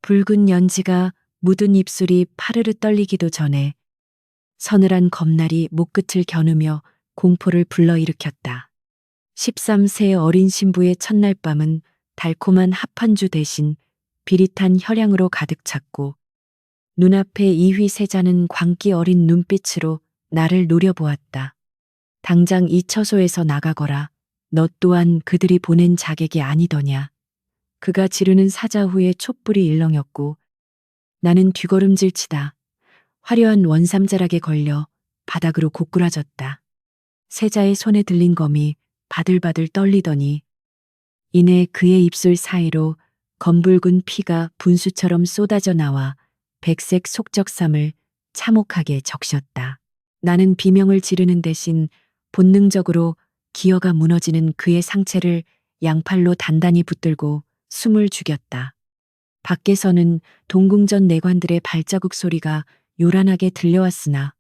붉은 연지가 묻은 입술이 파르르 떨리기도 전에 서늘한 검날이 목끝을 겨누며 공포를 불러일으켰다. 13세 어린 신부의 첫날 밤은 달콤한 합한주 대신 비릿한 혈향으로 가득 찼고 눈앞에 이휘 세자는 광기 어린 눈빛으로 나를 노려보았다. 당장 이 처소에서 나가거라. 너 또한 그들이 보낸 자객이 아니더냐. 그가 지르는 사자후에 촛불이 일렁였고 나는 뒤걸음질치다 화려한 원삼자락에 걸려 바닥으로 고꾸라졌다. 세자의 손에 들린 검이 바들바들 떨리더니 이내 그의 입술 사이로 검붉은 피가 분수처럼 쏟아져 나와 백색 속적삼을 참혹하게 적셨다. 나는 비명을 지르는 대신 본능적으로 기어가 무너지는 그의 상체를 양팔로 단단히 붙들고 숨을 죽였다. 밖에서는 동궁전 내관들의 발자국 소리가 요란하게 들려왔으나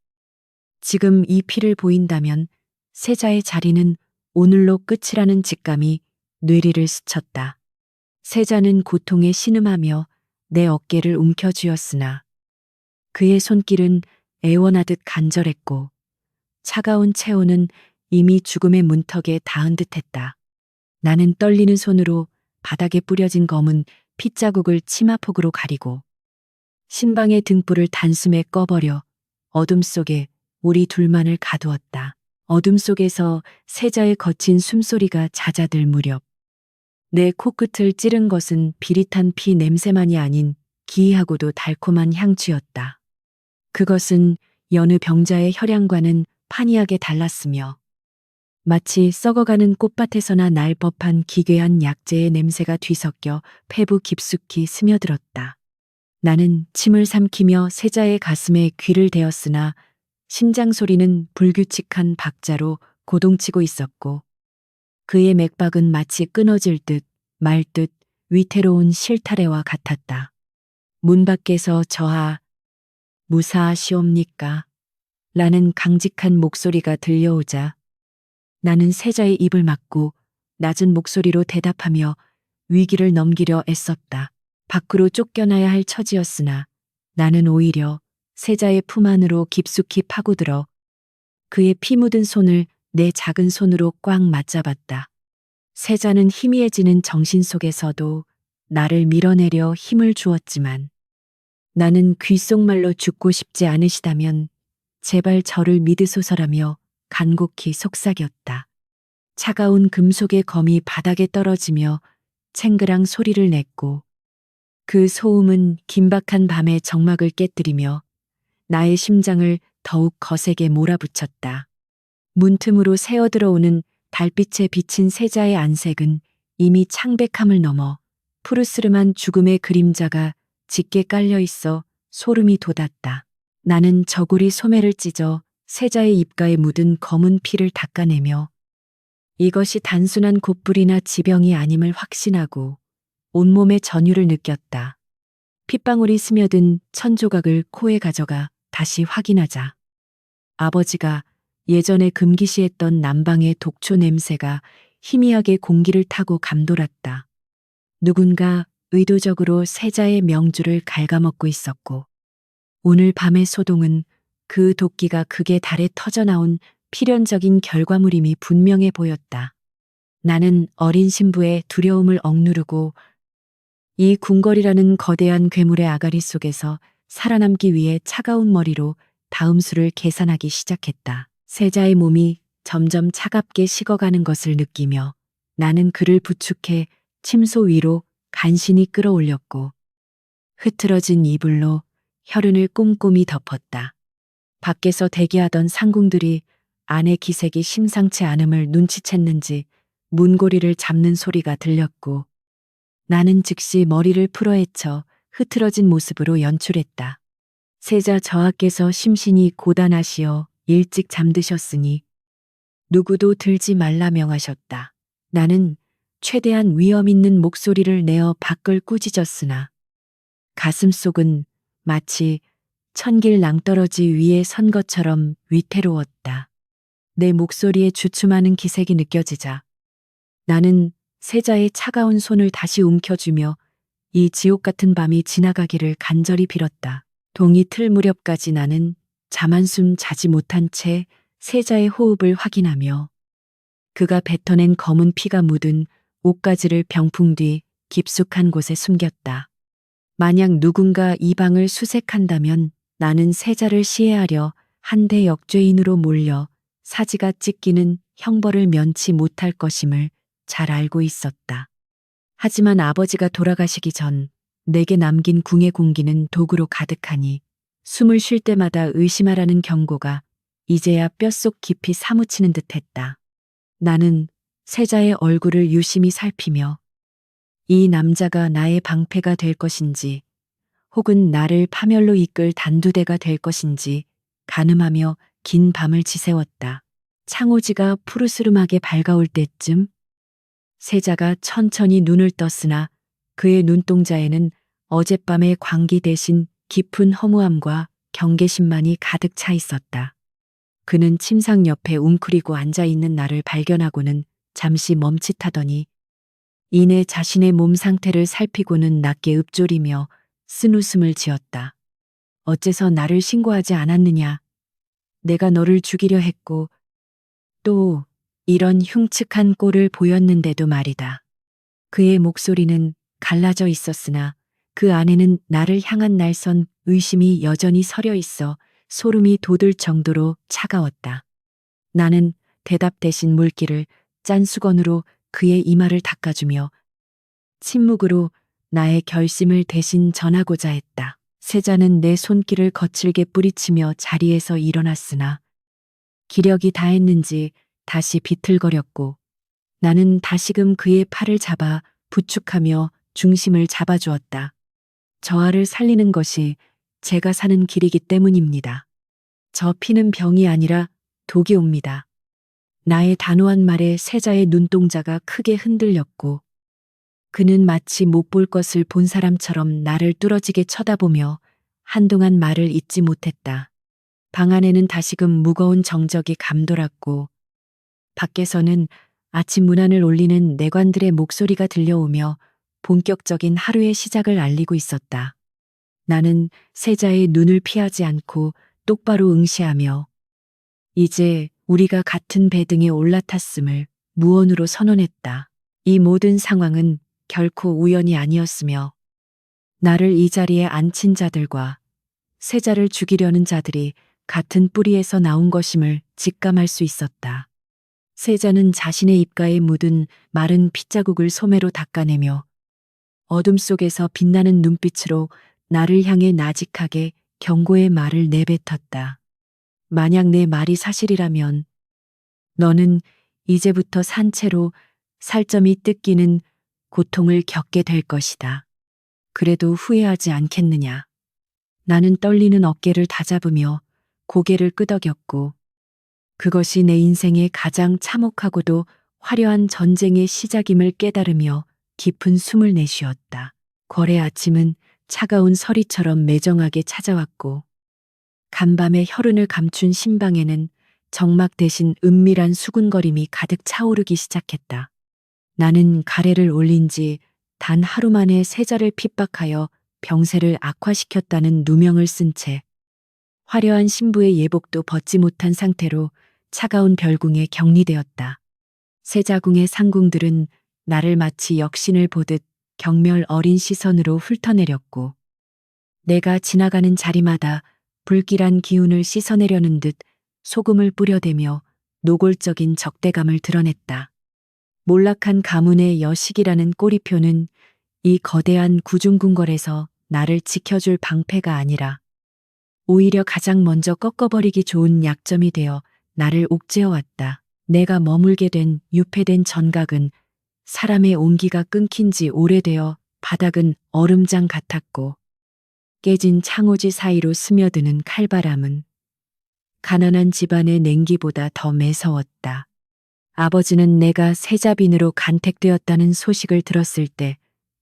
지금 이 피를 보인다면 세자의 자리는 오늘로 끝이라는 직감이 뇌리를 스쳤다. 세자는 고통에 신음하며 내 어깨를 움켜쥐었으나 그의 손길은 애원하듯 간절했고 차가운 체온은 이미 죽음의 문턱에 닿은 듯했다. 나는 떨리는 손으로 바닥에 뿌려진 검은 핏자국을 치마폭으로 가리고 신방의 등불을 단숨에 꺼버려 어둠 속에 우리 둘만을 가두었다. 어둠 속에서 세자의 거친 숨소리가 잦아들 무렵 내 코끝을 찌른 것은 비릿한 피 냄새만이 아닌 기이하고도 달콤한 향취였다. 그것은 여느 병자의 혈향과는 판이하게 달랐으며 마치 썩어가는 꽃밭에서나 날 법한 기괴한 약재의 냄새가 뒤섞여 폐부 깊숙이 스며들었다. 나는 침을 삼키며 세자의 가슴에 귀를 대었으나 심장 소리는 불규칙한 박자로 고동치고 있었고 그의 맥박은 마치 끊어질 듯 말 듯 위태로운 실타래와 같았다. 문 밖에서 저하 무사하시옵니까? 라는 강직한 목소리가 들려오자 나는 세자의 입을 막고 낮은 목소리로 대답하며 위기를 넘기려 애썼다. 밖으로 쫓겨나야 할 처지였으나 나는 오히려 세자의 품 안으로 깊숙이 파고들어 그의 피 묻은 손을 내 작은 손으로 꽉 맞잡았다. 세자는 희미해지는 정신 속에서도 나를 밀어내려 힘을 주었지만 나는 귓속말로 죽고 싶지 않으시다면 제발 저를 믿으소서라며 간곡히 속삭였다. 차가운 금속의 검이 바닥에 떨어지며 챙그랑 소리를 냈고 그 소음은 긴박한 밤의 정막을 깨뜨리며 나의 심장을 더욱 거세게 몰아붙였다. 문틈으로 새어들어오는 달빛에 비친 세자의 안색은 이미 창백함을 넘어 푸르스름한 죽음의 그림자가 짙게 깔려 있어 소름이 돋았다. 나는 저고리 소매를 찢어 세자의 입가에 묻은 검은 피를 닦아내며 이것이 단순한 곶불이나 지병이 아님을 확신하고 온몸의 전율을 느꼈다. 핏방울이 스며든 천조각을 코에 가져가 다시 확인하자 아버지가 예전에 금기시했던 남방의 독초 냄새가 희미하게 공기를 타고 감돌았다. 누군가 의도적으로 세자의 명주를 갉아먹고 있었고 오늘 밤의 소동은 그 도끼가 극에 달에 터져나온 필연적인 결과물임이 분명해 보였다. 나는 어린 신부의 두려움을 억누르고 이 궁궐이라는 거대한 괴물의 아가리 속에서 살아남기 위해 차가운 머리로 다음 수를 계산하기 시작했다. 세자의 몸이 점점 차갑게 식어가는 것을 느끼며 나는 그를 부축해 침소 위로 간신히 끌어올렸고 흐트러진 이불로 혈흔을 꼼꼼히 덮었다. 밖에서 대기하던 상궁들이 안의 기색이 심상치 않음을 눈치챘는지 문고리를 잡는 소리가 들렸고 나는 즉시 머리를 풀어헤쳐 흐트러진 모습으로 연출했다. 세자 저하께서 심신이 고단하시어 일찍 잠드셨으니 누구도 들지 말라 명하셨다. 나는 최대한 위험 있는 목소리를 내어 밖을 꾸짖었으나 가슴속은 마치 천길 낭떠러지 위에 선 것처럼 위태로웠다. 내 목소리에 주춤하는 기색이 느껴지자 나는 세자의 차가운 손을 다시 움켜쥐며 이 지옥 같은 밤이 지나가기를 간절히 빌었다. 동이 틀 무렵까지 나는 잠 한숨 자지 못한 채 세자의 호흡을 확인하며 그가 뱉어낸 검은 피가 묻은 옷가지를 병풍 뒤 깊숙한 곳에 숨겼다. 만약 누군가 이 방을 수색한다면 나는 세자를 시해하려 한대 역죄인으로 몰려 사지가 찢기는 형벌을 면치 못할 것임을 잘 알고 있었다. 하지만 아버지가 돌아가시기 전 내게 남긴 궁의 공기는 독으로 가득하니 숨을 쉴 때마다 의심하라는 경고가 이제야 뼛속 깊이 사무치는 듯했다. 나는 세자의 얼굴을 유심히 살피며 이 남자가 나의 방패가 될 것인지 혹은 나를 파멸로 이끌 단두대가 될 것인지 가늠하며 긴 밤을 지새웠다. 창호지가 푸르스름하게 밝아올 때쯤 세자가 천천히 눈을 떴으나 그의 눈동자에는 어젯밤의 광기 대신 깊은 허무함과 경계심만이 가득 차 있었다. 그는 침상 옆에 웅크리고 앉아있는 나를 발견하고는 잠시 멈칫하더니 이내 자신의 몸 상태를 살피고는 낮게 읊조리며 쓴웃음을 지었다. 어째서 나를 신고하지 않았느냐? 내가 너를 죽이려 했고 또 이런 흉측한 꼴을 보였는데도 말이다. 그의 목소리는 갈라져 있었으나 그 안에는 나를 향한 날선 의심이 여전히 서려 있어 소름이 돋을 정도로 차가웠다. 나는 대답 대신 물기를 짠 수건으로 그의 이마를 닦아주며 침묵으로 나의 결심을 대신 전하고자 했다. 세자는 내 손길을 거칠게 뿌리치며 자리에서 일어났으나 기력이 다했는지 다시 비틀거렸고 나는 다시금 그의 팔을 잡아 부축하며 중심을 잡아주었다. 저하를 살리는 것이 제가 사는 길이기 때문입니다. 저 피는 병이 아니라 독이 옵니다. 나의 단호한 말에 세자의 눈동자가 크게 흔들렸고 그는 마치 못 볼 것을 본 사람처럼 나를 뚫어지게 쳐다보며 한동안 말을 잇지 못했다. 방 안에는 다시금 무거운 정적이 감돌았고 밖에서는 아침 문안을 올리는 내관들의 목소리가 들려오며 본격적인 하루의 시작을 알리고 있었다. 나는 세자의 눈을 피하지 않고 똑바로 응시하며 이제 우리가 같은 배 등에 올라탔음을 무언으로 선언했다. 이 모든 상황은 결코 우연이 아니었으며 나를 이 자리에 앉힌 자들과 세자를 죽이려는 자들이 같은 뿌리에서 나온 것임을 직감할 수 있었다. 세자는 자신의 입가에 묻은 마른 핏자국을 소매로 닦아내며 어둠 속에서 빛나는 눈빛으로 나를 향해 나직하게 경고의 말을 내뱉었다. 만약 내 말이 사실이라면 너는 이제부터 산채로 살점이 뜯기는 고통을 겪게 될 것이다. 그래도 후회하지 않겠느냐. 나는 떨리는 어깨를 다잡으며 고개를 끄덕였고 그것이 내 인생의 가장 참혹하고도 화려한 전쟁의 시작임을 깨달으며 깊은 숨을 내쉬었다. 거래 아침은 차가운 서리처럼 매정하게 찾아왔고 간밤의 혈흔을 감춘 심방에는 정막 대신 은밀한 수군거림이 가득 차오르기 시작했다. 나는 가래를 올린 지 단 하루 만에 세자를 핍박하여 병세를 악화시켰다는 누명을 쓴 채 화려한 신부의 예복도 벗지 못한 상태로 차가운 별궁에 격리되었다. 세자궁의 상궁들은 나를 마치 역신을 보듯 경멸 어린 시선으로 훑어내렸고 내가 지나가는 자리마다 불길한 기운을 씻어내려는 듯 소금을 뿌려대며 노골적인 적대감을 드러냈다. 몰락한 가문의 여식이라는 꼬리표는 이 거대한 구중궁궐에서 나를 지켜줄 방패가 아니라 오히려 가장 먼저 꺾어버리기 좋은 약점이 되어 나를 옥죄어왔다. 내가 머물게 된 유폐된 전각은 사람의 온기가 끊긴 지 오래되어 바닥은 얼음장 같았고 깨진 창호지 사이로 스며드는 칼바람은 가난한 집안의 냉기보다 더 매서웠다. 아버지는 내가 세자빈으로 간택되었다는 소식을 들었을 때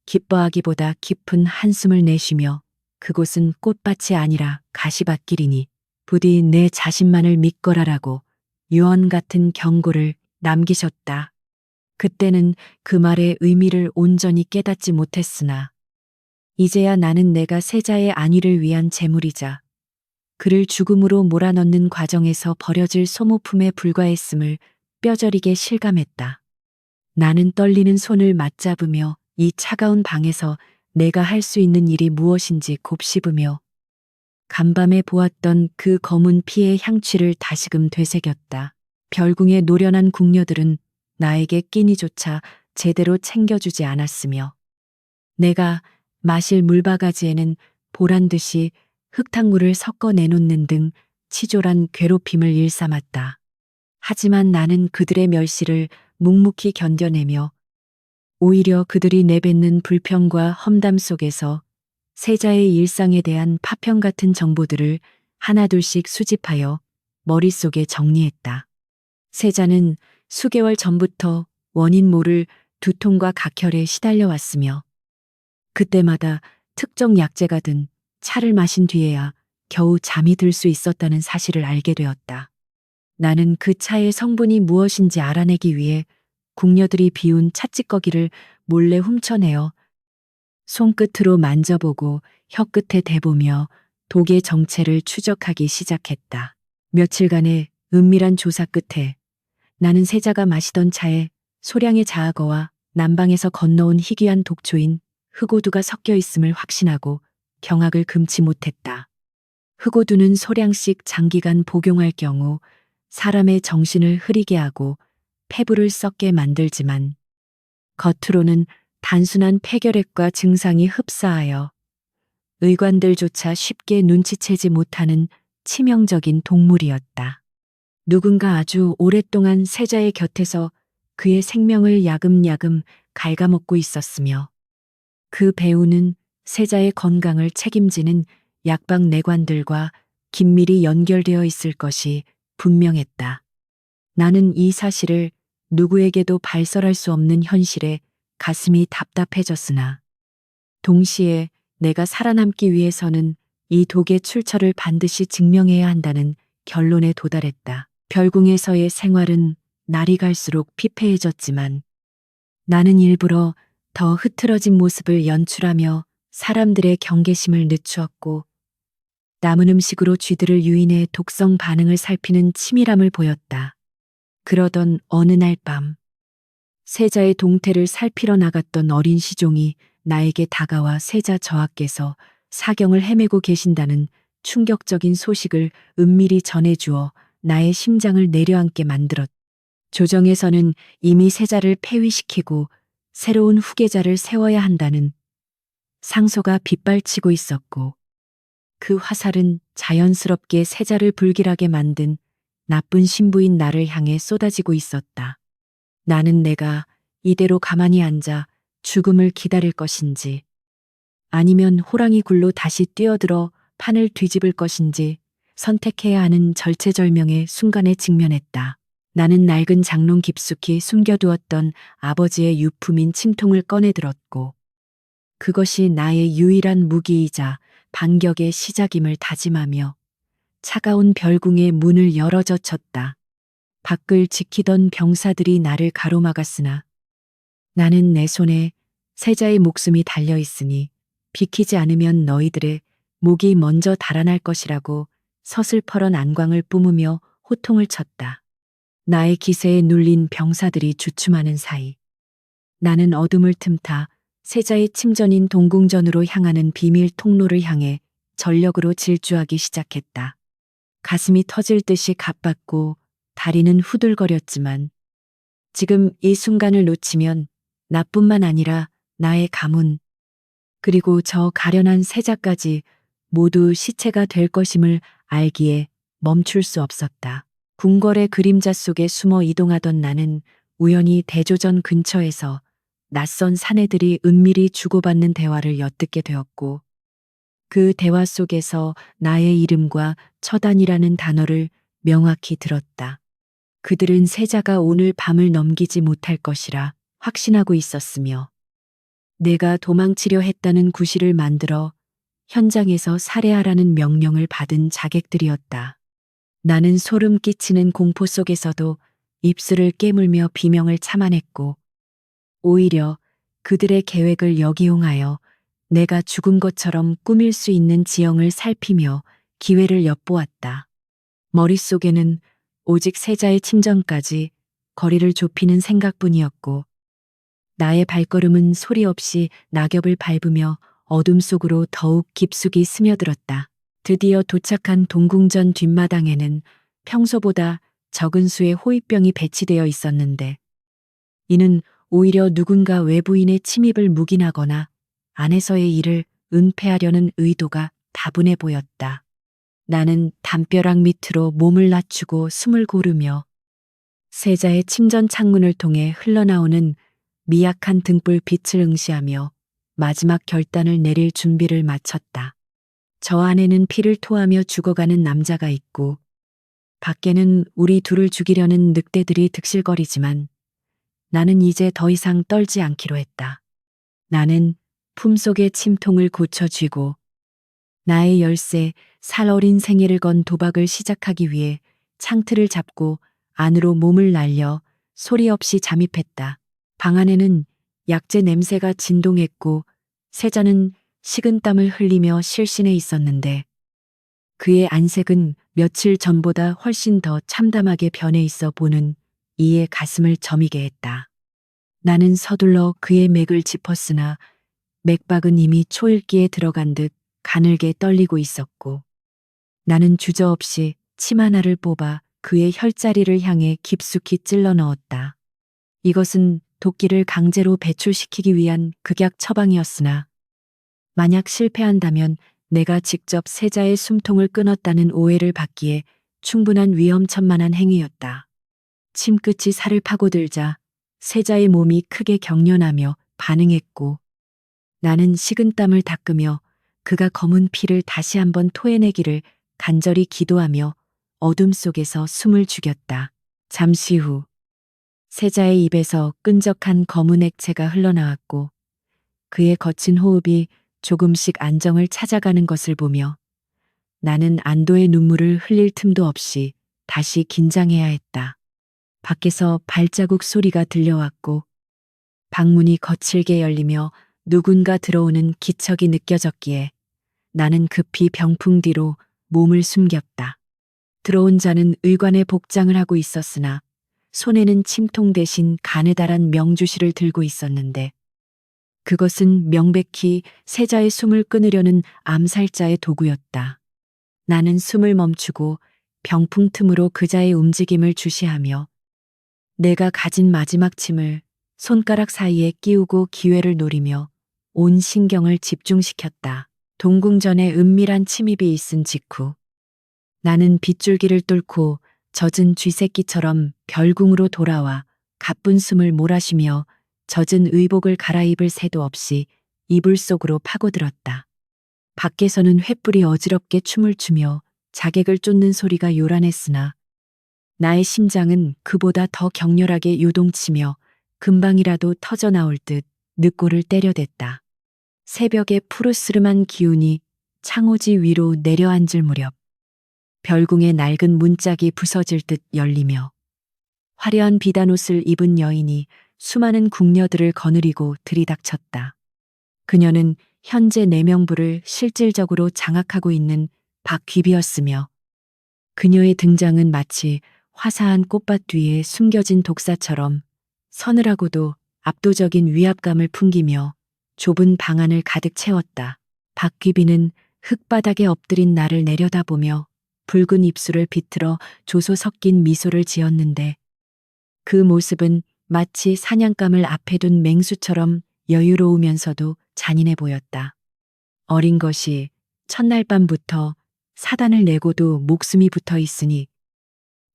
기뻐하기보다 깊은 한숨을 내쉬며 그곳은 꽃밭이 아니라 가시밭길이니 부디 내 자신만을 믿거라라고 유언 같은 경고를 남기셨다. 그때는 그 말의 의미를 온전히 깨닫지 못했으나 이제야 나는 내가 세자의 안위를 위한 재물이자 그를 죽음으로 몰아넣는 과정에서 버려질 소모품에 불과했음을 뼈저리게 실감했다. 나는 떨리는 손을 맞잡으며 이 차가운 방에서 내가 할 수 있는 일이 무엇인지 곱씹으며 간밤에 보았던 그 검은 피의 향취를 다시금 되새겼다. 별궁의 노련한 궁녀들은 나에게 끼니조차 제대로 챙겨주지 않았으며 내가 마실 물바가지에는 보란 듯이 흙탕물을 섞어 내놓는 등 치졸한 괴롭힘을 일삼았다. 하지만 나는 그들의 멸시를 묵묵히 견뎌내며 오히려 그들이 내뱉는 불평과 험담 속에서 세자의 일상에 대한 파편 같은 정보들을 하나둘씩 수집하여 머릿속에 정리했다. 세자는 수개월 전부터 원인 모를 두통과 각혈에 시달려 왔으며 그때마다 특정 약재가 든 차를 마신 뒤에야 겨우 잠이 들 수 있었다는 사실을 알게 되었다. 나는 그 차의 성분이 무엇인지 알아내기 위해 궁녀들이 비운 찻찌꺼기를 몰래 훔쳐내어 손끝으로 만져보고 혀끝에 대보며 독의 정체를 추적하기 시작했다. 며칠간의 은밀한 조사 끝에 나는 세자가 마시던 차에 소량의 자아거와 남방에서 건너온 희귀한 독초인 흑오두가 섞여 있음을 확신하고 경악을 금치 못했다. 흑오두는 소량씩 장기간 복용할 경우 사람의 정신을 흐리게 하고 폐부를 썩게 만들지만 겉으로는 단순한 폐결핵과 증상이 흡사하여 의관들조차 쉽게 눈치채지 못하는 치명적인 동물이었다. 누군가 아주 오랫동안 세자의 곁에서 그의 생명을 야금야금 갉아먹고 있었으며 그 배우는 세자의 건강을 책임지는 약방 내관들과 긴밀히 연결되어 있을 것이 분명했다. 나는 이 사실을 누구에게도 발설할 수 없는 현실에 가슴이 답답해졌으나 동시에 내가 살아남기 위해서는 이 독의 출처를 반드시 증명해야 한다는 결론에 도달했다. 별궁에서의 생활은 날이 갈수록 피폐해졌지만 나는 일부러 더 흐트러진 모습을 연출하며 사람들의 경계심을 늦추었고 남은 음식으로 쥐들을 유인해 독성 반응을 살피는 치밀함을 보였다. 그러던 어느 날 밤 세자의 동태를 살피러 나갔던 어린 시종이 나에게 다가와 세자 저하께서 사경을 헤매고 계신다는 충격적인 소식을 은밀히 전해주어 나의 심장을 내려앉게 만들었다. 조정에서는 이미 세자를 폐위시키고 새로운 후계자를 세워야 한다는 상소가 빗발치고 있었고 그 화살은 자연스럽게 세자를 불길하게 만든 나쁜 신부인 나를 향해 쏟아지고 있었다. 나는 내가 이대로 가만히 앉아 죽음을 기다릴 것인지 아니면 호랑이 굴로 다시 뛰어들어 판을 뒤집을 것인지 선택해야 하는 절체절명의 순간에 직면했다. 나는 낡은 장롱 깊숙이 숨겨두었던 아버지의 유품인 침통을 꺼내들었고 그것이 나의 유일한 무기이자 반격의 시작임을 다짐하며 차가운 별궁의 문을 열어젖혔다. 밖을 지키던 병사들이 나를 가로막았으나 나는 내 손에 세자의 목숨이 달려 있으니 비키지 않으면 너희들의 목이 먼저 달아날 것이라고 서슬퍼런 안광을 뿜으며 호통을 쳤다. 나의 기세에 눌린 병사들이 주춤하는 사이 나는 어둠을 틈타 세자의 침전인 동궁전으로 향하는 비밀 통로를 향해 전력으로 질주하기 시작했다. 가슴이 터질 듯이 가빴고 다리는 후들거렸지만 지금 이 순간을 놓치면 나뿐만 아니라 나의 가문 그리고 저 가련한 세자까지 모두 시체가 될 것임을 알기에 멈출 수 없었다. 궁궐의 그림자 속에 숨어 이동하던 나는 우연히 대조전 근처에서 낯선 사내들이 은밀히 주고받는 대화를 엿듣게 되었고 그 대화 속에서 나의 이름과 처단이라는 단어를 명확히 들었다. 그들은 세자가 오늘 밤을 넘기지 못할 것이라 확신하고 있었으며 내가 도망치려 했다는 구실을 만들어 현장에서 살해하라는 명령을 받은 자객들이었다. 나는 소름 끼치는 공포 속에서도 입술을 깨물며 비명을 참아냈고 오히려 그들의 계획을 역이용하여 내가 죽은 것처럼 꾸밀 수 있는 지형을 살피며 기회를 엿보았다. 머릿속에는 오직 세자의 침전까지 거리를 좁히는 생각뿐이었고, 나의 발걸음은 소리 없이 낙엽을 밟으며 어둠 속으로 더욱 깊숙이 스며들었다. 드디어 도착한 동궁전 뒷마당에는 평소보다 적은 수의 호위병이 배치되어 있었는데, 이는 오히려 누군가 외부인의 침입을 묵인하거나 안에서의 일을 은폐하려는 의도가 다분해 보였다. 나는 담벼락 밑으로 몸을 낮추고 숨을 고르며 세자의 침전 창문을 통해 흘러나오는 미약한 등불 빛을 응시하며 마지막 결단을 내릴 준비를 마쳤다. 저 안에는 피를 토하며 죽어가는 남자가 있고, 밖에는 우리 둘을 죽이려는 늑대들이 득실거리지만 나는 이제 더 이상 떨지 않기로 했다. 나는 품속의 침통을 고쳐쥐고 나의 10살 어린 생애를 건 도박을 시작하기 위해 창틀을 잡고 안으로 몸을 날려 소리 없이 잠입했다. 방 안에는 약재 냄새가 진동했고 세자는 식은땀을 흘리며 실신해 있었는데 그의 안색은 며칠 전보다 훨씬 더 참담하게 변해 있어 보는 이의 가슴을 저미게 했다. 나는 서둘러 그의 맥을 짚었으나 맥박은 이미 초읽기에 들어간 듯 가늘게 떨리고 있었고 나는 주저없이 침 하나를 뽑아 그의 혈자리를 향해 깊숙이 찔러 넣었다. 이것은 도끼를 강제로 배출시키기 위한 극약 처방이었으나 만약 실패한다면 내가 직접 세자의 숨통을 끊었다는 오해를 받기에 충분한 위험천만한 행위였다. 침끝이 살을 파고들자 세자의 몸이 크게 경련하며 반응했고 나는 식은땀을 닦으며 그가 검은 피를 다시 한번 토해내기를 간절히 기도하며 어둠 속에서 숨을 죽였다. 잠시 후 세자의 입에서 끈적한 검은 액체가 흘러나왔고 그의 거친 호흡이 조금씩 안정을 찾아가는 것을 보며 나는 안도의 눈물을 흘릴 틈도 없이 다시 긴장해야 했다. 밖에서 발자국 소리가 들려왔고 방문이 거칠게 열리며 누군가 들어오는 기척이 느껴졌기에 나는 급히 병풍 뒤로 몸을 숨겼다. 들어온 자는 의관의 복장을 하고 있었으나 손에는 침통 대신 가느다란 명주실을 들고 있었는데 그것은 명백히 세자의 숨을 끊으려는 암살자의 도구였다. 나는 숨을 멈추고 병풍 틈으로 그자의 움직임을 주시하며 내가 가진 마지막 침을 손가락 사이에 끼우고 기회를 노리며 온 신경을 집중시켰다. 동궁전에 은밀한 침입이 있은 직후 나는 빗줄기를 뚫고 젖은 쥐새끼처럼 별궁으로 돌아와 가쁜 숨을 몰아쉬며 젖은 의복을 갈아입을 새도 없이 이불 속으로 파고들었다. 밖에서는 횃불이 어지럽게 춤을 추며 자객을 쫓는 소리가 요란했으나 나의 심장은 그보다 더 격렬하게 요동치며 금방이라도 터져나올 듯 늑골을 때려댔다. 새벽의 푸르스름한 기운이 창호지 위로 내려앉을 무렵 별궁의 낡은 문짝이 부서질 듯 열리며 화려한 비단옷을 입은 여인이 수많은 궁녀들을 거느리고 들이닥쳤다. 그녀는 현재 내명부를 실질적으로 장악하고 있는 박귀비였으며 그녀의 등장은 마치 화사한 꽃밭 뒤에 숨겨진 독사처럼 서늘하고도 압도적인 위압감을 풍기며 좁은 방 안을 가득 채웠다. 박귀비는 흙바닥에 엎드린 나를 내려다보며 붉은 입술을 비틀어 조소 섞인 미소를 지었는데 그 모습은 마치 사냥감을 앞에 둔 맹수처럼 여유로우면서도 잔인해 보였다. 어린 것이 첫날 밤부터 사단을 내고도 목숨이 붙어 있으니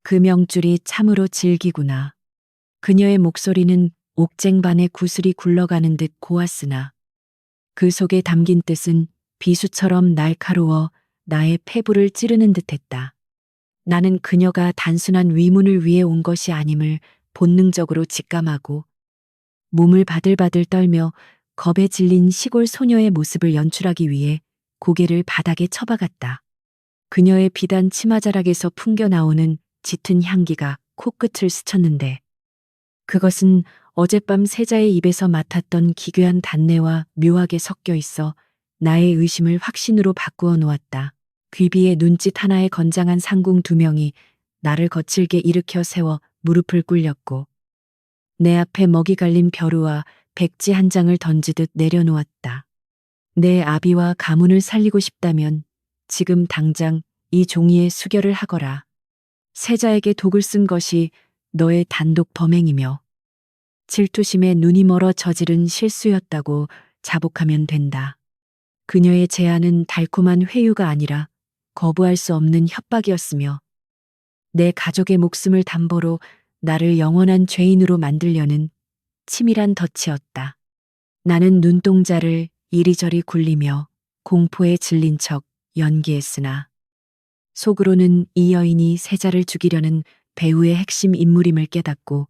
그 명줄이 참으로 질기구나. 그녀의 목소리는 옥쟁반의 구슬이 굴러가는 듯 고왔으나 그 속에 담긴 뜻은 비수처럼 날카로워 나의 폐부를 찌르는 듯했다. 나는 그녀가 단순한 위문을 위해 온 것이 아님을 본능적으로 직감하고 몸을 바들바들 떨며 겁에 질린 시골 소녀의 모습을 연출하기 위해 고개를 바닥에 처박았다. 그녀의 비단 치마자락에서 풍겨나오는 짙은 향기가 코끝을 스쳤는데 그것은 어젯밤 세자의 입에서 맡았던 기괴한 단내와 묘하게 섞여 있어 나의 의심을 확신으로 바꾸어 놓았다. 귀비의 눈짓 하나에 건장한 상궁 2명이 나를 거칠게 일으켜 세워 무릎을 꿇렸고 내 앞에 먹이 갈린 벼루와 백지 한 장을 던지듯 내려놓았다. 내 아비와 가문을 살리고 싶다면 지금 당장 이 종이에 수결을 하거라. 세자에게 독을 쓴 것이 너의 단독 범행이며 질투심에 눈이 멀어 저지른 실수였다고 자복하면 된다. 그녀의 제안은 달콤한 회유가 아니라 거부할 수 없는 협박이었으며 내 가족의 목숨을 담보로 나를 영원한 죄인으로 만들려는 치밀한 덫이었다. 나는 눈동자를 이리저리 굴리며 공포에 질린 척 연기했으나 속으로는 이 여인이 세자를 죽이려는 배우의 핵심 인물임을 깨닫고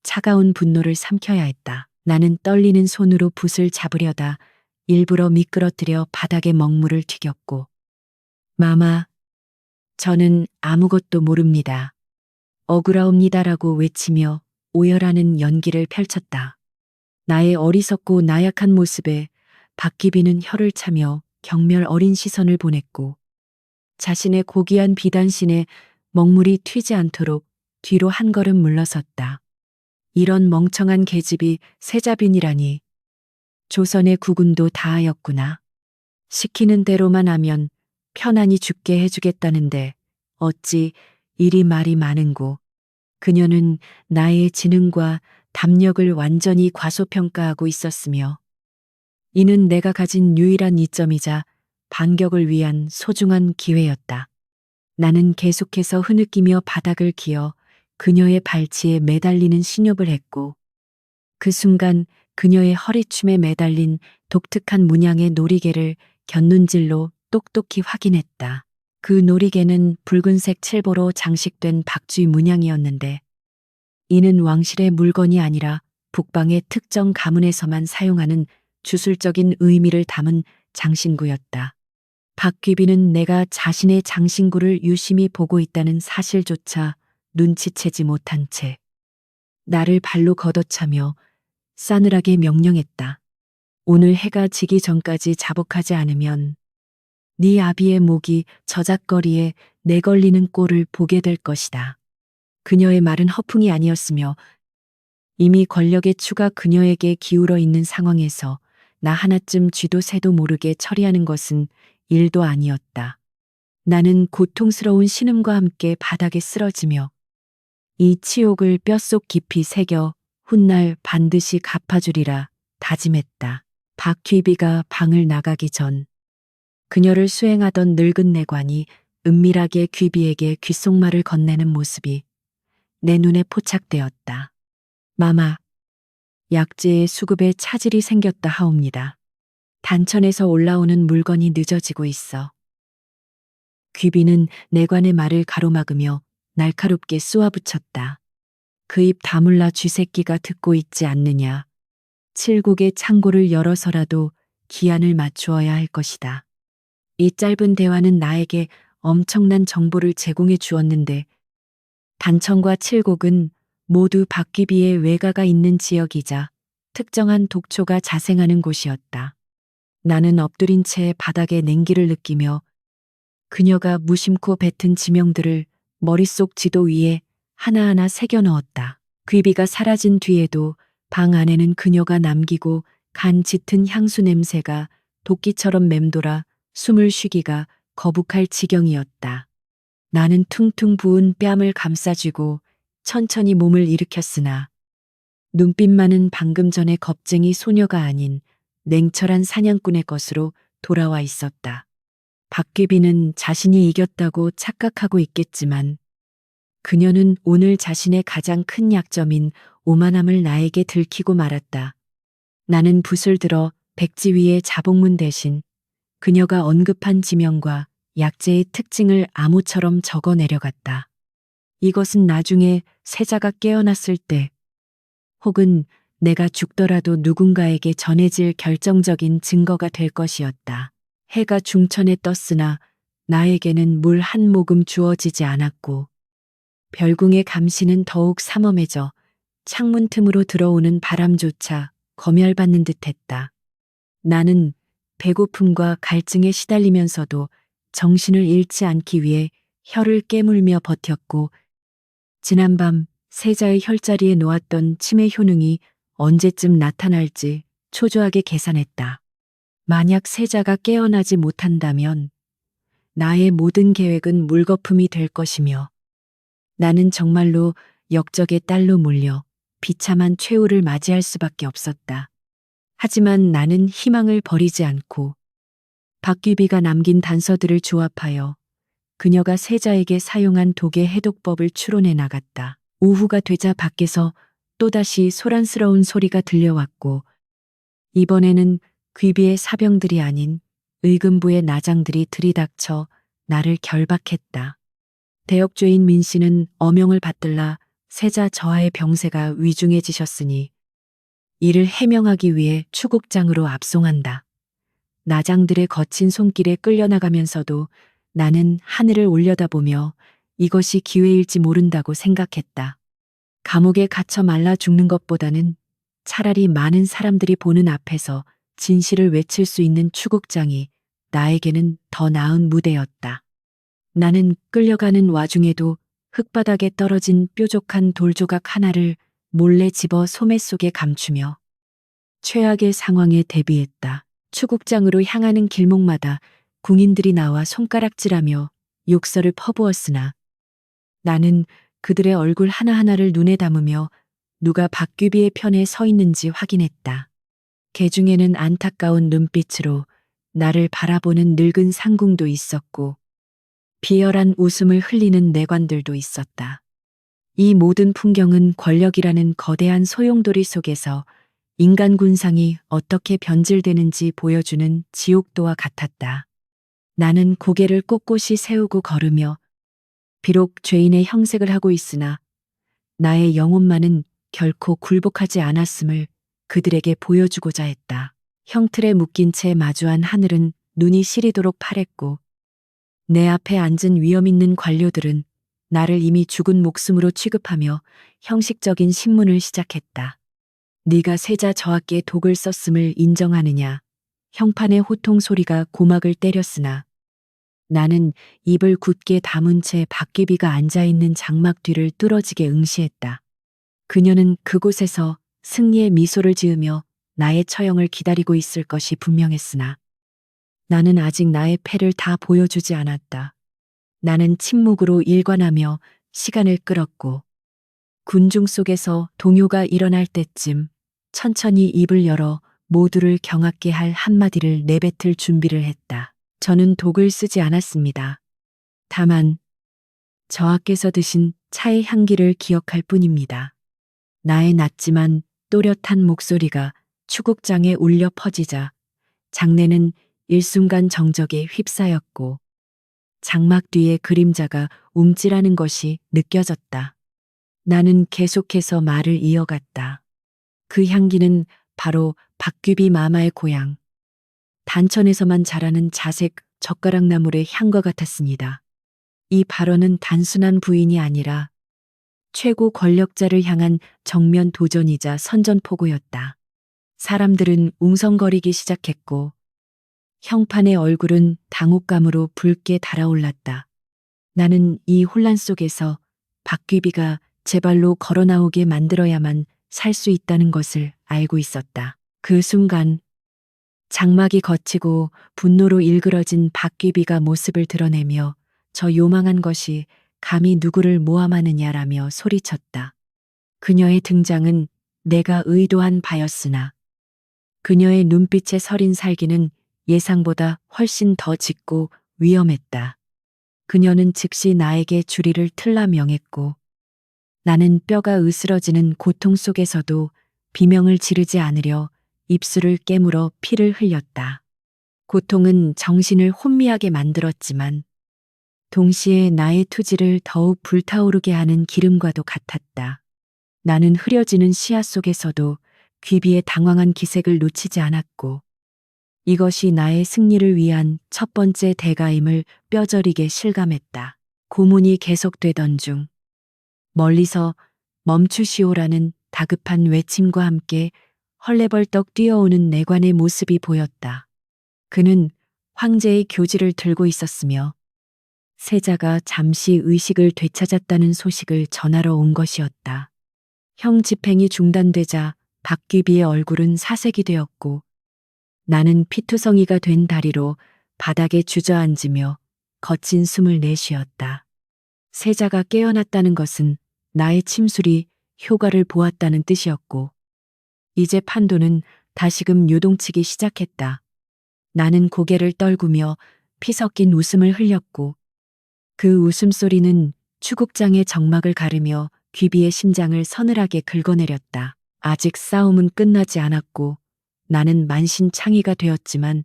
차가운 분노를 삼켜야 했다. 나는 떨리는 손으로 붓을 잡으려다 일부러 미끄러뜨려 바닥에 먹물을 튀겼고 마마, 저는 아무것도 모릅니다. 억울하옵니다라고 외치며 오열하는 연기를 펼쳤다. 나의 어리석고 나약한 모습에 박기빈은 혀를 차며 경멸 어린 시선을 보냈고 자신의 고귀한 비단신에 먹물이 튀지 않도록 뒤로 한 걸음 물러섰다. 이런 멍청한 계집이 세자빈이라니. 조선의 국군도 다 하였구나. 시키는 대로만 하면 편안히 죽게 해주겠다는데 어찌 이리 말이 많은고. 그녀는 나의 지능과 담력을 완전히 과소평가하고 있었으며 이는 내가 가진 유일한 이점이자 반격을 위한 소중한 기회였다. 나는 계속해서 흐느끼며 바닥을 기어 그녀의 발치에 매달리는 신욕을 했고 그 순간 그녀의 허리춤에 매달린 독특한 문양의 놀이개를 곁눈질로 똑똑히 확인했다. 그 놀이개는 붉은색 칠보로 장식된 박쥐 문양이었는데 이는 왕실의 물건이 아니라 북방의 특정 가문에서만 사용하는 주술적인 의미를 담은 장신구였다. 박귀비는 내가 자신의 장신구를 유심히 보고 있다는 사실조차 눈치채지 못한 채 나를 발로 걷어차며 싸늘하게 명령했다. 오늘 해가 지기 전까지 자복하지 않으면 네 아비의 목이 저작거리에 내걸리는 꼴을 보게 될 것이다. 그녀의 말은 허풍이 아니었으며 이미 권력의 추가 그녀에게 기울어 있는 상황에서 나 하나쯤 쥐도 새도 모르게 처리하는 것은 일도 아니었다. 나는 고통스러운 신음과 함께 바닥에 쓰러지며 이 치욕을 뼛속 깊이 새겨 훗날 반드시 갚아주리라 다짐했다. 박귀비가 방을 나가기 전 그녀를 수행하던 늙은 내관이 은밀하게 귀비에게 귓속말을 건네는 모습이 내 눈에 포착되었다. 마마, 약재의 수급에 차질이 생겼다 하옵니다. 단천에서 올라오는 물건이 늦어지고 있어. 귀비는 내관의 말을 가로막으며 날카롭게 쏘아붙였다. 그 입 다물라 쥐새끼가 듣고 있지 않느냐. 칠곡의 창고를 열어서라도 기한을 맞추어야 할 것이다. 이 짧은 대화는 나에게 엄청난 정보를 제공해 주었는데 단천과 칠곡은 모두 박귀비의 외가가 있는 지역이자 특정한 독초가 자생하는 곳이었다. 나는 엎드린 채 바닥에 냉기를 느끼며 그녀가 무심코 뱉은 지명들을 머릿속 지도 위에 하나하나 새겨 넣었다. 귀비가 사라진 뒤에도 방 안에는 그녀가 남기고 간 짙은 향수 냄새가 도끼처럼 맴돌아 숨을 쉬기가 거북할 지경이었다. 나는 퉁퉁 부은 뺨을 감싸쥐고 천천히 몸을 일으켰으나 눈빛만은 방금 전의 겁쟁이 소녀가 아닌 냉철한 사냥꾼의 것으로 돌아와 있었다. 박귀비는 자신이 이겼다고 착각하고 있겠지만 그녀는 오늘 자신의 가장 큰 약점인 오만함을 나에게 들키고 말았다. 나는 붓을 들어 백지 위에 자복문 대신 그녀가 언급한 지명과 약재의 특징을 암호처럼 적어 내려갔다. 이것은 나중에 세자가 깨어났을 때 혹은 내가 죽더라도 누군가에게 전해질 결정적인 증거가 될 것이었다. 해가 중천에 떴으나 나에게는 물 한 모금 주어지지 않았고 별궁의 감시는 더욱 삼엄해져 창문 틈으로 들어오는 바람조차 검열받는 듯했다. 나는 배고픔과 갈증에 시달리면서도 정신을 잃지 않기 위해 혀를 깨물며 버텼고, 지난밤 세자의 혈자리에 놓았던 치매 효능이 언제쯤 나타날지 초조하게 계산했다. 만약 세자가 깨어나지 못한다면 나의 모든 계획은 물거품이 될 것이며, 나는 정말로 역적의 딸로 몰려 비참한 최후를 맞이할 수밖에 없었다. 하지만 나는 희망을 버리지 않고 박귀비가 남긴 단서들을 조합하여 그녀가 세자에게 사용한 독의 해독법을 추론해 나갔다. 오후가 되자 밖에서 또다시 소란스러운 소리가 들려왔고, 이번에는 귀비의 사병들이 아닌 의금부의 나장들이 들이닥쳐 나를 결박했다. 대역죄인 민 씨는 어명을 받들라 세자 저하의 병세가 위중해지셨으니 이를 해명하기 위해 추국장으로 압송한다. 나장들의 거친 손길에 끌려나가면서도 나는 하늘을 올려다보며 이것이 기회일지 모른다고 생각했다. 감옥에 갇혀 말라 죽는 것보다는 차라리 많은 사람들이 보는 앞에서 진실을 외칠 수 있는 추국장이 나에게는 더 나은 무대였다. 나는 끌려가는 와중에도 흙바닥에 떨어진 뾰족한 돌조각 하나를 몰래 집어 소매 속에 감추며 최악의 상황에 대비했다. 추국장으로 향하는 길목마다 궁인들이 나와 손가락질하며 욕설을 퍼부었으나 나는 그들의 얼굴 하나하나를 눈에 담으며 누가 박귀비의 편에 서 있는지 확인했다. 개 중에는 안타까운 눈빛으로 나를 바라보는 늙은 상궁도 있었고, 비열한 웃음을 흘리는 내관들도 있었다. 이 모든 풍경은 권력이라는 거대한 소용돌이 속에서 인간 군상이 어떻게 변질되는지 보여주는 지옥도와 같았다. 나는 고개를 꼿꼿이 세우고 걸으며 비록 죄인의 형색을 하고 있으나 나의 영혼만은 결코 굴복하지 않았음을 그들에게 보여주고자 했다. 형틀에 묶인 채 마주한 하늘은 눈이 시리도록 파랬고, 내 앞에 앉은 위험 있는 관료들은 나를 이미 죽은 목숨으로 취급하며 형식적인 신문을 시작했다. 네가 세자 저하께 독을 썼음을 인정하느냐. 형판의 호통 소리가 고막을 때렸으나 나는 입을 굳게 다문 채 박귀비가 앉아있는 장막 뒤를 뚫어지게 응시했다. 그녀는 그곳에서 승리의 미소를 지으며 나의 처형을 기다리고 있을 것이 분명했으나 나는 아직 나의 패를 다 보여주지 않았다. 나는 침묵으로 일관하며 시간을 끌었고, 군중 속에서 동요가 일어날 때쯤 천천히 입을 열어 모두를 경악게 할 한마디를 내뱉을 준비를 했다. 저는 독을 쓰지 않았습니다. 다만 저하께서 드신 차의 향기를 기억할 뿐입니다. 나의 낮지만 또렷한 목소리가 추국장에 울려 퍼지자 장내는 일순간 정적에 휩싸였고, 장막 뒤의 그림자가 움찔하는 것이 느껴졌다. 나는 계속해서 말을 이어갔다. 그 향기는 바로 박귀비 마마의 고향 단천에서만 자라는 자색 젓가락나물의 향과 같았습니다. 이 발언은 단순한 부인이 아니라 최고 권력자를 향한 정면 도전이자 선전포고였다. 사람들은 웅성거리기 시작했고, 형판의 얼굴은 당혹감으로 붉게 달아올랐다. 나는 이 혼란 속에서 박귀비가 제 발로 걸어 나오게 만들어야만 살 수 있다는 것을 알고 있었다. 그 순간 장막이 걷히고 분노로 일그러진 박귀비가 모습을 드러내며 저 요망한 것이 감히 누구를 모함하느냐라며 소리쳤다. 그녀의 등장은 내가 의도한 바였으나 그녀의 눈빛에 서린 살기는 예상보다 훨씬 더 짙고 위험했다. 그녀는 즉시 나에게 주리를 틀라 명했고, 나는 뼈가 으스러지는 고통 속에서도 비명을 지르지 않으려 입술을 깨물어 피를 흘렸다. 고통은 정신을 혼미하게 만들었지만 동시에 나의 투지를 더욱 불타오르게 하는 기름과도 같았다. 나는 흐려지는 시야 속에서도 귀비의 당황한 기색을 놓치지 않았고, 이것이 나의 승리를 위한 첫 번째 대가임을 뼈저리게 실감했다. 고문이 계속되던 중 멀리서 멈추시오라는 다급한 외침과 함께 헐레벌떡 뛰어오는 내관의 모습이 보였다. 그는 황제의 교지를 들고 있었으며 세자가 잠시 의식을 되찾았다는 소식을 전하러 온 것이었다. 형 집행이 중단되자 박귀비의 얼굴은 사색이 되었고 나는 피투성이가 된 다리로 바닥에 주저앉으며 거친 숨을 내쉬었다. 세자가 깨어났다는 것은 나의 침술이 효과를 보았다는 뜻이었고 이제 판도는 다시금 요동치기 시작했다. 나는 고개를 떨구며 피 섞인 웃음을 흘렸고 그 웃음소리는 추국장의 정막을 가르며 귀비의 심장을 서늘하게 긁어내렸다. 아직 싸움은 끝나지 않았고 나는 만신창이가 되었지만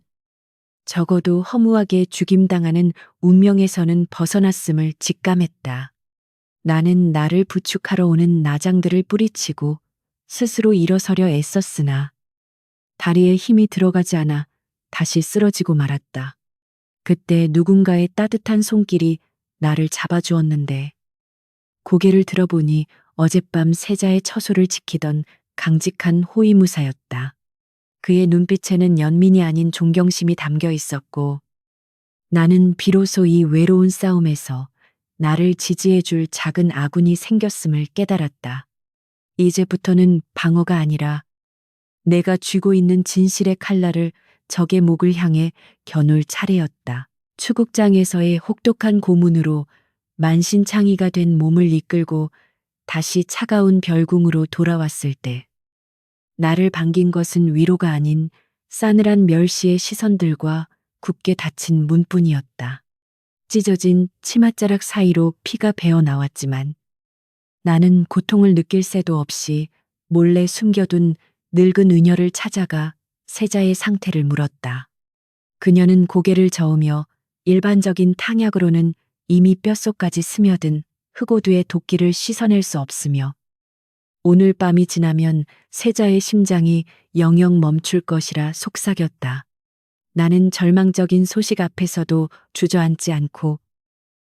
적어도 허무하게 죽임당하는 운명에서는 벗어났음을 직감했다. 나는 나를 부축하러 오는 나장들을 뿌리치고 스스로 일어서려 애썼으나 다리에 힘이 들어가지 않아 다시 쓰러지고 말았다. 그때 누군가의 따뜻한 손길이 나를 잡아주었는데 고개를 들어보니 어젯밤 세자의 처소를 지키던 강직한 호위무사였다. 그의 눈빛에는 연민이 아닌 존경심이 담겨 있었고 나는 비로소 이 외로운 싸움에서 나를 지지해줄 작은 아군이 생겼음을 깨달았다. 이제부터는 방어가 아니라 내가 쥐고 있는 진실의 칼날을 적의 목을 향해 겨눌 차례였다. 추국장에서의 혹독한 고문으로 만신창이가 된 몸을 이끌고 다시 차가운 별궁으로 돌아왔을 때 나를 반긴 것은 위로가 아닌 싸늘한 멸시의 시선들과 굳게 닫힌 문뿐이었다. 찢어진 치맛자락 사이로 피가 배어 나왔지만 나는 고통을 느낄 새도 없이 몰래 숨겨둔 늙은 의녀를 찾아가 세자의 상태를 물었다. 그녀는 고개를 저으며 일반적인 탕약으로는 이미 뼛속까지 스며든 흑오두의 도끼를 씻어낼 수 없으며 오늘 밤이 지나면 세자의 심장이 영영 멈출 것이라 속삭였다. 나는 절망적인 소식 앞에서도 주저앉지 않고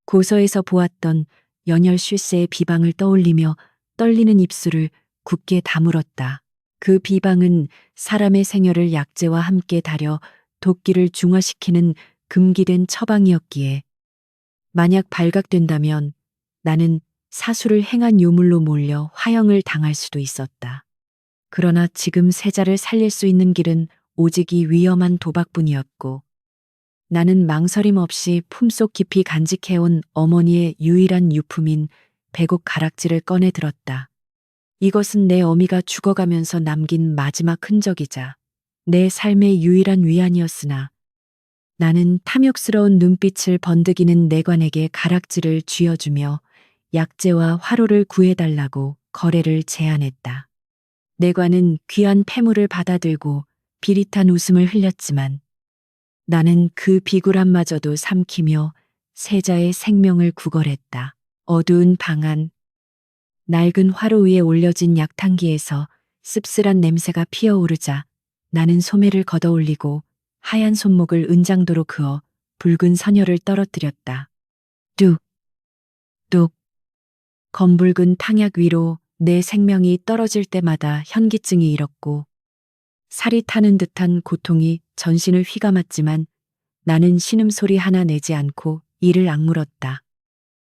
고서에서 보았던 연혈 쉴새의 비방을 떠올리며 떨리는 입술을 굳게 다물었다. 그 비방은 사람의 생혈을 약재와 함께 달여 도끼를 중화시키는 금기된 처방이었기에 만약 발각된다면 나는 사수를 행한 요물로 몰려 화형을 당할 수도 있었다. 그러나 지금 세자를 살릴 수 있는 길은 오직 이 위험한 도박뿐이었고 나는 망설임 없이 품속 깊이 간직해온 어머니의 유일한 유품인 배곡 가락지를 꺼내 들었다. 이것은 내 어미가 죽어가면서 남긴 마지막 흔적이자 내 삶의 유일한 위안이었으나 나는 탐욕스러운 눈빛을 번득이는 내관에게 가락지를 쥐어주며 약재와 화로를 구해달라고 거래를 제안했다. 내관은 귀한 폐물을 받아들고 비릿한 웃음을 흘렸지만 나는 그 비굴함마저도 삼키며 세자의 생명을 구걸했다. 어두운 방 안, 낡은 화로 위에 올려진 약탕기에서 씁쓸한 냄새가 피어오르자 나는 소매를 걷어올리고 하얀 손목을 은장도로 그어 붉은 선혈을 떨어뜨렸다. 뚝, 뚝. 검붉은 탕약 위로 내 생명이 떨어질 때마다 현기증이 일었고 살이 타는 듯한 고통이 전신을 휘감았지만 나는 신음소리 하나 내지 않고 이를 악물었다.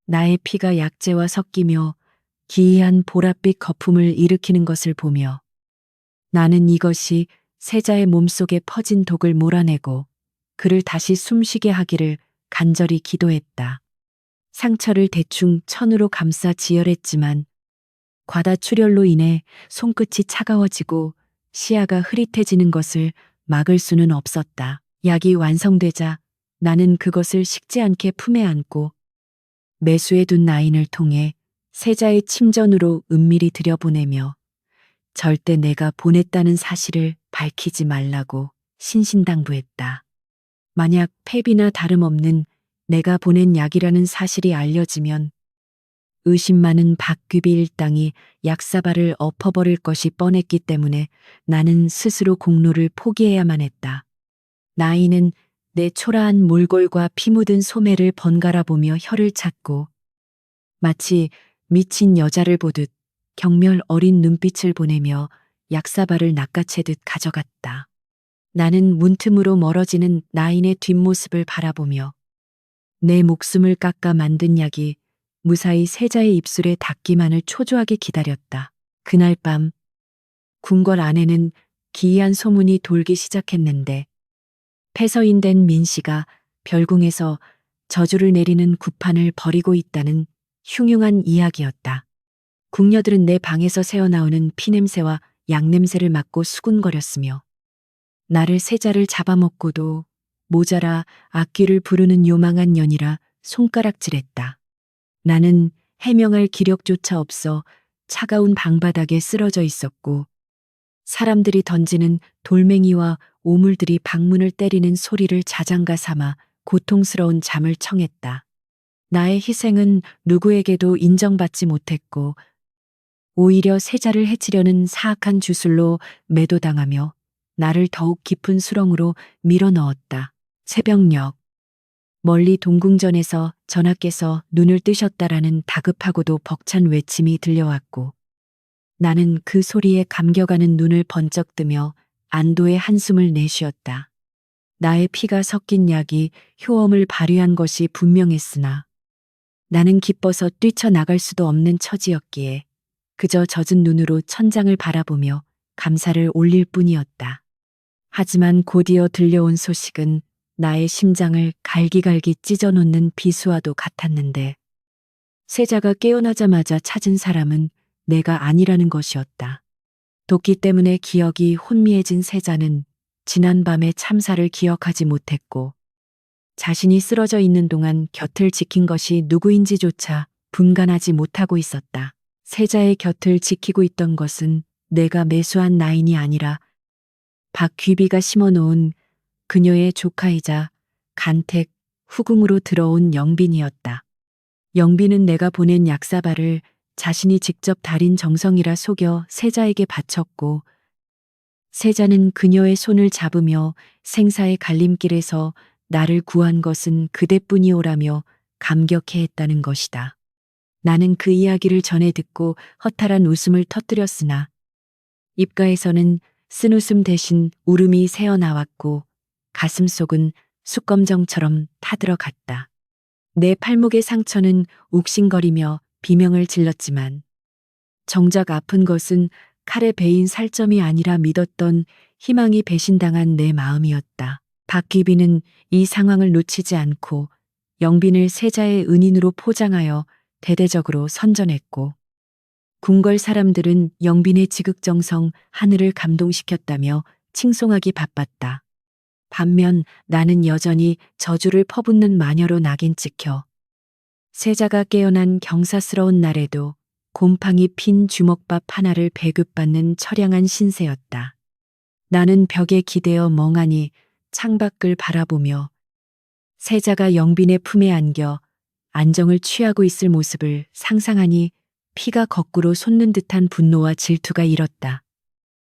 나의 피가 약재와 섞이며 기이한 보랏빛 거품을 일으키는 것을 보며 나는 이것이 세자의 몸속에 퍼진 독을 몰아내고 그를 다시 숨쉬게 하기를 간절히 기도했다. 상처를 대충 천으로 감싸 지혈했지만 과다출혈로 인해 손끝이 차가워지고 시야가 흐릿해지는 것을 막을 수는 없었다. 약이 완성되자 나는 그것을 식지 않게 품에 안고 매수해 둔 나인을 통해 세자의 침전으로 은밀히 들여보내며 절대 내가 보냈다는 사실을 밝히지 말라고 신신당부했다. 만약 폐비나 다름없는 내가 보낸 약이라는 사실이 알려지면 의심 많은 박귀비 일당이 약사발을 엎어버릴 것이 뻔했기 때문에 나는 스스로 공로를 포기해야만 했다. 나이는 내 초라한 몰골과 피 묻은 소매를 번갈아 보며 혀를 찾고 마치 미친 여자를 보듯 경멸 어린 눈빛을 보내며 약사발을 낚아채듯 가져갔다. 나는 문틈으로 멀어지는 나인의 뒷모습을 바라보며 내 목숨을 깎아 만든 약이 무사히 세자의 입술에 닿기만을 초조하게 기다렸다. 그날 밤 궁궐 안에는 기이한 소문이 돌기 시작했는데 폐서인된 민씨가 별궁에서 저주를 내리는 구판을 벌이고 있다는 흉흉한 이야기였다. 궁녀들은 내 방에서 새어나오는 피냄새와 양냄새를 맡고 수군거렸으며 나를 세자를 잡아먹고도 모자라 악귀를 부르는 요망한 년이라 손가락질했다. 나는 해명할 기력조차 없어 차가운 방바닥에 쓰러져 있었고 사람들이 던지는 돌멩이와 오물들이 방문을 때리는 소리를 자장가 삼아 고통스러운 잠을 청했다. 나의 희생은 누구에게도 인정받지 못했고 오히려 세자를 해치려는 사악한 주술로 매도당하며 나를 더욱 깊은 수렁으로 밀어넣었다. 새벽녘 멀리 동궁전에서 전하께서 눈을 뜨셨다라는 다급하고도 벅찬 외침이 들려왔고 나는 그 소리에 감겨가는 눈을 번쩍 뜨며 안도의 한숨을 내쉬었다. 나의 피가 섞인 약이 효험을 발휘한 것이 분명했으나 나는 기뻐서 뛰쳐나갈 수도 없는 처지였기에 그저 젖은 눈으로 천장을 바라보며 감사를 올릴 뿐이었다. 하지만 곧이어 들려온 소식은 나의 심장을 갈기갈기 찢어놓는 비수와도 같았는데 세자가 깨어나자마자 찾은 사람은 내가 아니라는 것이었다. 도끼 때문에 기억이 혼미해진 세자는 지난밤의 참사를 기억하지 못했고 자신이 쓰러져 있는 동안 곁을 지킨 것이 누구인지조차 분간하지 못하고 있었다. 세자의 곁을 지키고 있던 것은 내가 매수한 나인이 아니라 박귀비가 심어놓은 그녀의 조카이자 간택 후궁으로 들어온 영빈이었다. 영빈은 내가 보낸 약사발을 자신이 직접 달인 정성이라 속여 세자에게 바쳤고 세자는 그녀의 손을 잡으며 생사의 갈림길에서 나를 구한 것은 그대뿐이오라며 감격해했다는 것이다. 나는 그 이야기를 전해 듣고 허탈한 웃음을 터뜨렸으나 입가에서는 쓴웃음 대신 울음이 새어나왔고 가슴속은 숯검정처럼 타들어갔다. 내 팔목의 상처는 욱신거리며 비명을 질렀지만 정작 아픈 것은 칼에 베인 살점이 아니라 믿었던 희망이 배신당한 내 마음이었다. 박귀비는 이 상황을 놓치지 않고 영빈을 세자의 은인으로 포장하여 대대적으로 선전했고 궁궐 사람들은 영빈의 지극정성 하늘을 감동시켰다며 칭송하기 바빴다. 반면 나는 여전히 저주를 퍼붓는 마녀로 낙인 찍혀 세자가 깨어난 경사스러운 날에도 곰팡이 핀 주먹밥 하나를 배급받는 처량한 신세였다. 나는 벽에 기대어 멍하니 창밖을 바라보며 세자가 영빈의 품에 안겨 안정을 취하고 있을 모습을 상상하니 피가 거꾸로 솟는 듯한 분노와 질투가 일었다.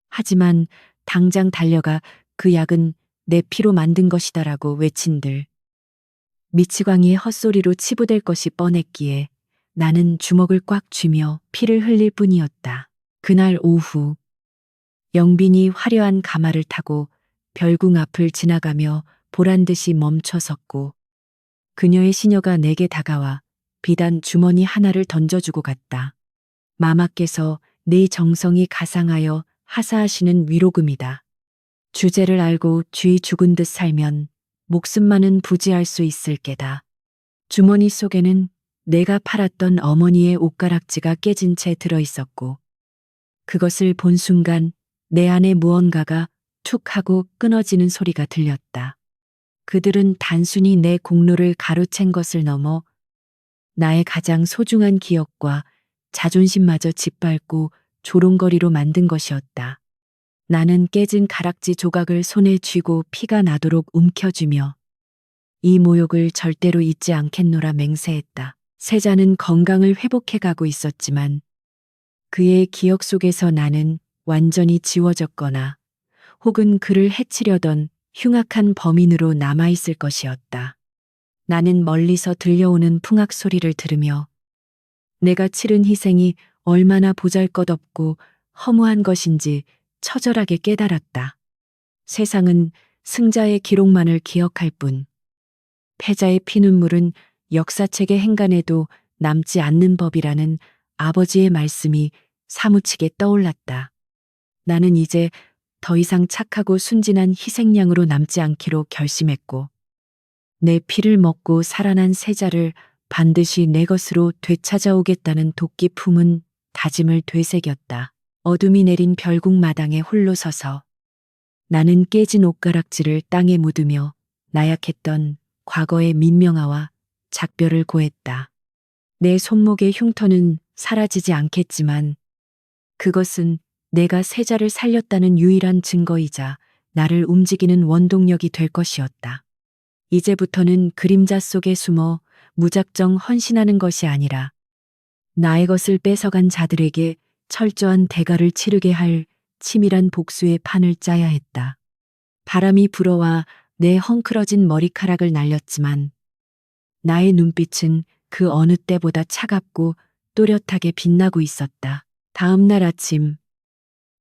하지만 당장 달려가 그 약은 내 피로 만든 것이다라고 외친들 미치광이의 헛소리로 치부될 것이 뻔했기에 나는 주먹을 꽉 쥐며 피를 흘릴 뿐이었다. 그날 오후 영빈이 화려한 가마를 타고 별궁 앞을 지나가며 보란듯이 멈춰 섰고 그녀의 시녀가 내게 다가와 비단 주머니 하나를 던져주고 갔다. 마마께서 네 정성이 가상하여 하사하시는 위로금이다. 주제를 알고 쥐 죽은 듯 살면 목숨만은 부지할 수 있을 게다. 주머니 속에는 내가 팔았던 어머니의 옷가락지가 깨진 채 들어있었고 그것을 본 순간 내 안에 무언가가 툭 하고 끊어지는 소리가 들렸다. 그들은 단순히 내 공로를 가로챈 것을 넘어 나의 가장 소중한 기억과 자존심마저 짓밟고 조롱거리로 만든 것이었다. 나는 깨진 가락지 조각을 손에 쥐고 피가 나도록 움켜쥐며 이 모욕을 절대로 잊지 않겠노라 맹세했다. 세자는 건강을 회복해가고 있었지만 그의 기억 속에서 나는 완전히 지워졌거나 혹은 그를 해치려던 흉악한 범인으로 남아있을 것이었다. 나는 멀리서 들려오는 풍악 소리를 들으며 내가 치른 희생이 얼마나 보잘것없고 허무한 것인지 처절하게 깨달았다. 세상은 승자의 기록만을 기억할 뿐, 패자의 피눈물은 역사책의 행간에도 남지 않는 법이라는 아버지의 말씀이 사무치게 떠올랐다. 나는 이제 더 이상 착하고 순진한 희생양으로 남지 않기로 결심했고, 내 피를 먹고 살아난 세자를 반드시 내 것으로 되찾아오겠다는 도끼 품은 다짐을 되새겼다. 어둠이 내린 별궁 마당에 홀로 서서 나는 깨진 옷가락질을 땅에 묻으며 나약했던 과거의 민명아와 작별을 고했다. 내 손목의 흉터는 사라지지 않겠지만 그것은 내가 세자를 살렸다는 유일한 증거이자 나를 움직이는 원동력이 될 것이었다. 이제부터는 그림자 속에 숨어 무작정 헌신하는 것이 아니라 나의 것을 뺏어간 자들에게 철저한 대가를 치르게 할 치밀한 복수의 판을 짜야 했다. 바람이 불어와 내 헝클어진 머리카락을 날렸지만 나의 눈빛은 그 어느 때보다 차갑고 또렷하게 빛나고 있었다. 다음 날 아침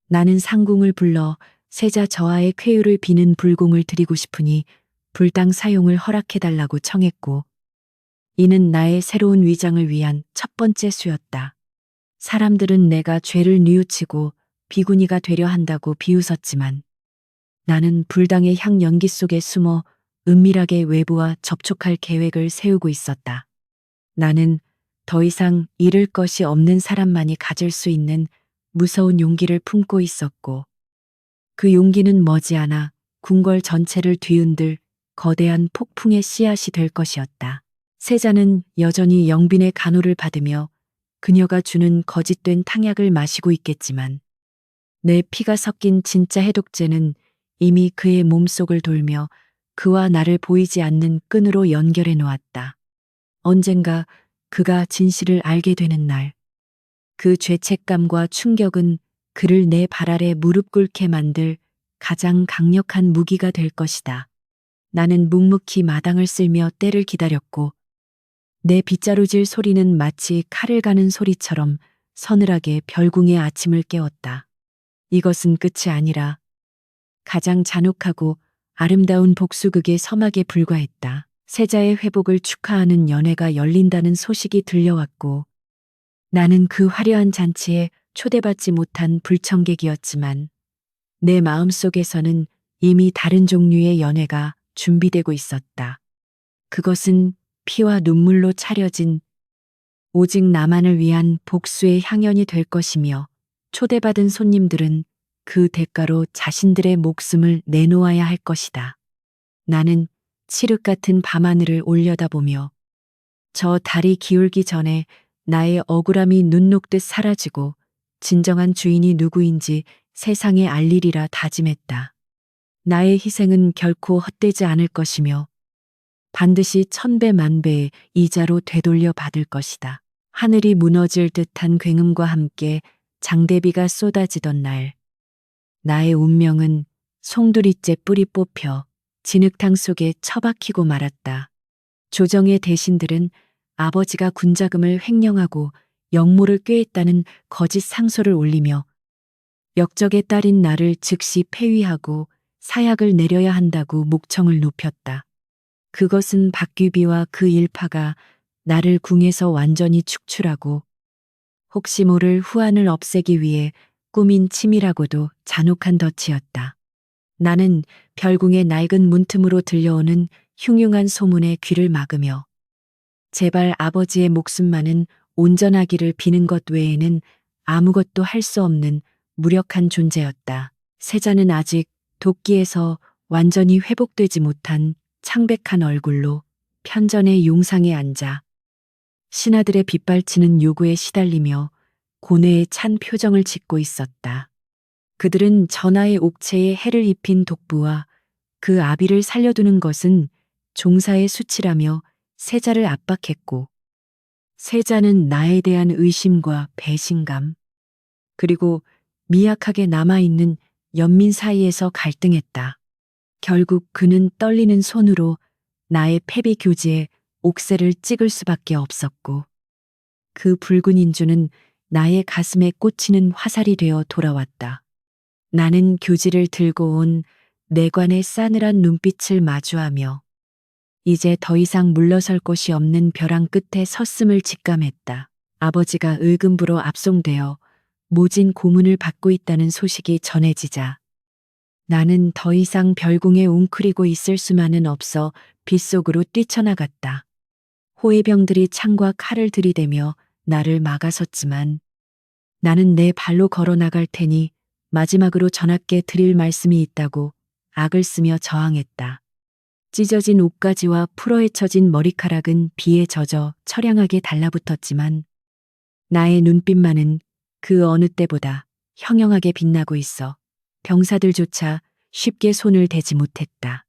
나는 상궁을 불러 세자 저하의 쾌유를 비는 불공을 드리고 싶으니 불당 사용을 허락해달라고 청했고, 이는 나의 새로운 위장을 위한 첫 번째 수였다. 사람들은 내가 죄를 뉘우치고 비구니가 되려 한다고 비웃었지만 나는 불당의 향 연기 속에 숨어 은밀하게 외부와 접촉할 계획을 세우고 있었다. 나는 더 이상 잃을 것이 없는 사람만이 가질 수 있는 무서운 용기를 품고 있었고, 그 용기는 머지않아 궁궐 전체를 뒤흔들 거대한 폭풍의 씨앗이 될 것이었다. 세자는 여전히 영빈의 간호를 받으며 그녀가 주는 거짓된 탕약을 마시고 있겠지만 내 피가 섞인 진짜 해독제는 이미 그의 몸속을 돌며 그와 나를 보이지 않는 끈으로 연결해 놓았다. 언젠가 그가 진실을 알게 되는 날, 그 죄책감과 충격은 그를 내 발 아래 무릎 꿇게 만들 가장 강력한 무기가 될 것이다. 나는 묵묵히 마당을 쓸며 때를 기다렸고 내 빗자루질 소리는 마치 칼을 가는 소리처럼 서늘하게 별궁의 아침을 깨웠다. 이것은 끝이 아니라 가장 잔혹하고 아름다운 복수극의 서막에 불과했다. 세자의 회복을 축하하는 연회가 열린다는 소식이 들려왔고 나는 그 화려한 잔치에 초대받지 못한 불청객이었지만 내 마음속에서는 이미 다른 종류의 연회가 준비되고 있었다. 그것은 피와 눈물로 차려진 오직 나만을 위한 복수의 향연이 될 것이며 초대받은 손님들은 그 대가로 자신들의 목숨을 내놓아야 할 것이다. 나는 칠흑 같은 밤하늘을 올려다보며 저 달이 기울기 전에 나의 억울함이 눈 녹듯 사라지고 진정한 주인이 누구인지 세상에 알리리라 다짐했다. 나의 희생은 결코 헛되지 않을 것이며 반드시 천배 만배의 이자로 되돌려 받을 것이다. 하늘이 무너질 듯한 굉음과 함께 장대비가 쏟아지던 날, 나의 운명은 송두리째 뿌리 뽑혀 진흙탕 속에 처박히고 말았다. 조정의 대신들은 아버지가 군자금을 횡령하고 역모를 꾀했다는 거짓 상소를 올리며 역적의 딸인 나를 즉시 폐위하고 사약을 내려야 한다고 목청을 높였다. 그것은 박귀비와 그 일파가 나를 궁에서 완전히 축출하고 혹시 모를 후환을 없애기 위해 꾸민 치밀하고도 잔혹한 덫이었다. 나는 별궁의 낡은 문틈으로 들려오는 흉흉한 소문에 귀를 막으며 제발 아버지의 목숨만은 온전하기를 비는 것 외에는 아무것도 할 수 없는 무력한 존재였다. 세자는 아직 도끼에서 완전히 회복되지 못한 창백한 얼굴로 편전의 용상에 앉아 신하들의 빗발치는 요구에 시달리며 고뇌에 찬 표정을 짓고 있었다. 그들은 전하의 옥체에 해를 입힌 독부와 그 아비를 살려두는 것은 종사의 수치라며 세자를 압박했고 세자는 나에 대한 의심과 배신감 그리고 미약하게 남아있는 연민 사이에서 갈등했다. 결국 그는 떨리는 손으로 나의 패비 교지에 옥새를 찍을 수밖에 없었고 그 붉은 인주는 나의 가슴에 꽂히는 화살이 되어 돌아왔다. 나는 교지를 들고 온 내관의 싸늘한 눈빛을 마주하며 이제 더 이상 물러설 곳이 없는 벼랑 끝에 섰음을 직감했다. 아버지가 의금부로 압송되어 모진 고문을 받고 있다는 소식이 전해지자 나는 더 이상 별궁에 웅크리고 있을 수만은 없어 빗속으로 뛰쳐나갔다. 호위병들이 창과 칼을 들이대며 나를 막아섰지만 나는 내 발로 걸어 나갈 테니 마지막으로 전하께 드릴 말씀이 있다고 악을 쓰며 저항했다. 찢어진 옷가지와 풀어헤쳐진 머리카락은 비에 젖어 처량하게 달라붙었지만 나의 눈빛만은 그 어느 때보다 형형하게 빛나고 있어 병사들조차 쉽게 손을 대지 못했다.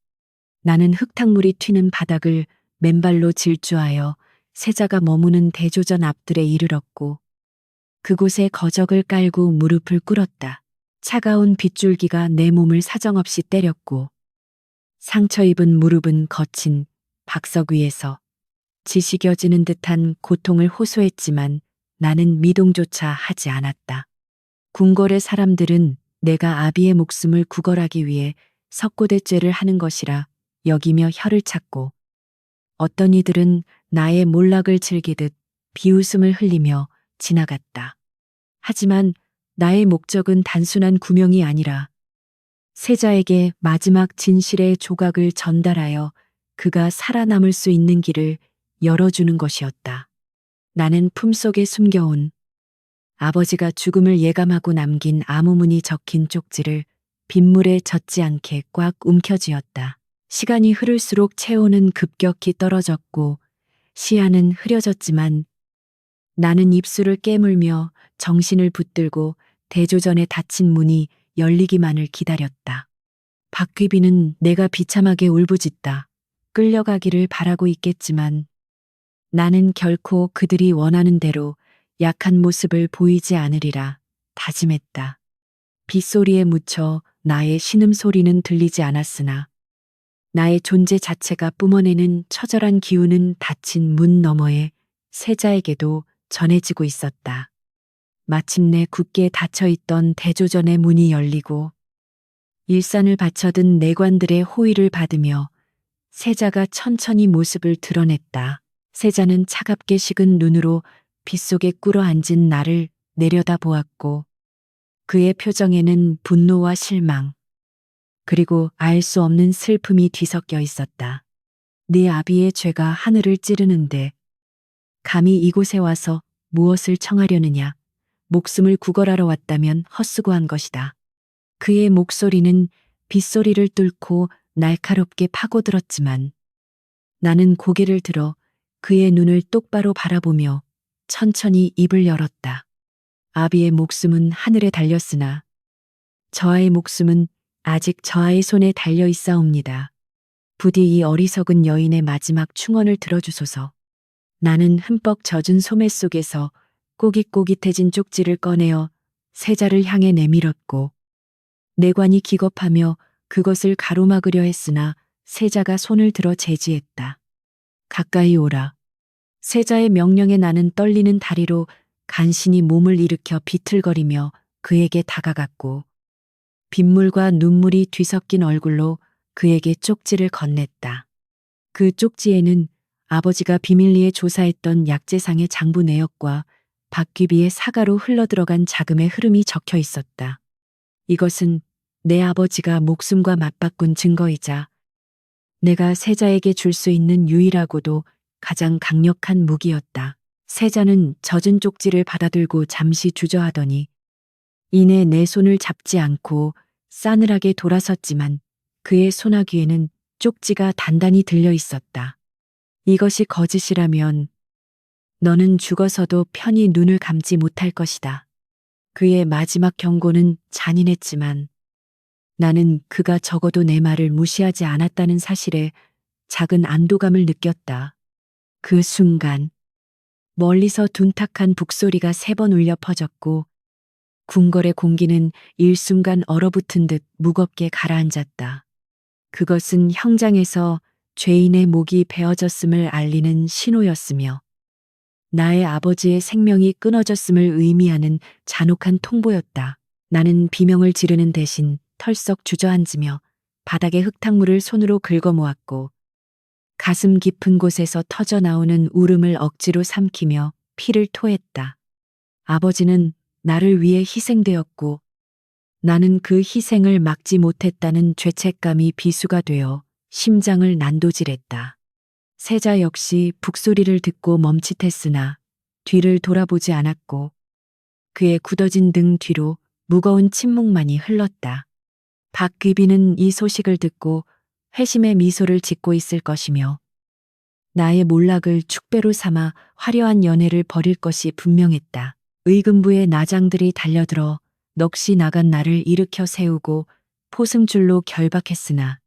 나는 흙탕물이 튀는 바닥을 맨발로 질주하여 세자가 머무는 대조전 앞들에 이르렀고 그곳에 거적을 깔고 무릎을 꿇었다. 차가운 빗줄기가 내 몸을 사정없이 때렸고 상처 입은 무릎은 거친 박석 위에서 지식여지는 듯한 고통을 호소했지만 나는 미동조차 하지 않았다. 궁궐의 사람들은 내가 아비의 목숨을 구걸하기 위해 석고대죄를 하는 것이라 여기며 혀를 찾고 어떤 이들은 나의 몰락을 즐기듯 비웃음을 흘리며 지나갔다. 하지만 나의 목적은 단순한 구명이 아니라 세자에게 마지막 진실의 조각을 전달하여 그가 살아남을 수 있는 길을 열어주는 것이었다. 나는 품속에 숨겨온 아버지가 죽음을 예감하고 남긴 암호문이 적힌 쪽지를 빗물에 젖지 않게 꽉 움켜쥐었다. 시간이 흐를수록 체온은 급격히 떨어졌고 시야는 흐려졌지만 나는 입술을 깨물며 정신을 붙들고 대조전에 닫힌 문이 열리기만을 기다렸다. 박귀비는 내가 비참하게 울부짖다 끌려가기를 바라고 있겠지만 나는 결코 그들이 원하는 대로 약한 모습을 보이지 않으리라 다짐했다. 빗소리에 묻혀 나의 신음소리는 들리지 않았으나 나의 존재 자체가 뿜어내는 처절한 기운은 닫힌 문 너머에 세자에게도 전해지고 있었다. 마침내 굳게 닫혀있던 대조전의 문이 열리고 일산을 바쳐든 내관들의 호의를 받으며 세자가 천천히 모습을 드러냈다. 세자는 차갑게 식은 눈으로 빗속에 꿇어앉은 나를 내려다보았고 그의 표정에는 분노와 실망 그리고 알 수 없는 슬픔이 뒤섞여 있었다. 네 아비의 죄가 하늘을 찌르는데 감히 이곳에 와서 무엇을 청하려느냐. 목숨을 구걸하러 왔다면 헛수고한 것이다. 그의 목소리는 빗소리를 뚫고 날카롭게 파고들었지만 나는 고개를 들어 그의 눈을 똑바로 바라보며 천천히 입을 열었다. 아비의 목숨은 하늘에 달렸으나 저아의 목숨은 아직 저아의 손에 달려 있사옵니다. 부디 이 어리석은 여인의 마지막 충언을 들어주소서. 나는 흠뻑 젖은 소매 속에서 꼬깃꼬깃해진 쪽지를 꺼내어 세자를 향해 내밀었고 내관이 기겁하며 그것을 가로막으려 했으나 세자가 손을 들어 제지했다. 가까이 오라. 세자의 명령에 나는 떨리는 다리로 간신히 몸을 일으켜 비틀거리며 그에게 다가갔고 빗물과 눈물이 뒤섞인 얼굴로 그에게 쪽지를 건넸다. 그 쪽지에는 아버지가 비밀리에 조사했던 약재상의 장부 내역과 박귀비의 사가로 흘러들어간 자금의 흐름이 적혀 있었다. 이것은 내 아버지가 목숨과 맞바꾼 증거이자 내가 세자에게 줄 수 있는 유일하고도 가장 강력한 무기였다. 세자는 젖은 쪽지를 받아들고 잠시 주저하더니 이내 내 손을 잡지 않고 싸늘하게 돌아섰지만 그의 소나귀에는 쪽지가 단단히 들려 있었다. 이것이 거짓이라면 너는 죽어서도 편히 눈을 감지 못할 것이다. 그의 마지막 경고는 잔인했지만 나는 그가 적어도 내 말을 무시하지 않았다는 사실에 작은 안도감을 느꼈다. 그 순간 멀리서 둔탁한 북소리가 3번 울려 퍼졌고 궁궐의 공기는 일순간 얼어붙은 듯 무겁게 가라앉았다. 그것은 형장에서 죄인의 목이 베어졌음을 알리는 신호였으며 나의 아버지의 생명이 끊어졌음을 의미하는 잔혹한 통보였다. 나는 비명을 지르는 대신 털썩 주저앉으며 바닥의 흙탕물을 손으로 긁어 모았고 가슴 깊은 곳에서 터져 나오는 울음을 억지로 삼키며 피를 토했다. 아버지는 나를 위해 희생되었고 나는 그 희생을 막지 못했다는 죄책감이 비수가 되어 심장을 난도질했다. 세자 역시 북소리를 듣고 멈칫했으나 뒤를 돌아보지 않았고 그의 굳어진 등 뒤로 무거운 침묵만이 흘렀다. 박귀비는 이 소식을 듣고 회심의 미소를 짓고 있을 것이며 나의 몰락을 축배로 삼아 화려한 연애를 벌일 것이 분명했다. 의금부의 나장들이 달려들어 넋이 나간 나를 일으켜 세우고 포승줄로 결박했으나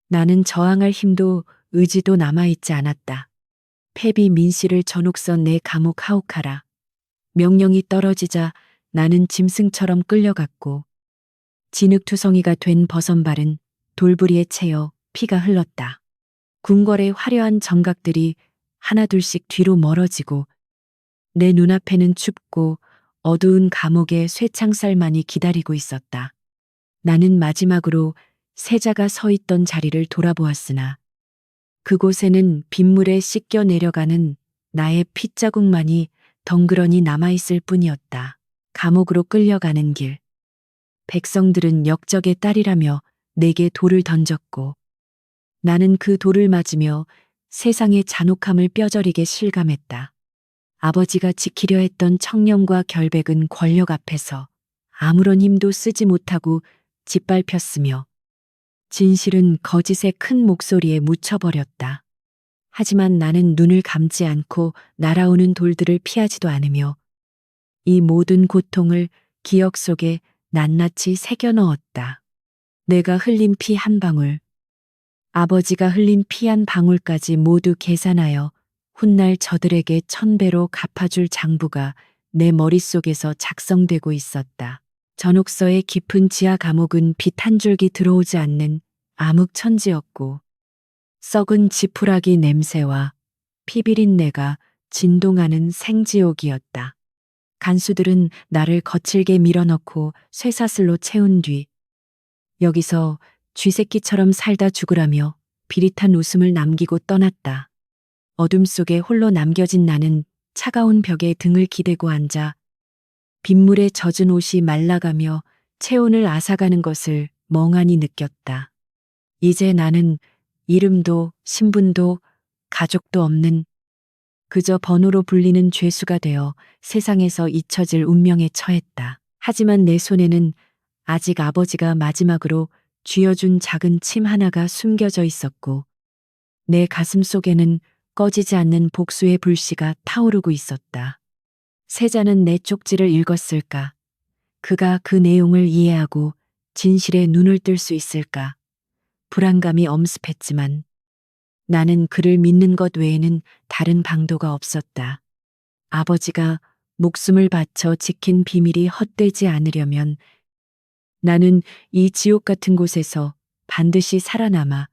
나는 저항할 힘도 의지도 남아있지 않았다. 패비 민씨를 전옥선 내 감옥 하옥하라. 명령이 떨어지자 나는 짐승처럼 끌려갔고 진흙투성이가 된 버선발은 돌부리에 채여 피가 흘렀다. 궁궐의 화려한 정각들이 하나둘씩 뒤로 멀어지고 내 눈앞에는 춥고 어두운 감옥의 쇠창살만이 기다리고 있었다. 나는 마지막으로 세자가 서 있던 자리를 돌아보았으나 그곳에는 빗물에 씻겨 내려가는 나의 핏자국만이 덩그러니 남아있을 뿐이었다. 감옥으로 끌려가는 길. 백성들은 역적의 딸이라며 내게 돌을 던졌고 나는 그 돌을 맞으며 세상의 잔혹함을 뼈저리게 실감했다. 아버지가 지키려 했던 청렴과 결백은 권력 앞에서 아무런 힘도 쓰지 못하고 짓밟혔으며 진실은 거짓의 큰 목소리에 묻혀버렸다. 하지만 나는 눈을 감지 않고 날아오는 돌들을 피하지도 않으며 이 모든 고통을 기억 속에 낱낱이 새겨 넣었다. 내가 흘린 피 한 방울, 아버지가 흘린 피 한 방울까지 모두 계산하여 훗날 저들에게 1000배로 갚아줄 장부가 내 머릿속에서 작성되고 있었다. 전옥서의 깊은 지하 감옥은 빛 한 줄기 들어오지 않는 암흑천지였고 썩은 지푸라기 냄새와 피비린내가 진동하는 생지옥이었다. 간수들은 나를 거칠게 밀어넣고 쇠사슬로 채운 뒤 여기서 쥐새끼처럼 살다 죽으라며 비릿한 웃음을 남기고 떠났다. 어둠 속에 홀로 남겨진 나는 차가운 벽에 등을 기대고 앉아 빗물에 젖은 옷이 말라가며 체온을 앗아가는 것을 멍하니 느꼈다. 이제 나는 이름도 신분도 가족도 없는 그저 번호로 불리는 죄수가 되어 세상에서 잊혀질 운명에 처했다. 하지만 내 손에는 아직 아버지가 마지막으로 쥐어준 작은 침 하나가 숨겨져 있었고 내 가슴 속에는 꺼지지 않는 복수의 불씨가 타오르고 있었다. 세자는 내 쪽지를 읽었을까? 그가 그 내용을 이해하고 진실에 눈을 뜰 수 있을까? 불안감이 엄습했지만 나는 그를 믿는 것 외에는 다른 방도가 없었다. 아버지가 목숨을 바쳐 지킨 비밀이 헛되지 않으려면 나는 이 지옥 같은 곳에서 반드시 살아남아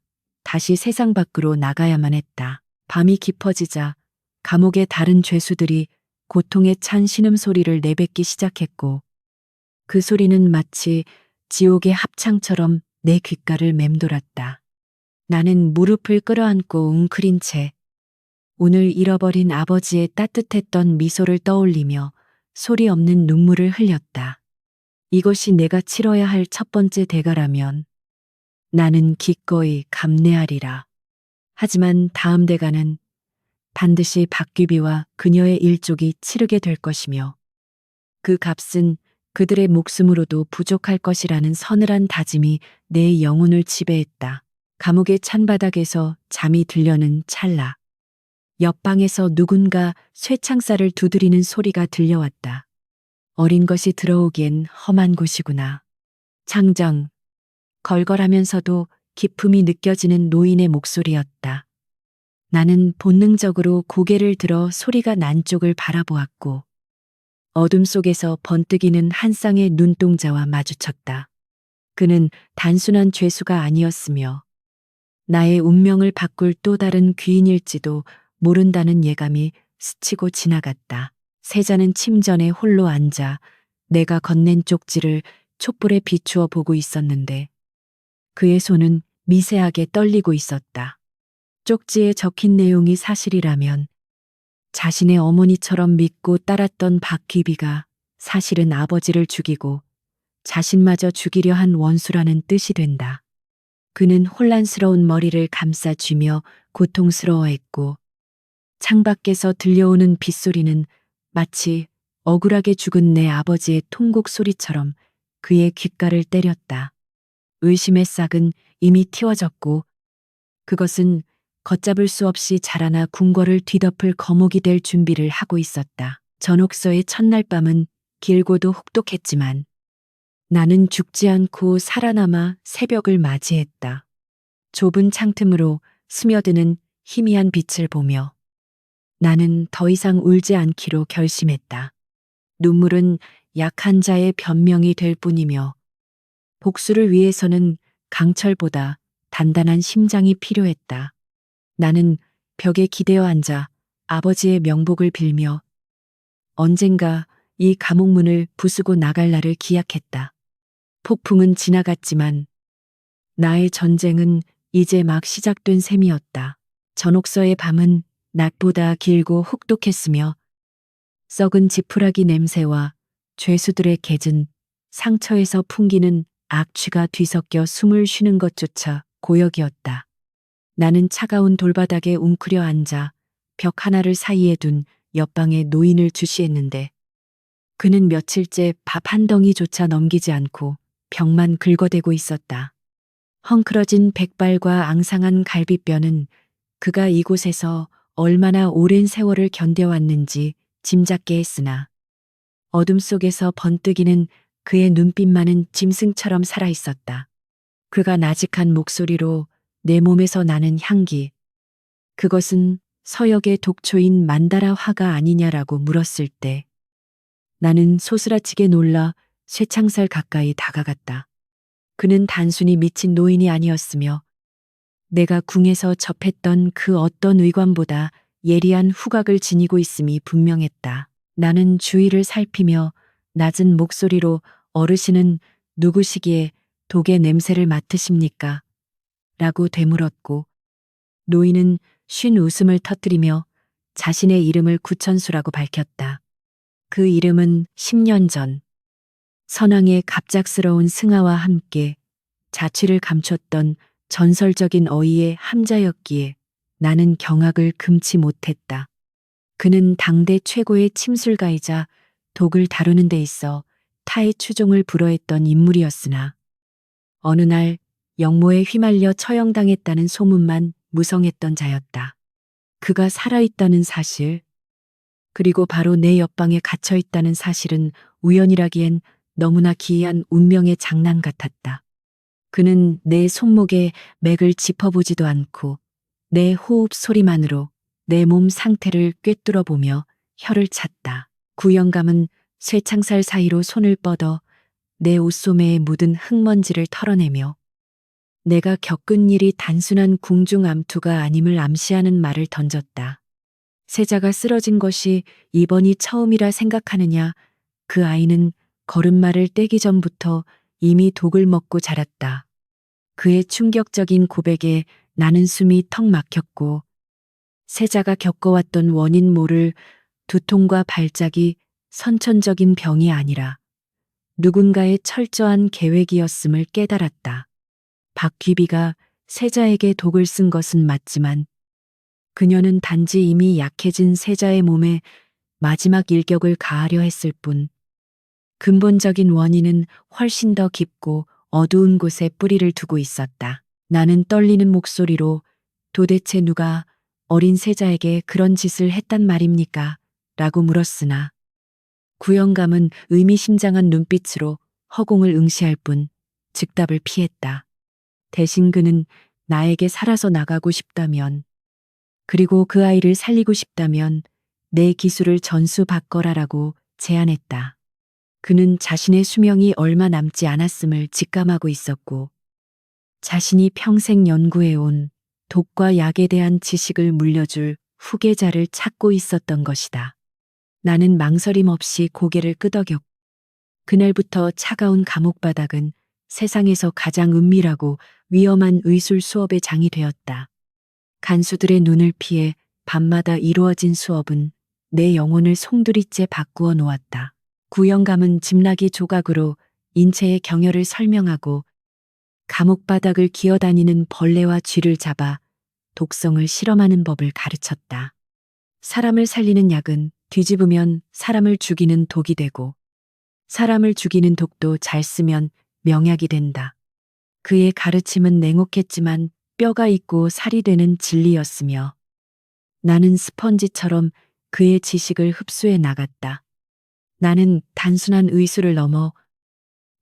다시 세상 밖으로 나가야만 했다. 밤이 깊어지자 감옥의 다른 죄수들이 고통에 찬 신음소리를 내뱉기 시작했고 그 소리는 마치 지옥의 합창처럼 내 귓가를 맴돌았다. 나는 무릎을 끌어안고 웅크린 채 오늘 잃어버린 아버지의 따뜻했던 미소를 떠올리며 소리 없는 눈물을 흘렸다. 이것이 내가 치러야 할 첫 번째 대가라면 나는 기꺼이 감내하리라. 하지만 다음 대가는 반드시 박귀비와 그녀의 일족이 치르게 될 것이며 그 값은 그들의 목숨으로도 부족할 것이라는 서늘한 다짐이 내 영혼을 지배했다. 감옥의 찬바닥에서 잠이 들려는 찰나. 옆방에서 누군가 쇠창살을 두드리는 소리가 들려왔다. 어린 것이 들어오기엔 험한 곳이구나. 장정, 걸걸하면서도 기품이 느껴지는 노인의 목소리였다. 나는 본능적으로 고개를 들어 소리가 난 쪽을 바라보았고 어둠 속에서 번뜩이는 한 쌍의 눈동자와 마주쳤다. 그는 단순한 죄수가 아니었으며 나의 운명을 바꿀 또 다른 귀인일지도 모른다는 예감이 스치고 지나갔다. 세자는 침전에 홀로 앉아 내가 건넨 쪽지를 촛불에 비추어 보고 있었는데 그의 손은 미세하게 떨리고 있었다. 쪽지에 적힌 내용이 사실이라면 자신의 어머니처럼 믿고 따랐던 박귀비가 사실은 아버지를 죽이고 자신마저 죽이려 한 원수라는 뜻이 된다. 그는 혼란스러운 머리를 감싸쥐며 고통스러워했고 창밖에서 들려오는 빗소리는 마치 억울하게 죽은 내 아버지의 통곡 소리처럼 그의 귓가를 때렸다. 의심의 싹은 이미 틔워졌고 그것은 걷잡을 수 없이 자라나 궁궐을 뒤덮을 거목이 될 준비를 하고 있었다. 전옥서의 첫날 밤은 길고도 혹독했지만 나는 죽지 않고 살아남아 새벽을 맞이했다. 좁은 창틈으로 스며드는 희미한 빛을 보며 나는 더 이상 울지 않기로 결심했다. 눈물은 약한 자의 변명이 될 뿐이며 복수를 위해서는 강철보다 단단한 심장이 필요했다. 나는 벽에 기대어 앉아 아버지의 명복을 빌며 언젠가 이 감옥문을 부수고 나갈 날을 기약했다. 폭풍은 지나갔지만 나의 전쟁은 이제 막 시작된 셈이었다. 전옥서의 밤은 낮보다 길고 혹독했으며 썩은 지푸라기 냄새와 죄수들의 gez은 상처에서 풍기는 악취가 뒤섞여 숨을 쉬는 것조차 고역이었다. 나는 차가운 돌바닥에 웅크려 앉아 벽 하나를 사이에 둔 옆방의 노인을 주시했는데 그는 며칠째 밥 한 덩이조차 넘기지 않고 벽만 긁어대고 있었다. 헝클어진 백발과 앙상한 갈비뼈는 그가 이곳에서 얼마나 오랜 세월을 견뎌왔는지 짐작게 했으나 어둠 속에서 번뜩이는 그의 눈빛만은 짐승처럼 살아있었다. 그가 나직한 목소리로 내 몸에서 나는 향기, 그것은 서역의 독초인 만다라 화가 아니냐라고 물었을 때 나는 소스라치게 놀라 쇠창살 가까이 다가갔다. 그는 단순히 미친 노인이 아니었으며 내가 궁에서 접했던 그 어떤 의관보다 예리한 후각을 지니고 있음이 분명했다. 나는 주위를 살피며 낮은 목소리로 어르신은 누구시기에 독의 냄새를 맡으십니까? 라고 되물었고 노인은 쉰 웃음을 터뜨리며 자신의 이름을 구천수라고 밝혔다. 그 이름은 10년 전 선왕의 갑작스러운 승하와 함께 자취를 감췄던 전설적인 어이의 함자였기에 나는 경악을 금치 못했다. 그는 당대 최고의 침술가이자 독을 다루는 데 있어 타의 추종을 불허했던 인물이었으나 어느 날 역모에 휘말려 처형당했다는 소문만 무성했던 자였다. 그가 살아있다는 사실, 그리고 바로 내 옆방에 갇혀있다는 사실은 우연이라기엔 너무나 기이한 운명의 장난 같았다. 그는 내 손목에 맥을 짚어보지도 않고 내 호흡 소리만으로 내 몸 상태를 꿰뚫어 보며 혀를 찼다. 구영감은 쇠창살 사이로 손을 뻗어 내 옷소매에 묻은 흙먼지를 털어내며 내가 겪은 일이 단순한 궁중 암투가 아님을 암시하는 말을 던졌다. 세자가 쓰러진 것이 이번이 처음이라 생각하느냐. 그 아이는 걸음마를 떼기 전부터 이미 독을 먹고 자랐다. 그의 충격적인 고백에 나는 숨이 턱 막혔고 세자가 겪어왔던 원인 모를 두통과 발작이 선천적인 병이 아니라 누군가의 철저한 계획이었음을 깨달았다. 박귀비가 세자에게 독을 쓴 것은 맞지만 그녀는 단지 이미 약해진 세자의 몸에 마지막 일격을 가하려 했을 뿐 근본적인 원인은 훨씬 더 깊고 어두운 곳에 뿌리를 두고 있었다. 나는 떨리는 목소리로 도대체 누가 어린 세자에게 그런 짓을 했단 말입니까? 라고 물었으나 구영감은 의미심장한 눈빛으로 허공을 응시할 뿐 즉답을 피했다. 대신 그는 나에게 살아서 나가고 싶다면 그리고 그 아이를 살리고 싶다면 내 기술을 전수 바꿔라라고 제안했다. 그는 자신의 수명이 얼마 남지 않았음을 직감하고 있었고 자신이 평생 연구해온 독과 약에 대한 지식을 물려줄 후계자를 찾고 있었던 것이다. 나는 망설임 없이 고개를 끄덕였고 그날부터 차가운 감옥 바닥은 세상에서 가장 은밀하고 위험한 의술 수업의 장이 되었다. 간수들의 눈을 피해 밤마다 이루어진 수업은 내 영혼을 송두리째 바꾸어 놓았다. 구영감은 집나기 조각으로 인체의 경혈을 설명하고 감옥 바닥을 기어다니는 벌레와 쥐를 잡아 독성을 실험하는 법을 가르쳤다. 사람을 살리는 약은 뒤집으면 사람을 죽이는 독이 되고 사람을 죽이는 독도 잘 쓰면 명약이 된다. 그의 가르침은 냉혹했지만 뼈가 있고 살이 되는 진리였으며 나는 스펀지처럼 그의 지식을 흡수해 나갔다. 나는 단순한 의술을 넘어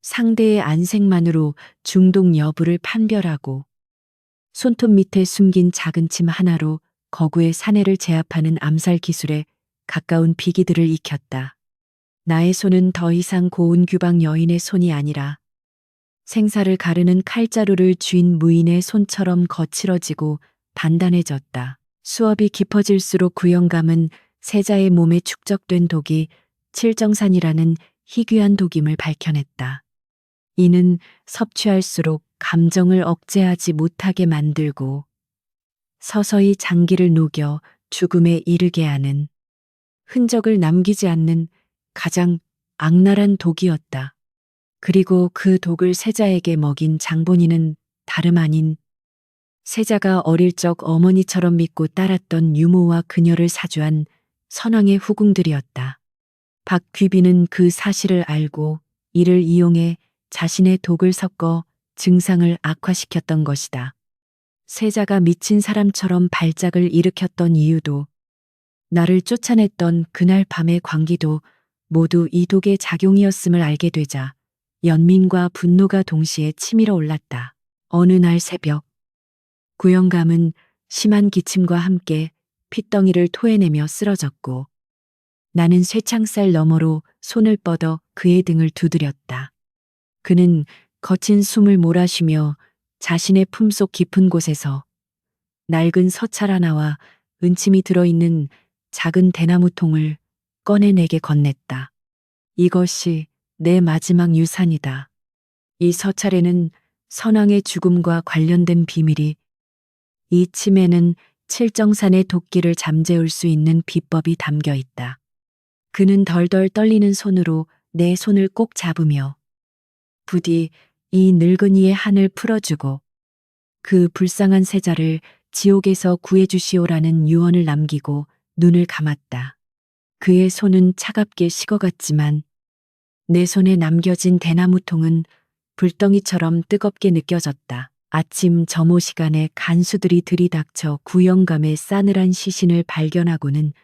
상대의 안색만으로 중독 여부를 판별하고 손톱 밑에 숨긴 작은 침 하나로 거구의 사내를 제압하는 암살 기술에 가까운 비기들을 익혔다. 나의 손은 더 이상 고운 규방 여인의 손이 아니라 생사를 가르는 칼자루를 쥔 무인의 손처럼 거칠어지고 단단해졌다. 수업이 깊어질수록 구영감은 세자의 몸에 축적된 독이 칠정산이라는 희귀한 독임을 밝혀냈다. 이는 섭취할수록 감정을 억제하지 못하게 만들고 서서히 장기를 녹여 죽음에 이르게 하는 흔적을 남기지 않는 가장 악랄한 독이었다. 그리고 그 독을 세자에게 먹인 장본인은 다름 아닌 세자가 어릴 적 어머니처럼 믿고 따랐던 유모와 그녀를 사주한 선왕의 후궁들이었다. 박귀비는 그 사실을 알고 이를 이용해 자신의 독을 섞어 증상을 악화시켰던 것이다. 세자가 미친 사람처럼 발작을 일으켰던 이유도 나를 쫓아냈던 그날 밤의 광기도 모두 이 독의 작용이었음을 알게 되자 연민과 분노가 동시에 치밀어 올랐다. 어느 날 새벽 구영감은 심한 기침과 함께 핏덩이를 토해내며 쓰러졌고 나는 쇠창살 너머로 손을 뻗어 그의 등을 두드렸다. 그는 거친 숨을 몰아쉬며 자신의 품속 깊은 곳에서 낡은 서찰 하나와 은침이 들어있는 작은 대나무통을 꺼내 내게 건넸다. 이것이 내 마지막 유산이다. 이 서찰에는 선왕의 죽음과 관련된 비밀이, 이 침에는 칠정산의 도끼를 잠재울 수 있는 비법이 담겨 있다. 그는 덜덜 떨리는 손으로 내 손을 꼭 잡으며 부디 이 늙은이의 한을 풀어주고 그 불쌍한 세자를 지옥에서 구해주시오라는 유언을 남기고 눈을 감았다. 그의 손은 차갑게 식어갔지만 내 손에 남겨진 대나무통은 불덩이처럼 뜨겁게 느껴졌다. 아침 점호 시간에 간수들이 들이닥쳐 구영감의 싸늘한 시신을 발견하고는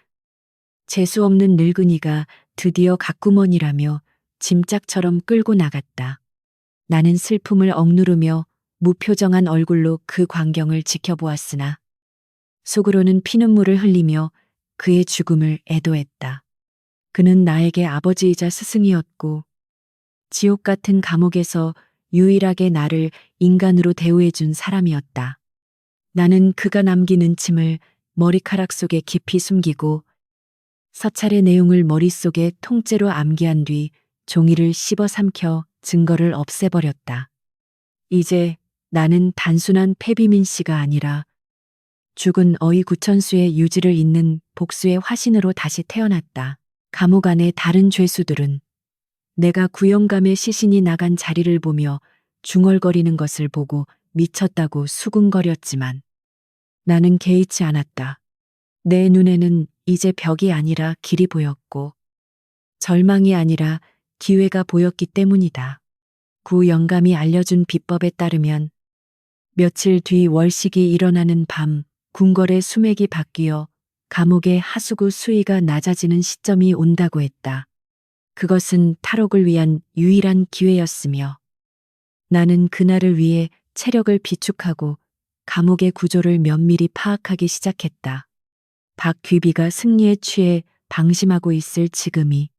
재수없는 늙은이가 드디어 가꾸머니라며 짐짝처럼 끌고 나갔다. 나는 슬픔을 억누르며 무표정한 얼굴로 그 광경을 지켜보았으나 속으로는 피눈물을 흘리며 그의 죽음을 애도했다. 그는 나에게 아버지이자 스승이었고 지옥 같은 감옥에서 유일하게 나를 인간으로 대우해준 사람이었다. 나는 그가 남긴 은침을 머리카락 속에 깊이 숨기고 서찰의 내용을 머릿속에 통째로 암기한 뒤 종이를 씹어 삼켜 증거를 없애버렸다. 이제 나는 단순한 패비민 씨가 아니라 죽은 어이 구천수의 유지를 잇는 복수의 화신으로 다시 태어났다. 감옥 안의 다른 죄수들은 내가 구영감의 시신이 나간 자리를 보며 중얼거리는 것을 보고 미쳤다고 수군거렸지만 나는 개의치 않았다. 내 눈에는 이제 벽이 아니라 길이 보였고 절망이 아니라 기회가 보였기 때문이다. 구영감이 알려준 비법에 따르면 며칠 뒤 월식이 일어나는 밤 궁궐의 수맥이 바뀌어 감옥의 하수구 수위가 낮아지는 시점이 온다고 했다. 그것은 탈옥을 위한 유일한 기회였으며 나는 그날을 위해 체력을 비축하고 감옥의 구조를 면밀히 파악하기 시작했다. 박귀비가 승리에 취해 방심하고 있을 지금이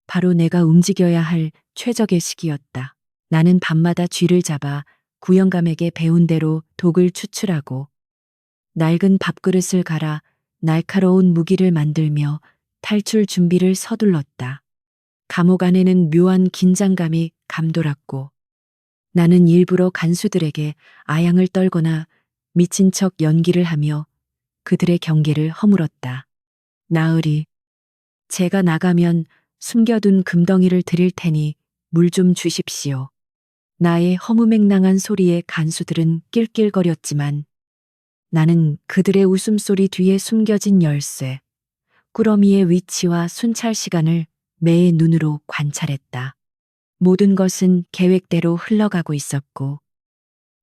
바로 내가 움직여야 할 최적의 시기였다. 나는 밤마다 쥐를 잡아 구영감에게 배운 대로 독을 추출하고 낡은 밥그릇을 갈아 날카로운 무기를 만들며 탈출 준비를 서둘렀다. 감옥 안에는 묘한 긴장감이 감돌았고 나는 일부러 간수들에게 아양을 떨거나 미친 척 연기를 하며 그들의 경계를 허물었다. 나으리, 제가 나가면 숨겨둔 금덩이를 드릴 테니 물 좀 주십시오. 나의 허무맹랑한 소리에 간수들은 낄낄거렸지만 나는 그들의 웃음소리 뒤에 숨겨진 열쇠, 꾸러미의 위치와 순찰 시간을 매의 눈으로 관찰했다. 모든 것은 계획대로 흘러가고 있었고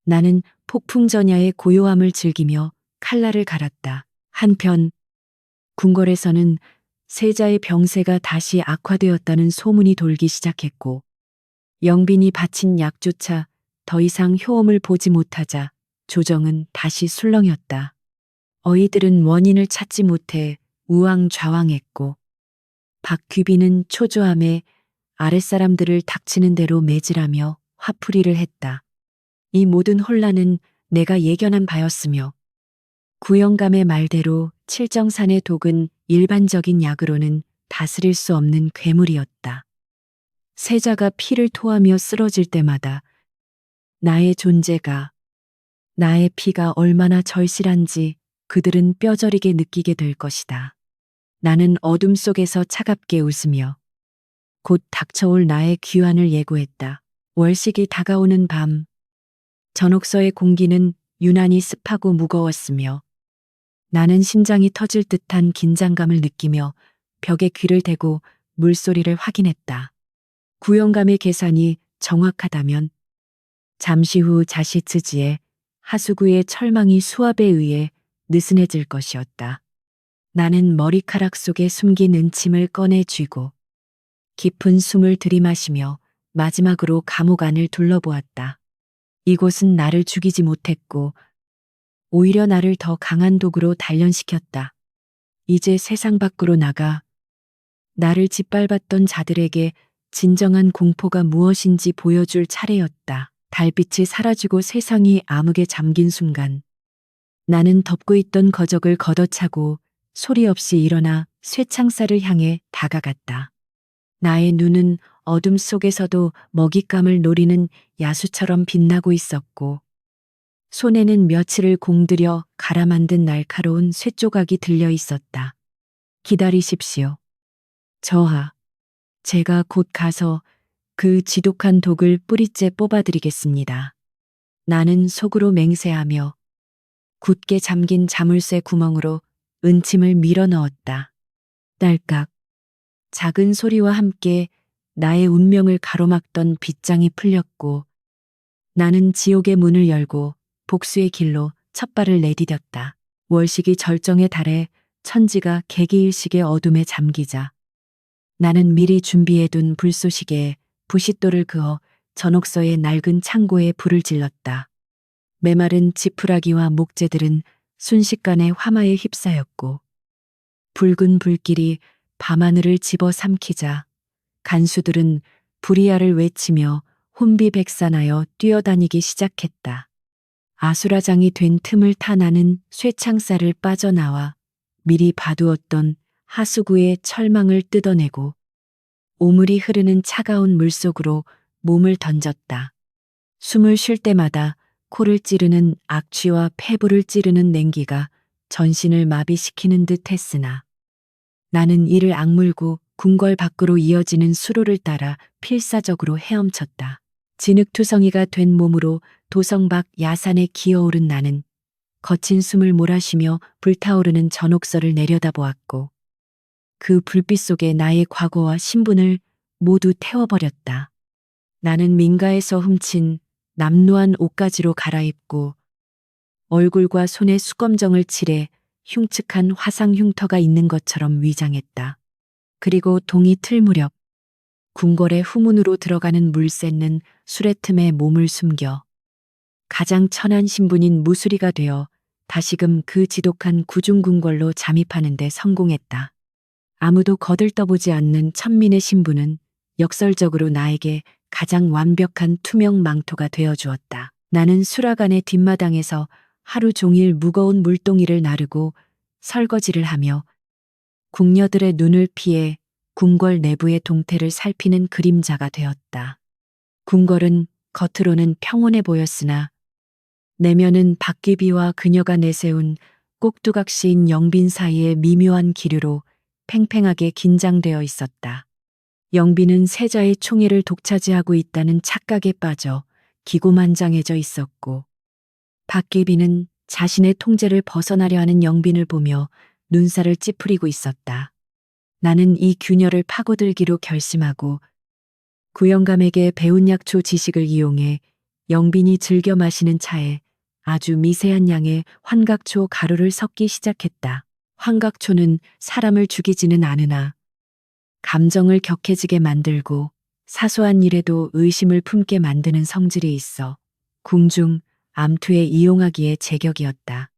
나는 폭풍전야의 고요함을 즐기며 칼날을 갈았다. 한편 궁궐에서는 세자의 병세가 다시 악화되었다는 소문이 돌기 시작했고 영빈이 바친 약조차 더 이상 효험을 보지 못하자 조정은 다시 술렁였다. 어이들은 원인을 찾지 못해 우왕좌왕했고 박귀비는 초조함에 아랫사람들을 닥치는 대로 매질하며 화풀이를 했다. 이 모든 혼란은 내가 예견한 바였으며 구영감의 말대로 칠정산의 독은 일반적인 약으로는 다스릴 수 없는 괴물이었다. 세자가 피를 토하며 쓰러질 때마다 나의 존재가, 나의 피가 얼마나 절실한지 그들은 뼈저리게 느끼게 될 것이다. 나는 어둠 속에서 차갑게 웃으며 곧 닥쳐올 나의 귀환을 예고했다. 월식이 다가오는 밤, 전옥서의 공기는 유난히 습하고 무거웠으며 나는 심장이 터질 듯한 긴장감을 느끼며 벽에 귀를 대고 물소리를 확인했다. 구영감의 계산이 정확하다면 잠시 후 자시츠지에 하수구의 철망이 수압에 의해 느슨해질 것이었다. 나는 머리카락 속에 숨긴 은침을 꺼내 쥐고 깊은 숨을 들이마시며 마지막으로 감옥 안을 둘러보았다. 이곳은 나를 죽이지 못했고 오히려 나를 더 강한 독으로 단련시켰다. 이제 세상 밖으로 나가 나를 짓밟았던 자들에게 진정한 공포가 무엇인지 보여줄 차례였다. 달빛이 사라지고 세상이 암흑에 잠긴 순간 나는 덮고 있던 거적을 걷어차고 소리 없이 일어나 쇠창살을 향해 다가갔다. 나의 눈은 어둠 속에서도 먹잇감을 노리는 야수처럼 빛나고 있었고 손에는 며칠을 공들여 갈아 만든 날카로운 쇠조각이 들려 있었다. 기다리십시오. 저하, 제가 곧 가서 그 지독한 독을 뿌리째 뽑아드리겠습니다. 나는 속으로 맹세하며 굳게 잠긴 자물쇠 구멍으로 은침을 밀어 넣었다. 딸깍. 작은 소리와 함께 나의 운명을 가로막던 빗장이 풀렸고 나는 지옥의 문을 열고 복수의 길로 첫 발을 내디뎠다. 월식이 절정에 달해 천지가 개기일식의 어둠에 잠기자 나는 미리 준비해둔 불쏘시개에 부싯돌을 그어 전옥서의 낡은 창고에 불을 질렀다. 메마른 지푸라기와 목재들은 순식간에 화마에 휩싸였고 붉은 불길이 밤하늘을 집어삼키자 간수들은 불이야를 외치며 혼비백산하여 뛰어다니기 시작했다. 아수라장이 된 틈을 타 나는 쇠창살을 빠져나와 미리 봐두었던 하수구의 철망을 뜯어내고 오물이 흐르는 차가운 물속으로 몸을 던졌다. 숨을 쉴 때마다 코를 찌르는 악취와 폐부를 찌르는 냉기가 전신을 마비시키는 듯 했으나 나는 이를 악물고 궁궐 밖으로 이어지는 수로를 따라 필사적으로 헤엄쳤다. 진흙투성이가 된 몸으로 도성 밖 야산에 기어오른 나는 거친 숨을 몰아쉬며 불타오르는 전옥서를 내려다보았고 그 불빛 속에 나의 과거와 신분을 모두 태워버렸다. 나는 민가에서 훔친 남루한 옷가지로 갈아입고 얼굴과 손에 수검정을 칠해 흉측한 화상 흉터가 있는 것처럼 위장했다. 그리고 동이 틀 무렵 궁궐의 후문으로 들어가는 물새는 수레 틈에 몸을 숨겨 가장 천한 신분인 무수리가 되어 다시금 그 지독한 구중궁궐로 잠입하는 데 성공했다. 아무도 거들떠보지 않는 천민의 신분은 역설적으로 나에게 가장 완벽한 투명 망토가 되어주었다. 나는 수라간의 뒷마당에서 하루 종일 무거운 물동이를 나르고 설거지를 하며 궁녀들의 눈을 피해 궁궐 내부의 동태를 살피는 그림자가 되었다. 궁궐은 겉으로는 평온해 보였으나 내면은 박귀비와 그녀가 내세운 꼭두각시인 영빈 사이의 미묘한 기류로 팽팽하게 긴장되어 있었다. 영빈은 세자의 총애를 독차지하고 있다는 착각에 빠져 기고만장해져 있었고, 박귀비는 자신의 통제를 벗어나려 하는 영빈을 보며 눈살을 찌푸리고 있었다. 나는 이 균열을 파고들기로 결심하고 구영감에게 배운 약초 지식을 이용해 영빈이 즐겨 마시는 차에 아주 미세한 양의 환각초 가루를 섞기 시작했다. 환각초는 사람을 죽이지는 않으나 감정을 격해지게 만들고 사소한 일에도 의심을 품게 만드는 성질이 있어 궁중, 암투에 이용하기에 제격이었다.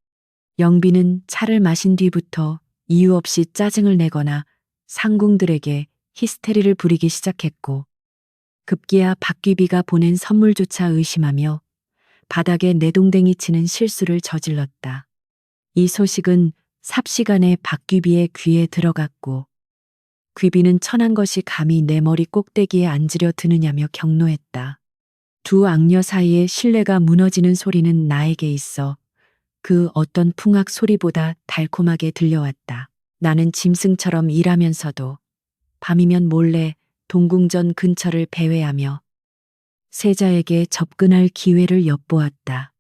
영빈은 차를 마신 뒤부터 이유 없이 짜증을 내거나 상궁들에게 히스테리를 부리기 시작했고, 급기야 박귀비가 보낸 선물조차 의심하며 바닥에 내동댕이 치는 실수를 저질렀다. 이 소식은 삽시간에 박귀비의 귀에 들어갔고, 귀비는 천한 것이 감히 내 머리 꼭대기에 앉으려 드느냐며 경노했다. 두 악녀 사이의 신뢰가 무너지는 소리는 나에게 있어 그 어떤 풍악 소리보다 달콤하게 들려왔다. 나는 짐승처럼 일하면서도 밤이면 몰래 동궁전 근처를 배회하며 세자에게 접근할 기회를 엿보았다.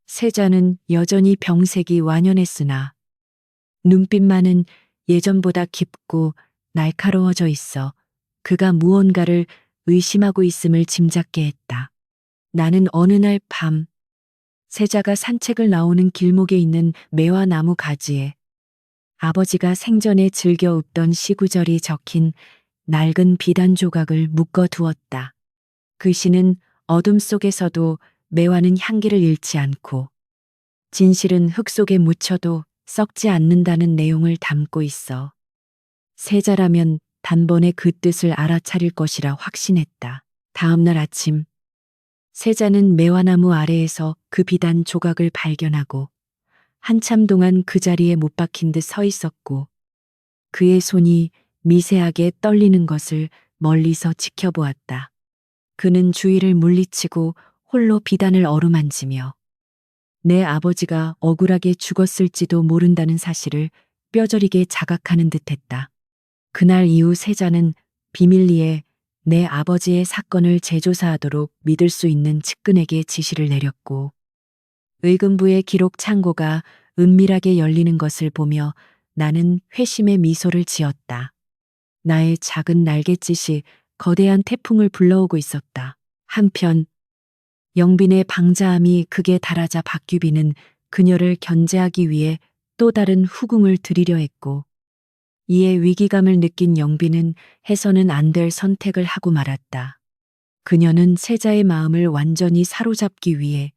세자는 여전히 병색이 완연했으나 눈빛만은 예전보다 깊고 날카로워져 있어 그가 무언가를 의심하고 있음을 짐작게 했다. 나는 어느 날 밤 세자가 산책을 나오는 길목에 있는 매화나무 가지에 아버지가 생전에 즐겨 읊던 시구절이 적힌 낡은 비단 조각을 묶어 두었다. 그 시는 어둠 속에서도 매화는 향기를 잃지 않고 진실은 흙 속에 묻혀도 썩지 않는다는 내용을 담고 있어 세자라면 단번에 그 뜻을 알아차릴 것이라 확신했다. 다음 날 아침 세자는 매화나무 아래에서 그 비단 조각을 발견하고 한참 동안 그 자리에 못 박힌 듯 서 있었고, 그의 손이 미세하게 떨리는 것을 멀리서 지켜보았다. 그는 주위를 물리치고 홀로 비단을 어루만지며 내 아버지가 억울하게 죽었을지도 모른다는 사실을 뼈저리게 자각하는 듯했다. 그날 이후 세자는 비밀리에 내 아버지의 사건을 재조사하도록 믿을 수 있는 측근에게 지시를 내렸고, 의금부의 기록 창고가 은밀하게 열리는 것을 보며 나는 회심의 미소를 지었다. 나의 작은 날갯짓이 거대한 태풍을 불러오고 있었다. 한편 영빈의 방자함이 극에 달하자 박귀비는 그녀를 견제하기 위해 또 다른 후궁을 들이려 했고, 이에 위기감을 느낀 영빈은 해서는 안 될 선택을 하고 말았다. 그녀는 세자의 마음을 완전히 사로잡기 위해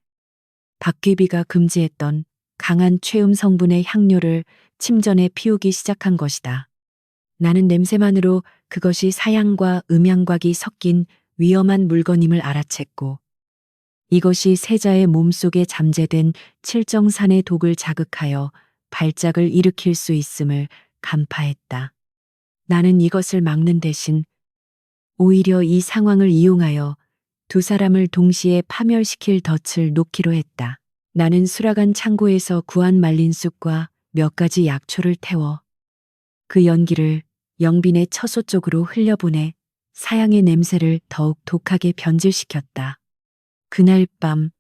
박귀비가 금지했던 강한 최음 성분의 향료를 침전에 피우기 시작한 것이다. 나는 냄새만으로 그것이 사양과 음양곽이 섞인 위험한 물건임을 알아챘고, 이것이 세자의 몸속에 잠재된 칠정산의 독을 자극하여 발작을 일으킬 수 있음을 간파했다. 나는 이것을 막는 대신 오히려 이 상황을 이용하여 두 사람을 동시에 파멸시킬 덫을 놓기로 했다. 나는 수라간 창고에서 구한 말린 쑥과 몇 가지 약초를 태워 그 연기를 영빈의 처소 쪽으로 흘려보내 사양의 냄새를 더욱 독하게 변질시켰다. 그날 밤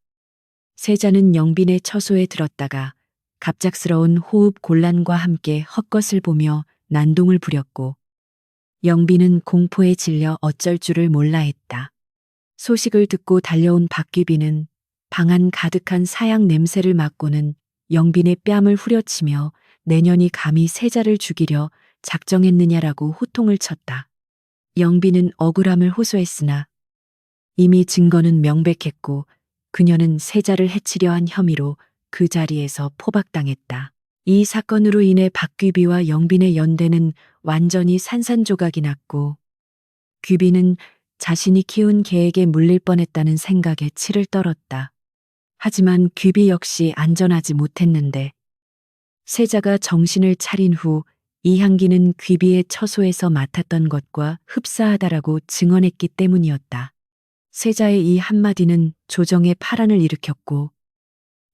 세자는 영빈의 처소에 들었다가 갑작스러운 호흡 곤란과 함께 헛것을 보며 난동을 부렸고, 영빈은 공포에 질려 어쩔 줄을 몰라 했다. 소식을 듣고 달려온 박귀비는 방 안 가득한 사양 냄새를 맡고는 영빈의 뺨을 후려치며 내년이 감히 세자를 죽이려 작정했느냐라고 호통을 쳤다. 영빈은 억울함을 호소했으나 이미 증거는 명백했고 그녀는 세자를 해치려 한 혐의로 그 자리에서 포박당했다. 이 사건으로 인해 박귀비와 영빈의 연대는 완전히 산산조각이 났고, 귀비는 자신이 키운 개에게 물릴 뻔했다는 생각에 치를 떨었다. 하지만 귀비 역시 안전하지 못했는데, 세자가 정신을 차린 후 이 향기는 귀비의 처소에서 맡았던 것과 흡사하다라고 증언했기 때문이었다. 세자의 이 한마디는 조정의 파란을 일으켰고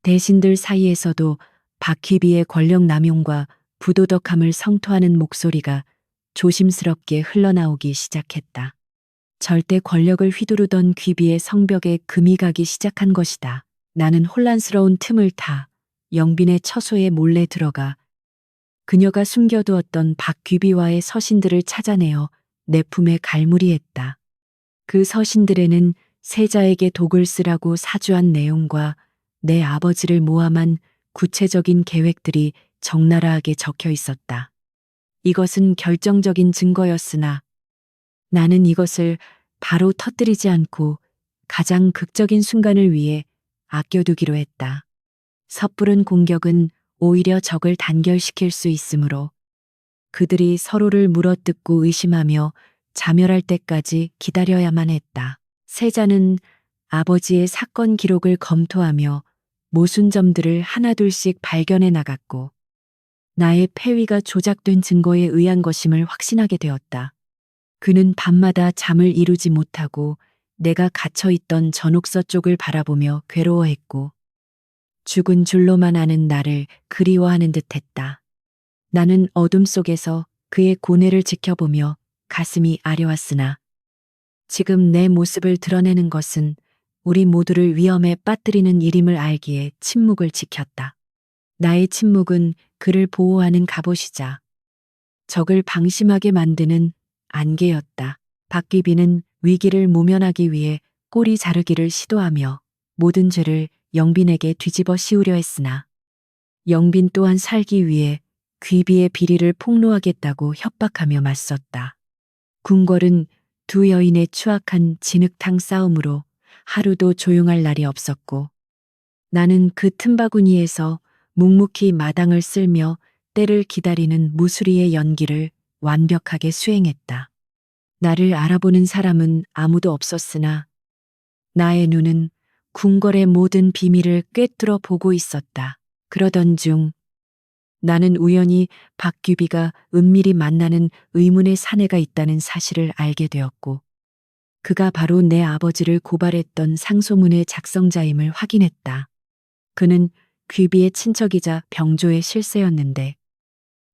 대신들 사이에서도 박희비의 권력 남용과 부도덕함을 성토하는 목소리가 조심스럽게 흘러나오기 시작했다. 절대 권력을 휘두르던 귀비의 성벽에 금이 가기 시작한 것이다. 나는 혼란스러운 틈을 타 영빈의 처소에 몰래 들어가 그녀가 숨겨두었던 박귀비와의 서신들을 찾아내어 내 품에 갈무리했다. 그 서신들에는 세자에게 독을 쓰라고 사주한 내용과 내 아버지를 모함한 구체적인 계획들이 적나라하게 적혀 있었다. 이것은 결정적인 증거였으나 나는 이것을 바로 터뜨리지 않고 가장 극적인 순간을 위해 아껴두기로 했다. 섣부른 공격은 오히려 적을 단결시킬 수 있으므로 그들이 서로를 물어뜯고 의심하며 자멸할 때까지 기다려야만 했다. 세자는 아버지의 사건 기록을 검토하며 모순점들을 하나둘씩 발견해 나갔고 나의 폐위가 조작된 증거에 의한 것임을 확신하게 되었다. 그는 밤마다 잠을 이루지 못하고 내가 갇혀있던 전옥서 쪽을 바라보며 괴로워했고 죽은 줄로만 아는 나를 그리워하는 듯했다. 나는 어둠 속에서 그의 고뇌를 지켜보며 가슴이 아려왔으나 지금 내 모습을 드러내는 것은 우리 모두를 위험에 빠뜨리는 일임을 알기에 침묵을 지켰다. 나의 침묵은 그를 보호하는 갑옷이자 적을 방심하게 만드는 안개였다. 박귀비는 위기를 모면하기 위해 꼬리 자르기를 시도하며 모든 죄를 영빈에게 뒤집어 씌우려 했으나 영빈 또한 살기 위해 귀비의 비리를 폭로하겠다고 협박하며 맞섰다. 궁궐은 두 여인의 추악한 진흙탕 싸움으로 하루도 조용할 날이 없었고 나는 그 틈바구니에서 묵묵히 마당을 쓸며 때를 기다리는 무수리의 연기를 완벽하게 수행했다. 나를 알아보는 사람은 아무도 없었으나 나의 눈은 궁궐의 모든 비밀을 꿰뚫어 보고 있었다. 그러던 중 나는 우연히 박귀비가 은밀히 만나는 의문의 사내가 있다는 사실을 알게 되었고 그가 바로 내 아버지를 고발했던 상소문의 작성자임을 확인했다. 그는 귀비의 친척이자 병조의 실세였는데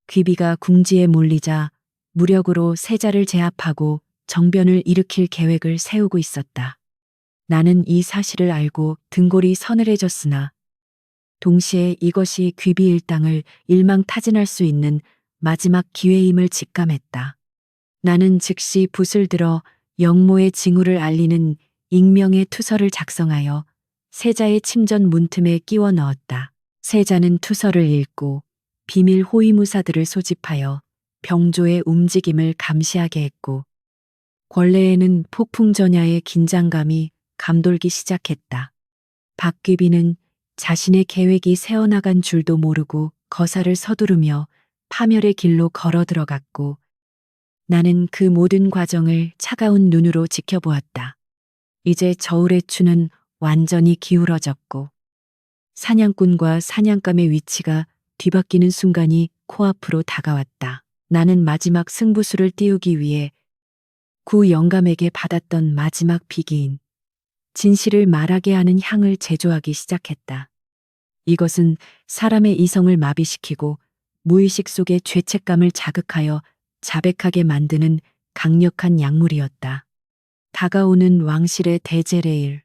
귀비가 궁지에 몰리자 무력으로 세자를 제압하고 정변을 일으킬 계획을 세우고 있었다. 나는 이 사실을 알고 등골이 서늘해졌으나 동시에 이것이 귀비 일당을 일망타진할 수 있는 마지막 기회임을 직감했다. 나는 즉시 붓을 들어 영모의 징후를 알리는 익명의 투서를 작성하여 세자의 침전 문틈에 끼워 넣었다. 세자는 투서를 읽고 비밀 호위무사들을 소집하여 병조의 움직임을 감시하게 했고 권례에는 폭풍전야의 긴장감이 감돌기 시작했다. 박귀비는 자신의 계획이 새어나간 줄도 모르고 거사를 서두르며 파멸의 길로 걸어 들어갔고 나는 그 모든 과정을 차가운 눈으로 지켜보았다. 이제 저울의 추는 완전히 기울어졌고 사냥꾼과 사냥감의 위치가 뒤바뀌는 순간이 코앞으로 다가왔다. 나는 마지막 승부수를 띄우기 위해 구 영감에게 받았던 마지막 비기인 진실을 말하게 하는 향을 제조하기 시작했다. 이것은 사람의 이성을 마비시키고 무의식 속의 죄책감을 자극하여 자백하게 만드는 강력한 약물이었다. 다가오는 왕실의 대제레일.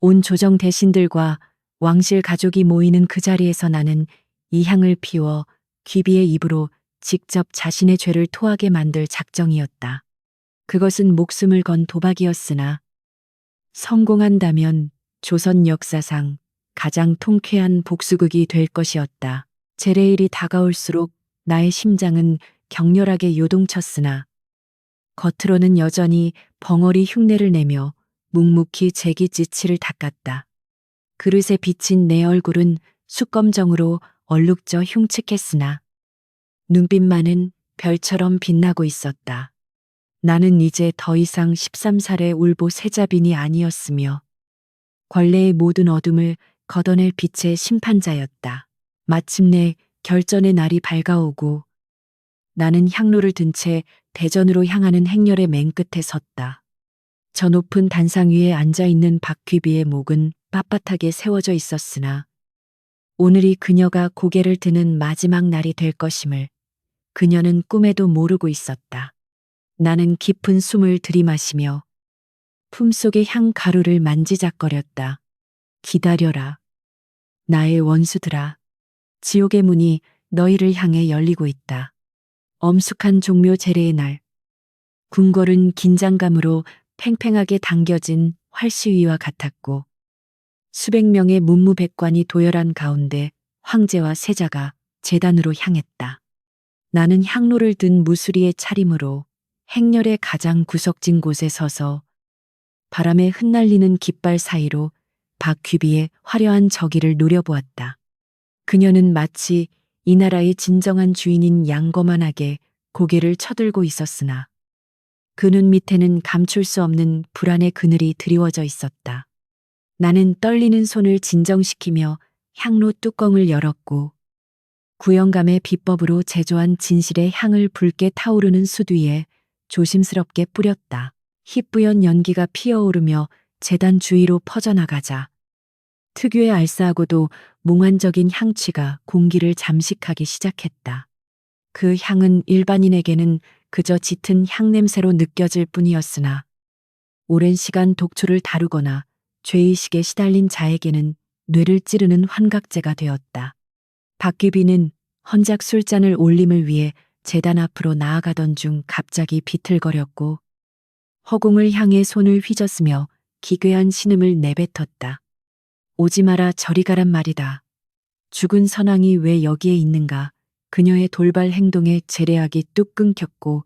온 조정 대신들과 왕실 가족이 모이는 그 자리에서 나는 이 향을 피워 귀비의 입으로 직접 자신의 죄를 토하게 만들 작정이었다. 그것은 목숨을 건 도박이었으나 성공한다면 조선 역사상 가장 통쾌한 복수극이 될 것이었다. 제레일이 다가올수록 나의 심장은 격렬하게 요동쳤으나 겉으로는 여전히 벙어리 흉내를 내며 묵묵히 제기지치를 닦았다. 그릇에 비친 내 얼굴은 숯검정으로 얼룩져 흉측했으나 눈빛만은 별처럼 빛나고 있었다. 나는 이제 더 이상 13살의 울보 세자빈이 아니었으며 권례의 모든 어둠을 걷어낼 빛의 심판자였다. 마침내 결전의 날이 밝아오고 나는 향로를 든 채 대전으로 향하는 행렬의 맨 끝에 섰다. 저 높은 단상 위에 앉아 있는 박귀비의 목은 빳빳하게 세워져 있었으나 오늘이 그녀가 고개를 드는 마지막 날이 될 것임을 그녀는 꿈에도 모르고 있었다. 나는 깊은 숨을 들이마시며 품속의 향가루를 만지작거렸다. 기다려라. 나의 원수들아. 지옥의 문이 너희를 향해 열리고 있다. 엄숙한 종묘 제례의 날. 궁궐은 긴장감으로 팽팽하게 당겨진 활시위와 같았고 수백 명의 문무백관이 도열한 가운데 황제와 세자가 제단으로 향했다. 나는 향로를 든 무수리의 차림으로 행렬의 가장 구석진 곳에 서서 바람에 흩날리는 깃발 사이로 박귀비의 화려한 저기를 노려보았다. 그녀는 마치 이 나라의 진정한 주인인 양거만하게 고개를 쳐들고 있었으나 그 눈 밑에는 감출 수 없는 불안의 그늘이 드리워져 있었다. 나는 떨리는 손을 진정시키며 향로 뚜껑을 열었고 구영감의 비법으로 제조한 진실의 향을 붉게 타오르는 숯 위에 조심스럽게 뿌렸다. 희뿌연 연기가 피어오르며 제단 주위로 퍼져나가자 특유의 알싸하고도 몽환적인 향취가 공기를 잠식하기 시작했다. 그 향은 일반인에게는 그저 짙은 향냄새로 느껴질 뿐이었으나 오랜 시간 독초를 다루거나 죄의식에 시달린 자에게는 뇌를 찌르는 환각제가 되었다. 박귀비는 헌작 술잔을 올림을 위해 제단 앞으로 나아가던 중 갑자기 비틀거렸고 허공을 향해 손을 휘젓으며 기괴한 신음을 내뱉었다. 오지 마라 저리 가란 말이다. 죽은 선왕이 왜 여기에 있는가. 그녀의 돌발 행동에 제례악이 뚝 끊겼고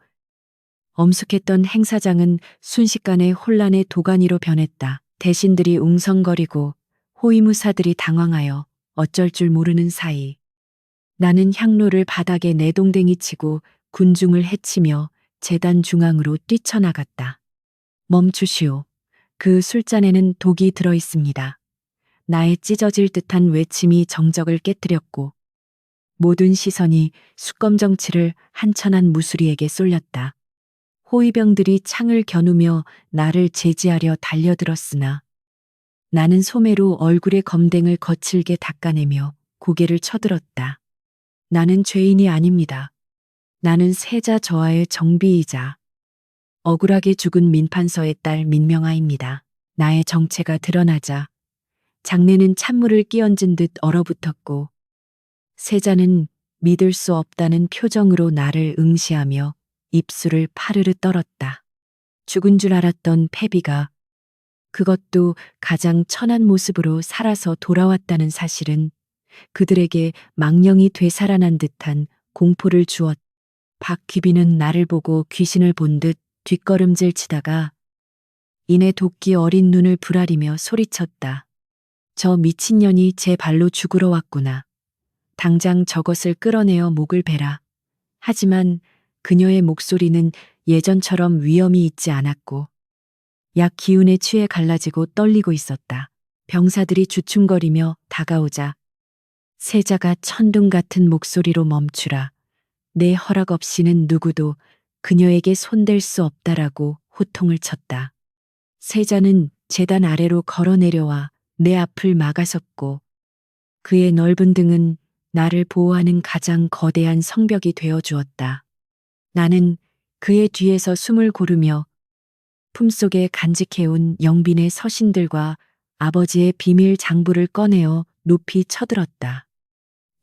엄숙했던 행사장은 순식간에 혼란의 도가니로 변했다. 대신들이 웅성거리고 호위무사들이 당황하여 어쩔 줄 모르는 사이 나는 향로를 바닥에 내동댕이 치고 군중을 해치며 제단 중앙으로 뛰쳐나갔다. 멈추시오. 그 술잔에는 독이 들어 있습니다. 나의 찢어질 듯한 외침이 정적을 깨뜨렸고 모든 시선이 숙검정치를 한천한 무수리에게 쏠렸다. 호위병들이 창을 겨누며 나를 제지하려 달려들었으나 나는 소매로 얼굴의 검댕을 거칠게 닦아내며 고개를 쳐들었다. 나는 죄인이 아닙니다. 나는 세자 저하의 정비이자 억울하게 죽은 민판서의 딸 민명아입니다. 나의 정체가 드러나자 장내는 찬물을 끼얹은 듯 얼어붙었고 세자는 믿을 수 없다는 표정으로 나를 응시하며 입술을 파르르 떨었다. 죽은 줄 알았던 패비가 그것도 가장 천한 모습으로 살아서 돌아왔다는 사실은 그들에게 망령이 되살아난 듯한 공포를 주었다. 박귀비는 나를 보고 귀신을 본 듯 뒷걸음질 치다가 이내 도끼 어린 눈을 부라리며 소리쳤다. 저 미친년이 제 발로 죽으러 왔구나. 당장 저것을 끌어내어 목을 베라. 하지만 그녀의 목소리는 예전처럼 위엄이 있지 않았고 약 기운에 취해 갈라지고 떨리고 있었다. 병사들이 주춤거리며 다가오자 세자가 천둥 같은 목소리로 멈추라. 내 허락 없이는 누구도 그녀에게 손댈 수 없다라고 호통을 쳤다. 세자는 제단 아래로 걸어 내려와 내 앞을 막아섰고 그의 넓은 등은 나를 보호하는 가장 거대한 성벽이 되어 주었다. 나는 그의 뒤에서 숨을 고르며 품속에 간직해온 영빈의 서신들과 아버지의 비밀 장부를 꺼내어 높이 쳐들었다.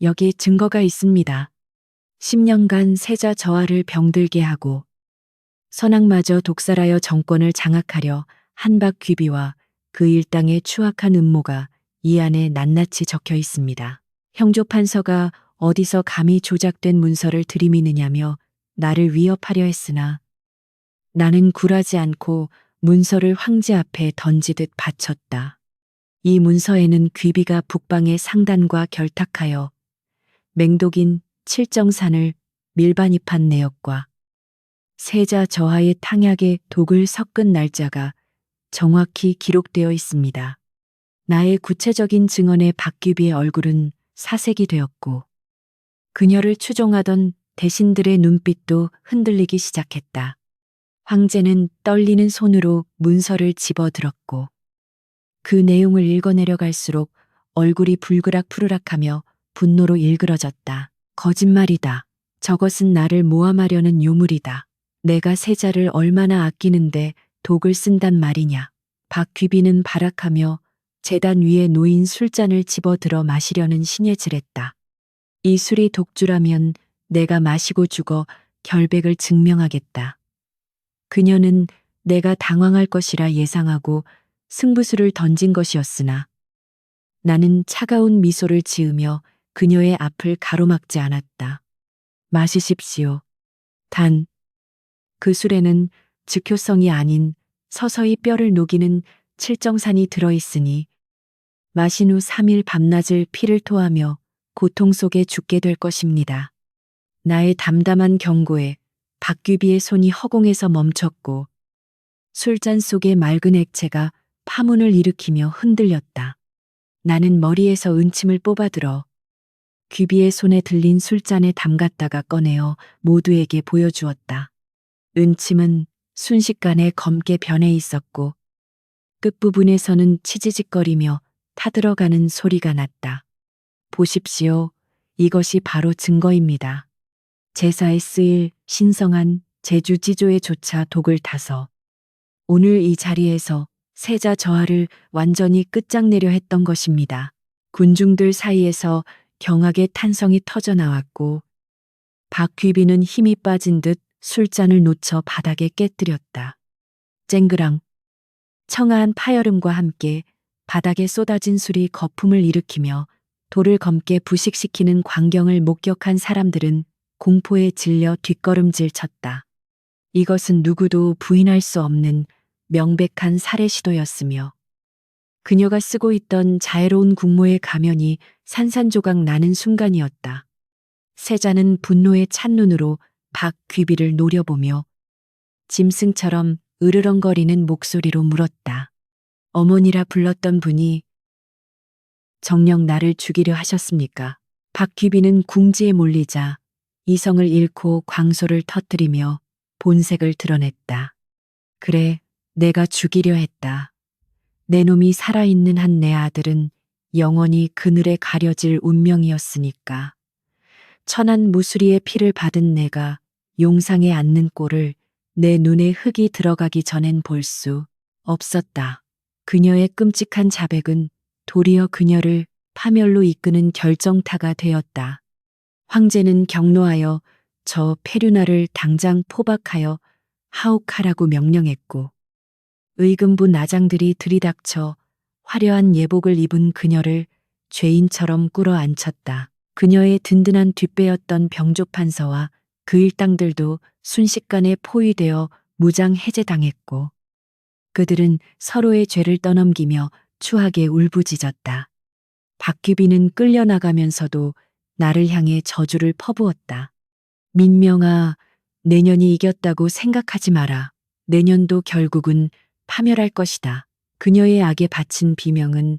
여기 증거가 있습니다. 10년간 세자 저하를 병들게 하고 선왕마저 독살하여 정권을 장악하려 한박귀비와 그 일당의 추악한 음모가 이 안에 낱낱이 적혀 있습니다. 형조판서가 어디서 감히 조작된 문서를 들이미느냐며 나를 위협하려 했으나 나는 굴하지 않고 문서를 황제 앞에 던지듯 바쳤다. 이 문서에는 귀비가 북방의 상단과 결탁하여 맹독인 칠정산을 밀반입한 내역과 세자 저하의 탕약에 독을 섞은 날짜가 정확히 기록되어 있습니다. 나의 구체적인 증언에 박귀비의 얼굴은 사색이 되었고 그녀를 추종하던 대신들의 눈빛도 흔들리기 시작했다. 황제는 떨리는 손으로 문서를 집어들었고 그 내용을 읽어내려갈수록 얼굴이 불그락푸르락하며 분노로 일그러졌다. 거짓말이다. 저것은 나를 모함하려는 유물이다. 내가 세자를 얼마나 아끼는데 독을 쓴단 말이냐. 박귀비는 발악하며 제단 위에 놓인 술잔을 집어들어 마시려는 신예질했다. 이 술이 독주라면 내가 마시고 죽어 결백을 증명하겠다. 그녀는 내가 당황할 것이라 예상하고 승부수를 던진 것이었으나 나는 차가운 미소를 지으며 그녀의 앞을 가로막지 않았다. 마시십시오. 단, 그 술에는 즉효성이 아닌 서서히 뼈를 녹이는 칠정산이 들어있으니 마신 후 3일 밤낮을 피를 토하며 고통 속에 죽게 될 것입니다. 나의 담담한 경고에 박귀비의 손이 허공에서 멈췄고 술잔 속의 맑은 액체가 파문을 일으키며 흔들렸다. 나는 머리에서 은침을 뽑아들어 귀비의 손에 들린 술잔에 담갔다가 꺼내어 모두에게 보여주었다. 은침은 순식간에 검게 변해 있었고 끝부분에서는 치지직거리며 타들어가는 소리가 났다. 보십시오. 이것이 바로 증거입니다. 제사에 쓰일 신성한 제주 지조에 조차 독을 타서 오늘 이 자리에서 세자 저하를 완전히 끝장내려 했던 것입니다. 군중들 사이에서 경악의 탄성이 터져나왔고 박귀비는 힘이 빠진 듯 술잔을 놓쳐 바닥에 깨뜨렸다. 쨍그랑 청아한 파열음과 함께 바닥에 쏟아진 술이 거품을 일으키며 돌을 검게 부식시키는 광경을 목격한 사람들은 공포에 질려 뒷걸음질 쳤다. 이것은 누구도 부인할 수 없는 명백한 살해 시도였으며 그녀가 쓰고 있던 자애로운 국모의 가면이 산산조각 나는 순간이었다. 세자는 분노에 찬 눈으로 박귀비를 노려보며 짐승처럼 으르렁거리는 목소리로 물었다. 어머니라 불렀던 분이 정녕 나를 죽이려 하셨습니까? 박귀비는 궁지에 몰리자 이성을 잃고 광소를 터뜨리며 본색을 드러냈다. 그래, 내가 죽이려 했다. 내 놈이 살아있는 한 내 아들은 영원히 그늘에 가려질 운명이었으니까. 천한 무수리의 피를 받은 내가 용상에 앉는 꼴을 내 눈에 흙이 들어가기 전엔 볼 수 없었다. 그녀의 끔찍한 자백은 도리어 그녀를 파멸로 이끄는 결정타가 되었다. 황제는 격노하여 저 페류나를 당장 포박하여 하옥하라고 명령했고 의금부 나장들이 들이닥쳐 화려한 예복을 입은 그녀를 죄인처럼 꿇어앉혔다. 그녀의 든든한 뒷배였던 병조판서와 그 일당들도 순식간에 포위되어 무장 해제당했고 그들은 서로의 죄를 떠넘기며 추하게 울부짖었다. 박귀비는 끌려나가면서도 나를 향해 저주를 퍼부었다. 민명아, 내년이 이겼다고 생각하지 마라. 내년도 결국은 파멸할 것이다. 그녀의 악에 바친 비명은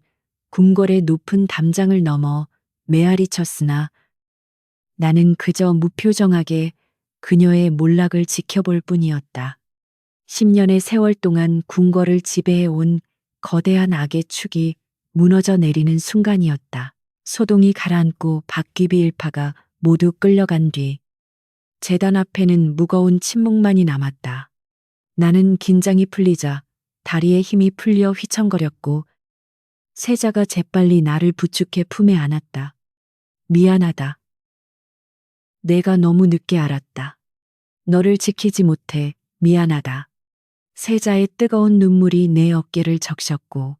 궁궐의 높은 담장을 넘어 메아리 쳤으나 나는 그저 무표정하게 그녀의 몰락을 지켜볼 뿐이었다. 10년의 세월 동안 궁궐을 지배해온 거대한 악의 축이 무너져 내리는 순간이었다. 소동이 가라앉고 박귀비 일파가 모두 끌려간 뒤 제단 앞에는 무거운 침묵만이 남았다. 나는 긴장이 풀리자 다리에 힘이 풀려 휘청거렸고 세자가 재빨리 나를 부축해 품에 안았다. 미안하다. 내가 너무 늦게 알았다. 너를 지키지 못해 미안하다. 세자의 뜨거운 눈물이 내 어깨를 적셨고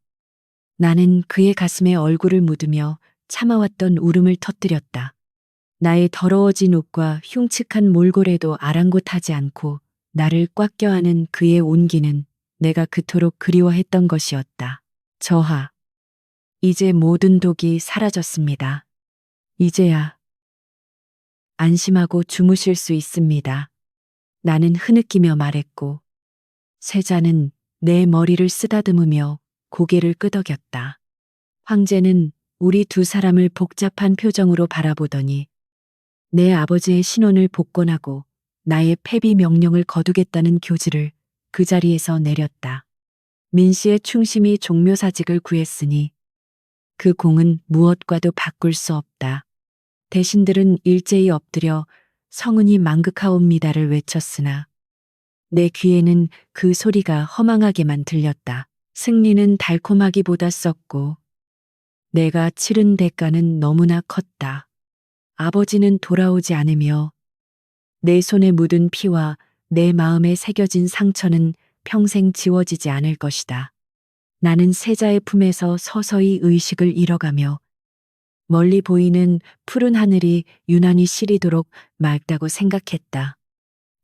나는 그의 가슴에 얼굴을 묻으며 참아왔던 울음을 터뜨렸다. 나의 더러워진 옷과 흉측한 몰골에도 아랑곳하지 않고 나를 꽉 껴안은 그의 온기는 내가 그토록 그리워했던 것이었다. 저하. 이제 모든 독이 사라졌습니다. 이제야 안심하고 주무실 수 있습니다. 나는 흐느끼며 말했고 세자는 내 머리를 쓰다듬으며 고개를 끄덕였다. 황제는 우리 두 사람을 복잡한 표정으로 바라보더니 내 아버지의 신원을 복권하고 나의 패비 명령을 거두겠다는 교지를 그 자리에서 내렸다. 민 씨의 충심이 종묘사직을 구했으니 그 공은 무엇과도 바꿀 수 없다. 대신들은 일제히 엎드려 성은이 망극하옵니다를 외쳤으나 내 귀에는 그 소리가 허망하게만 들렸다. 승리는 달콤하기보다 썩고 내가 치른 대가는 너무나 컸다. 아버지는 돌아오지 않으며 내 손에 묻은 피와 내 마음에 새겨진 상처는 평생 지워지지 않을 것이다. 나는 세자의 품에서 서서히 의식을 잃어가며 멀리 보이는 푸른 하늘이 유난히 시리도록 맑다고 생각했다.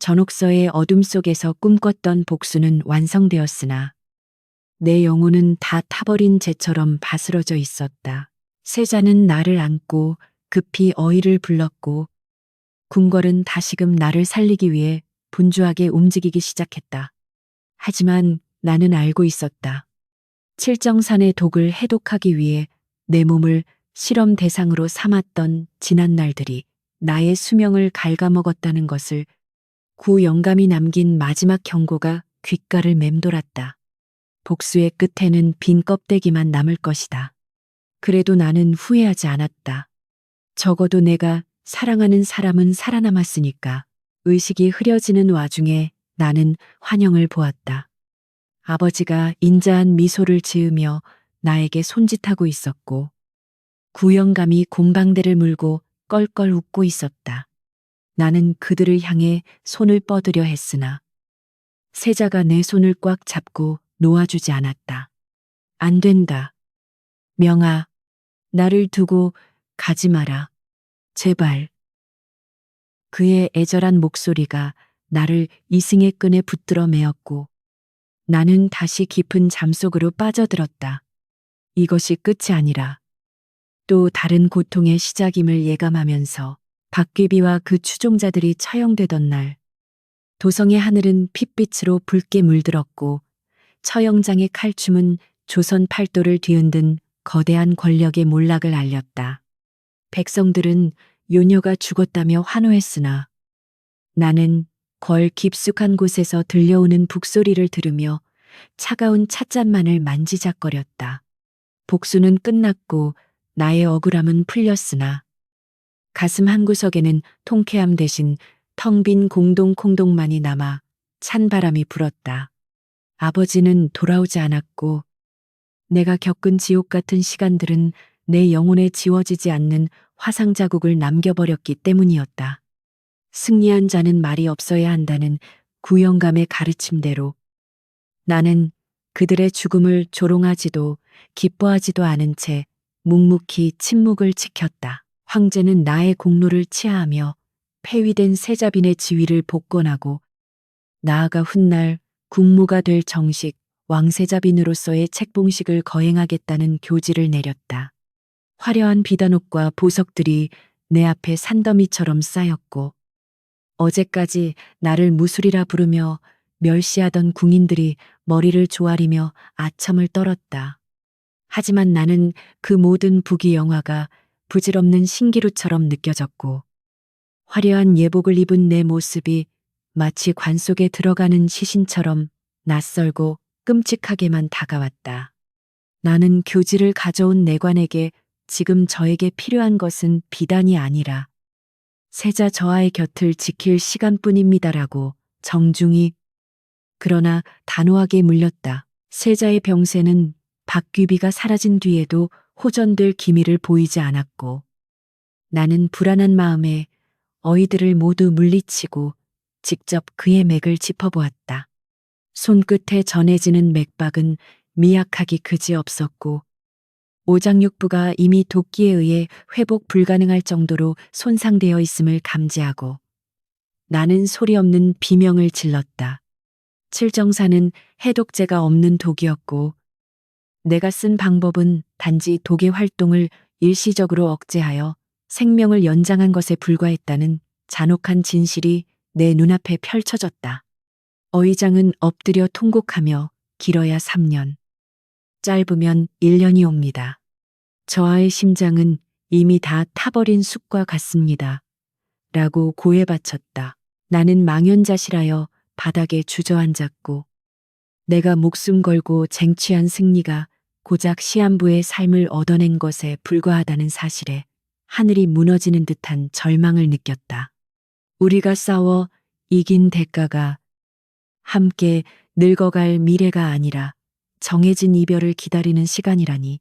전옥서의 어둠 속에서 꿈꿨던 복수는 완성되었으나 내 영혼은 다 타버린 재처럼 바스러져 있었다. 세자는 나를 안고 급히 어이를 불렀고 궁궐은 다시금 나를 살리기 위해 분주하게 움직이기 시작했다. 하지만 나는 알고 있었다. 칠정산의 독을 해독하기 위해 내 몸을 실험 대상으로 삼았던 지난 날들이 나의 수명을 갉아먹었다는 것을 구 영감이 남긴 마지막 경고가 귓가를 맴돌았다. 복수의 끝에는 빈 껍데기만 남을 것이다. 그래도 나는 후회하지 않았다. 적어도 내가 사랑하는 사람은 살아남았으니까. 의식이 흐려지는 와중에 나는 환영을 보았다. 아버지가 인자한 미소를 지으며 나에게 손짓하고 있었고 구영감이 곰방대를 물고 껄껄 웃고 있었다. 나는 그들을 향해 손을 뻗으려 했으나 세자가 내 손을 꽉 잡고 놓아주지 않았다. 안 된다. 명아, 나를 두고 가지 마라. 제발. 그의 애절한 목소리가 나를 이승의 끈에 붙들어 메었고 나는 다시 깊은 잠속으로 빠져들었다. 이것이 끝이 아니라 또 다른 고통의 시작임을 예감하면서 박귀비와 그 추종자들이 처형되던 날 도성의 하늘은 핏빛으로 붉게 물들었고 처형장의 칼춤은 조선 팔도를 뒤흔든 거대한 권력의 몰락을 알렸다. 백성들은 요녀가 죽었다며 환호했으나 나는 궐 깊숙한 곳에서 들려오는 북소리를 들으며 차가운 찻잔만을 만지작거렸다. 복수는 끝났고 나의 억울함은 풀렸으나 가슴 한구석에는 통쾌함 대신 텅 빈 공동콩동만이 남아 찬바람이 불었다. 아버지는 돌아오지 않았고 내가 겪은 지옥 같은 시간들은 내 영혼에 지워지지 않는 화상 자국을 남겨버렸기 때문이었다. 승리한 자는 말이 없어야 한다는 구영감의 가르침대로 나는 그들의 죽음을 조롱하지도 기뻐하지도 않은 채 묵묵히 침묵을 지켰다. 황제는 나의 공로를 치하하며 폐위된 세자빈의 지위를 복권하고 나아가 훗날 국무가 될 정식 왕세자빈으로서의 책봉식을 거행하겠다는 교지를 내렸다. 화려한 비단옷과 보석들이 내 앞에 산더미처럼 쌓였고 어제까지 나를 무술이라 부르며 멸시하던 궁인들이 머리를 조아리며 아첨을 떨었다. 하지만 나는 그 모든 부귀영화가 부질없는 신기루처럼 느껴졌고 화려한 예복을 입은 내 모습이 마치 관 속에 들어가는 시신처럼 낯설고 끔찍하게만 다가왔다. 나는 교지를 가져온 내관에게 지금 저에게 필요한 것은 비단이 아니라 세자 저하의 곁을 지킬 시간뿐입니다라고 정중히 그러나 단호하게 물렸다. 세자의 병세는 박귀비가 사라진 뒤에도 호전될 기미를 보이지 않았고 나는 불안한 마음에 어이들을 모두 물리치고 직접 그의 맥을 짚어보았다. 손끝에 전해지는 맥박은 미약하기 그지없었고 오장육부가 이미 도끼에 의해 회복 불가능할 정도로 손상되어 있음을 감지하고 나는 소리 없는 비명을 질렀다. 칠정사는 해독제가 없는 독이었고 내가 쓴 방법은 단지 독의 활동을 일시적으로 억제하여 생명을 연장한 것에 불과했다는 잔혹한 진실이 내 눈앞에 펼쳐졌다. 어의장은 엎드려 통곡하며 길어야 3년, 짧으면 1년이 옵니다. 저하의 심장은 이미 다 타버린 숲과 같습니다. 라고 고해 바쳤다. 나는 망연자실하여 바닥에 주저앉았고 내가 목숨 걸고 쟁취한 승리가 고작 시한부의 삶을 얻어낸 것에 불과하다는 사실에 하늘이 무너지는 듯한 절망을 느꼈다. 우리가 싸워 이긴 대가가 함께 늙어갈 미래가 아니라 정해진 이별을 기다리는 시간이라니.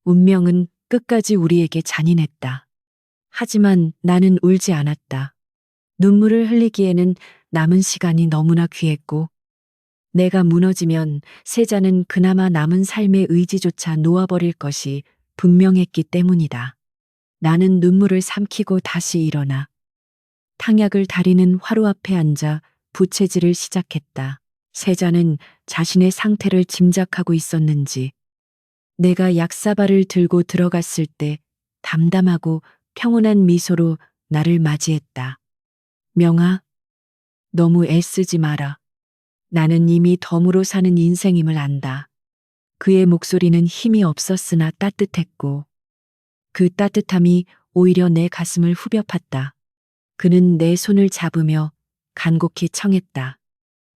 운명은 끝까지 우리에게 잔인했다. 하지만 나는 울지 않았다. 눈물을 흘리기에는 남은 시간이 너무나 귀했고, 내가 무너지면 세자는 그나마 남은 삶의 의지조차 놓아버릴 것이 분명했기 때문이다. 나는 눈물을 삼키고 다시 일어나 탕약을 다리는 화로 앞에 앉아 부채질을 시작했다. 세자는 자신의 상태를 짐작하고 있었는지 내가 약사발을 들고 들어갔을 때 담담하고 평온한 미소로 나를 맞이했다. 명아, 너무 애쓰지 마라. 나는 이미 덤으로 사는 인생임을 안다. 그의 목소리는 힘이 없었으나 따뜻했고 그 따뜻함이 오히려 내 가슴을 후벼 팠다. 그는 내 손을 잡으며 간곡히 청했다.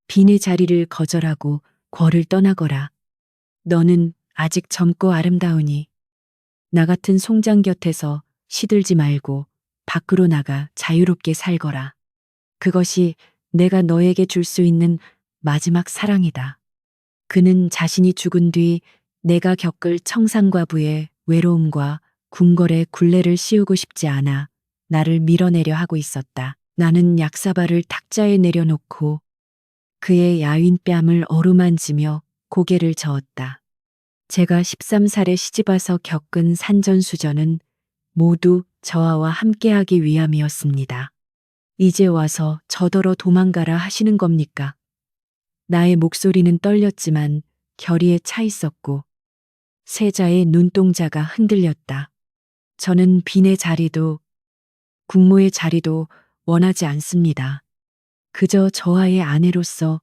빈의 자리를 거절하고 궐을 떠나거라. 너는 아직 젊고 아름다우니 나 같은 송장 곁에서 시들지 말고 밖으로 나가 자유롭게 살거라. 그것이 내가 너에게 줄 수 있는 마지막 사랑이다. 그는 자신이 죽은 뒤 내가 겪을 청산과부의 외로움과 궁궐의 굴레를 씌우고 싶지 않아 나를 밀어내려 하고 있었다. 나는 약사발을 탁자에 내려놓고 그의 야윈 뺨을 어루만지며 고개를 저었다. 제가 13살에 시집와서 겪은 산전수전은 모두 저하와 함께하기 위함이었습니다. 이제 와서 저더러 도망가라 하시는 겁니까? 나의 목소리는 떨렸지만 결의에 차 있었고 세자의 눈동자가 흔들렸다. 저는 빈의 자리도 국모의 자리도 원하지 않습니다. 그저 저와의 아내로서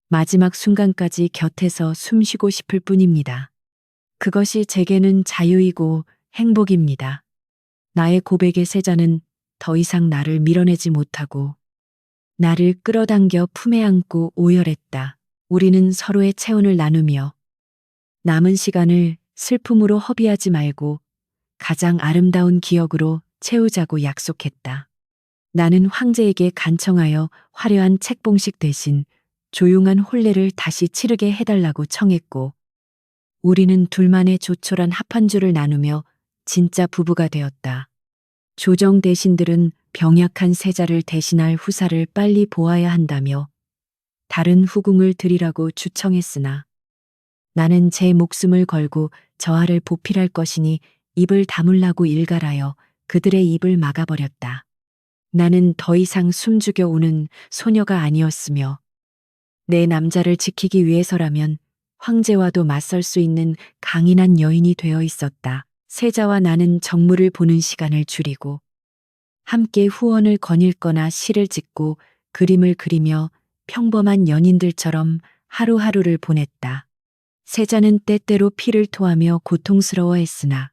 마지막 순간까지 곁에서 숨쉬고 싶을 뿐입니다. 그것이 제게는 자유이고 행복입니다. 나의 고백의 세자는 더 이상 나를 밀어내지 못하고 나를 끌어당겨 품에 안고 오열했다. 우리는 서로의 체온을 나누며 남은 시간을 슬픔으로 허비하지 말고 가장 아름다운 기억으로 채우자고 약속했다. 나는 황제에게 간청하여 화려한 책봉식 대신 조용한 혼례를 다시 치르게 해달라고 청했고, 우리는 둘만의 조촐한 합한줄을 나누며 진짜 부부가 되었다. 조정 대신들은 병약한 세자를 대신할 후사를 빨리 보아야 한다며 다른 후궁을 들이라고 주청했으나 나는 제 목숨을 걸고 저하를 보필할 것이니 입을 다물라고 일갈하여 그들의 입을 막아버렸다. 나는 더 이상 숨죽여 우는 소녀가 아니었으며 내 남자를 지키기 위해서라면 황제와도 맞설 수 있는 강인한 여인이 되어 있었다. 세자와 나는 정물을 보는 시간을 줄이고 함께 후원을 거닐거나 시를 짓고 그림을 그리며 평범한 연인들처럼 하루하루를 보냈다. 세자는 때때로 피를 토하며 고통스러워했으나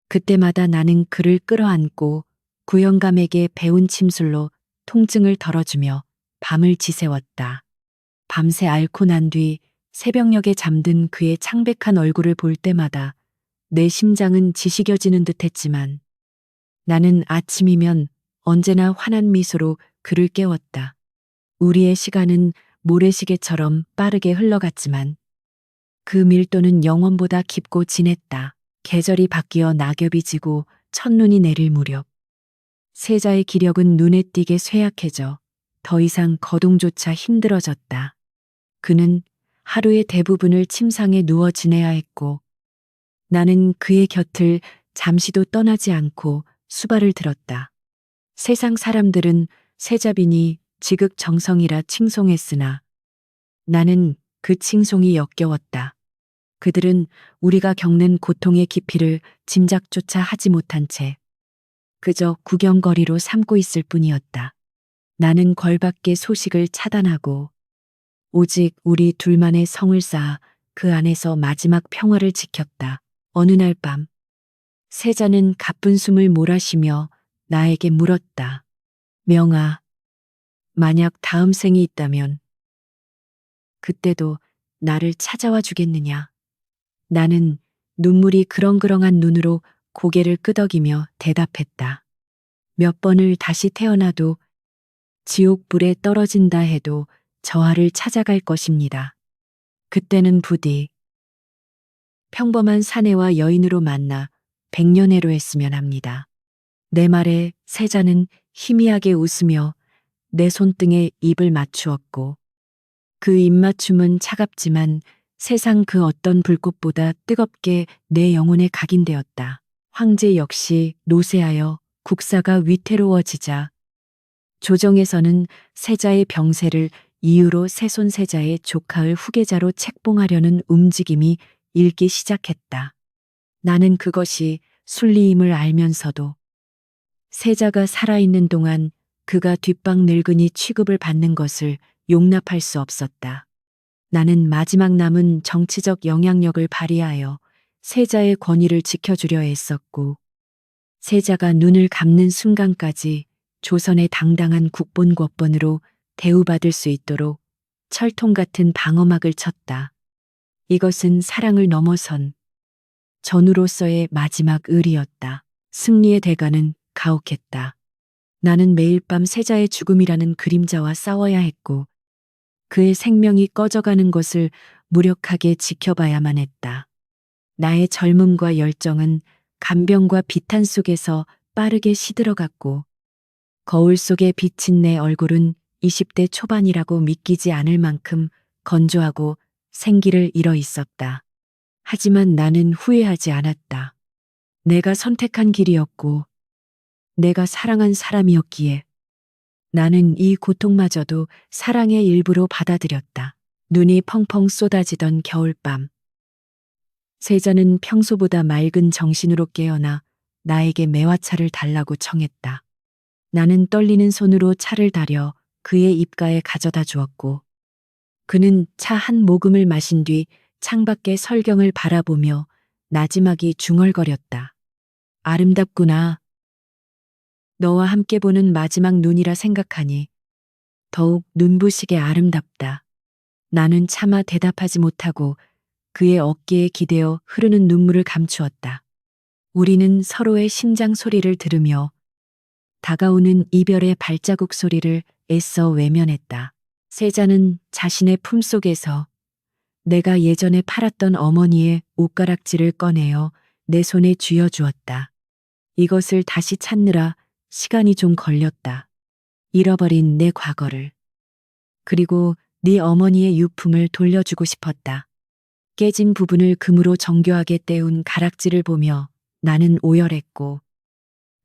그때마다 나는 그를 끌어안고 구영감에게 배운 침술로 통증을 덜어주며 밤을 지새웠다. 밤새 앓고 난 뒤 새벽녘에 잠든 그의 창백한 얼굴을 볼 때마다 내 심장은 지식여지는 듯했지만 나는 아침이면 언제나 환한 미소로 그를 깨웠다. 우리의 시간은 모래시계처럼 빠르게 흘러갔지만 그 밀도는 영원보다 깊고 진했다. 계절이 바뀌어 낙엽이 지고 첫눈이 내릴 무렵 세자의 기력은 눈에 띄게 쇠약해져 더 이상 거동조차 힘들어졌다. 그는 하루의 대부분을 침상에 누워 지내야 했고 나는 그의 곁을 잠시도 떠나지 않고 수발을 들었다. 세상 사람들은 세자빈이 지극정성이라 칭송했으나 나는 그 칭송이 역겨웠다. 그들은 우리가 겪는 고통의 깊이를 짐작조차 하지 못한 채 그저 구경거리로 삼고 있을 뿐이었다. 나는 걸밖에 소식을 차단하고 오직 우리 둘만의 성을 쌓아 그 안에서 마지막 평화를 지켰다. 어느 날 밤 세자는 가쁜 숨을 몰아쉬며 나에게 물었다. 명아, 만약 다음 생이 있다면 그때도 나를 찾아와 주겠느냐. 나는 눈물이 그렁그렁한 눈으로 고개를 끄덕이며 대답했다. 몇 번을 다시 태어나도 지옥불에 떨어진다 해도 저하를 찾아갈 것입니다. 그때는 부디 평범한 사내와 여인으로 만나 백년해로 했으면 합니다. 내 말에 세자는 희미하게 웃으며 내 손등에 입을 맞추었고 그 입맞춤은 차갑지만 세상 그 어떤 불꽃보다 뜨겁게 내 영혼에 각인되었다. 황제 역시 노쇠하여 국사가 위태로워지자 조정에서는 세자의 병세를 이유로 세손 세자의 조카의 후계자로 책봉하려는 움직임이 일기 시작했다. 나는 그것이 순리임을 알면서도 세자가 살아있는 동안 그가 뒷방 늙은이 취급을 받는 것을 용납할 수 없었다. 나는 마지막 남은 정치적 영향력을 발휘하여 세자의 권위를 지켜주려 애썼고 세자가 눈을 감는 순간까지 조선의 당당한 국본국번으로 대우받을 수 있도록 철통 같은 방어막을 쳤다. 이것은 사랑을 넘어선 전우로서의 마지막 의리였다. 승리의 대가는 가혹했다. 나는 매일 밤 세자의 죽음이라는 그림자와 싸워야 했고 그의 생명이 꺼져가는 것을 무력하게 지켜봐야만 했다. 나의 젊음과 열정은 간병과 비탄 속에서 빠르게 시들어갔고 거울 속에 비친 내 얼굴은 20대 초반이라고 믿기지 않을 만큼 건조하고 생기를 잃어 있었다. 하지만 나는 후회하지 않았다. 내가 선택한 길이었고 내가 사랑한 사람이었기에 나는 이 고통마저도 사랑의 일부로 받아들였다. 눈이 펑펑 쏟아지던 겨울밤. 세자는 평소보다 맑은 정신으로 깨어나 나에게 매화차를 달라고 청했다. 나는 떨리는 손으로 차를 다려 그의 입가에 가져다 주었고 그는 차 한 모금을 마신 뒤 창밖의 설경을 바라보며 나지막이 중얼거렸다. 아름답구나. 너와 함께 보는 마지막 눈이라 생각하니 더욱 눈부시게 아름답다. 나는 차마 대답하지 못하고 그의 어깨에 기대어 흐르는 눈물을 감추었다. 우리는 서로의 심장 소리를 들으며 다가오는 이별의 발자국 소리를 애써 외면했다. 세자는 자신의 품속에서 내가 예전에 팔았던 어머니의 옷가락지를 꺼내어 내 손에 쥐어주었다. 이것을 다시 찾느라 시간이 좀 걸렸다. 잃어버린 내 과거를. 그리고 네 어머니의 유품을 돌려주고 싶었다. 깨진 부분을 금으로 정교하게 떼운 가락지를 보며 나는 오열했고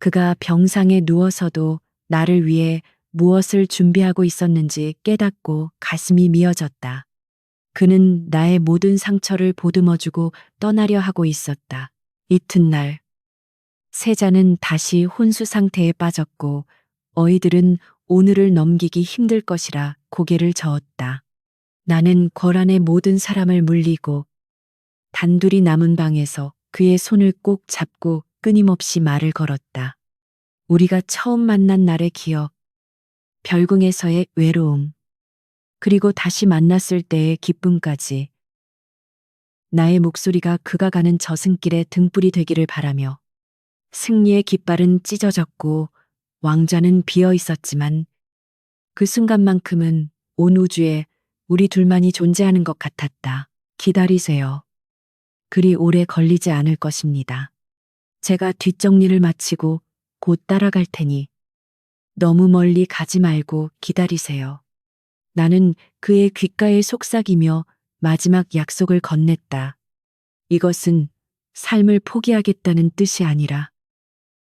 그가 병상에 누워서도 나를 위해 무엇을 준비하고 있었는지 깨닫고 가슴이 미어졌다. 그는 나의 모든 상처를 보듬어주고 떠나려 하고 있었다. 이튿날 세자는 다시 혼수 상태에 빠졌고 어이들은 오늘을 넘기기 힘들 것이라 고개를 저었다. 나는 궐안의 모든 사람을 물리고 단둘이 남은 방에서 그의 손을 꼭 잡고 끊임없이 말을 걸었다. 우리가 처음 만난 날의 기억, 별궁에서의 외로움, 그리고 다시 만났을 때의 기쁨까지. 나의 목소리가 그가 가는 저승길의 등불이 되기를 바라며 승리의 깃발은 찢어졌고 왕좌는 비어 있었지만 그 순간만큼은 온 우주에 우리 둘만이 존재하는 것 같았다. 기다리세요. 그리 오래 걸리지 않을 것입니다. 제가 뒷정리를 마치고 곧 따라갈 테니 너무 멀리 가지 말고 기다리세요. 나는 그의 귓가에 속삭이며 마지막 약속을 건넸다. 이것은 삶을 포기하겠다는 뜻이 아니라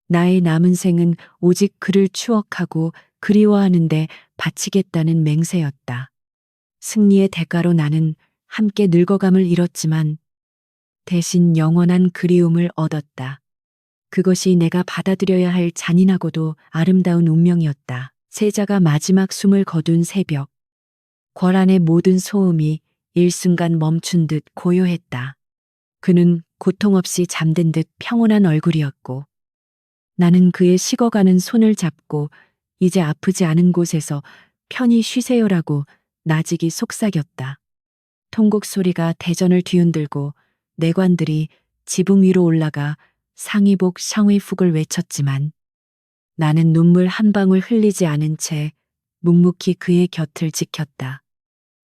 나의 남은 생은 오직 그를 추억하고 그리워하는데 바치겠다는 맹세였다. 승리의 대가로 나는 함께 늙어감을 잃었지만 대신 영원한 그리움을 얻었다. 그것이 내가 받아들여야 할 잔인하고도 아름다운 운명이었다. 세자가 마지막 숨을 거둔 새벽. 궐안의 모든 소음이 일순간 멈춘 듯 고요했다. 그는 고통 없이 잠든 듯 평온한 얼굴이었고 나는 그의 식어가는 손을 잡고 이제 아프지 않은 곳에서 편히 쉬세요라고 나직이 속삭였다. 통곡 소리가 대전을 뒤흔들고 내관들이 지붕 위로 올라가 상의복 샹위훅을 외쳤지만 나는 눈물 한 방울 흘리지 않은 채 묵묵히 그의 곁을 지켰다.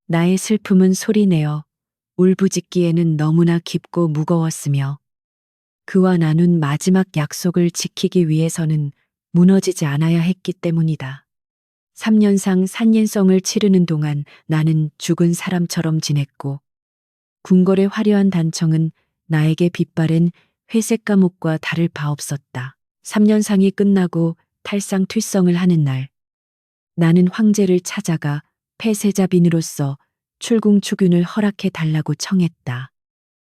나의 슬픔은 소리내어 울부짖기에는 너무나 깊고 무거웠으며 그와 나눈 마지막 약속을 지키기 위해서는 무너지지 않아야 했기 때문이다. 3년상 산옌성을 치르는 동안 나는 죽은 사람처럼 지냈고 궁궐의 화려한 단청은 나에게 빛바랜 회색 감옥과 다를 바 없었다. 3년상이 끝나고 탈상퇴성을 하는 날 나는 황제를 찾아가 폐쇄자빈으로서 출궁추균을 허락해 달라고 청했다.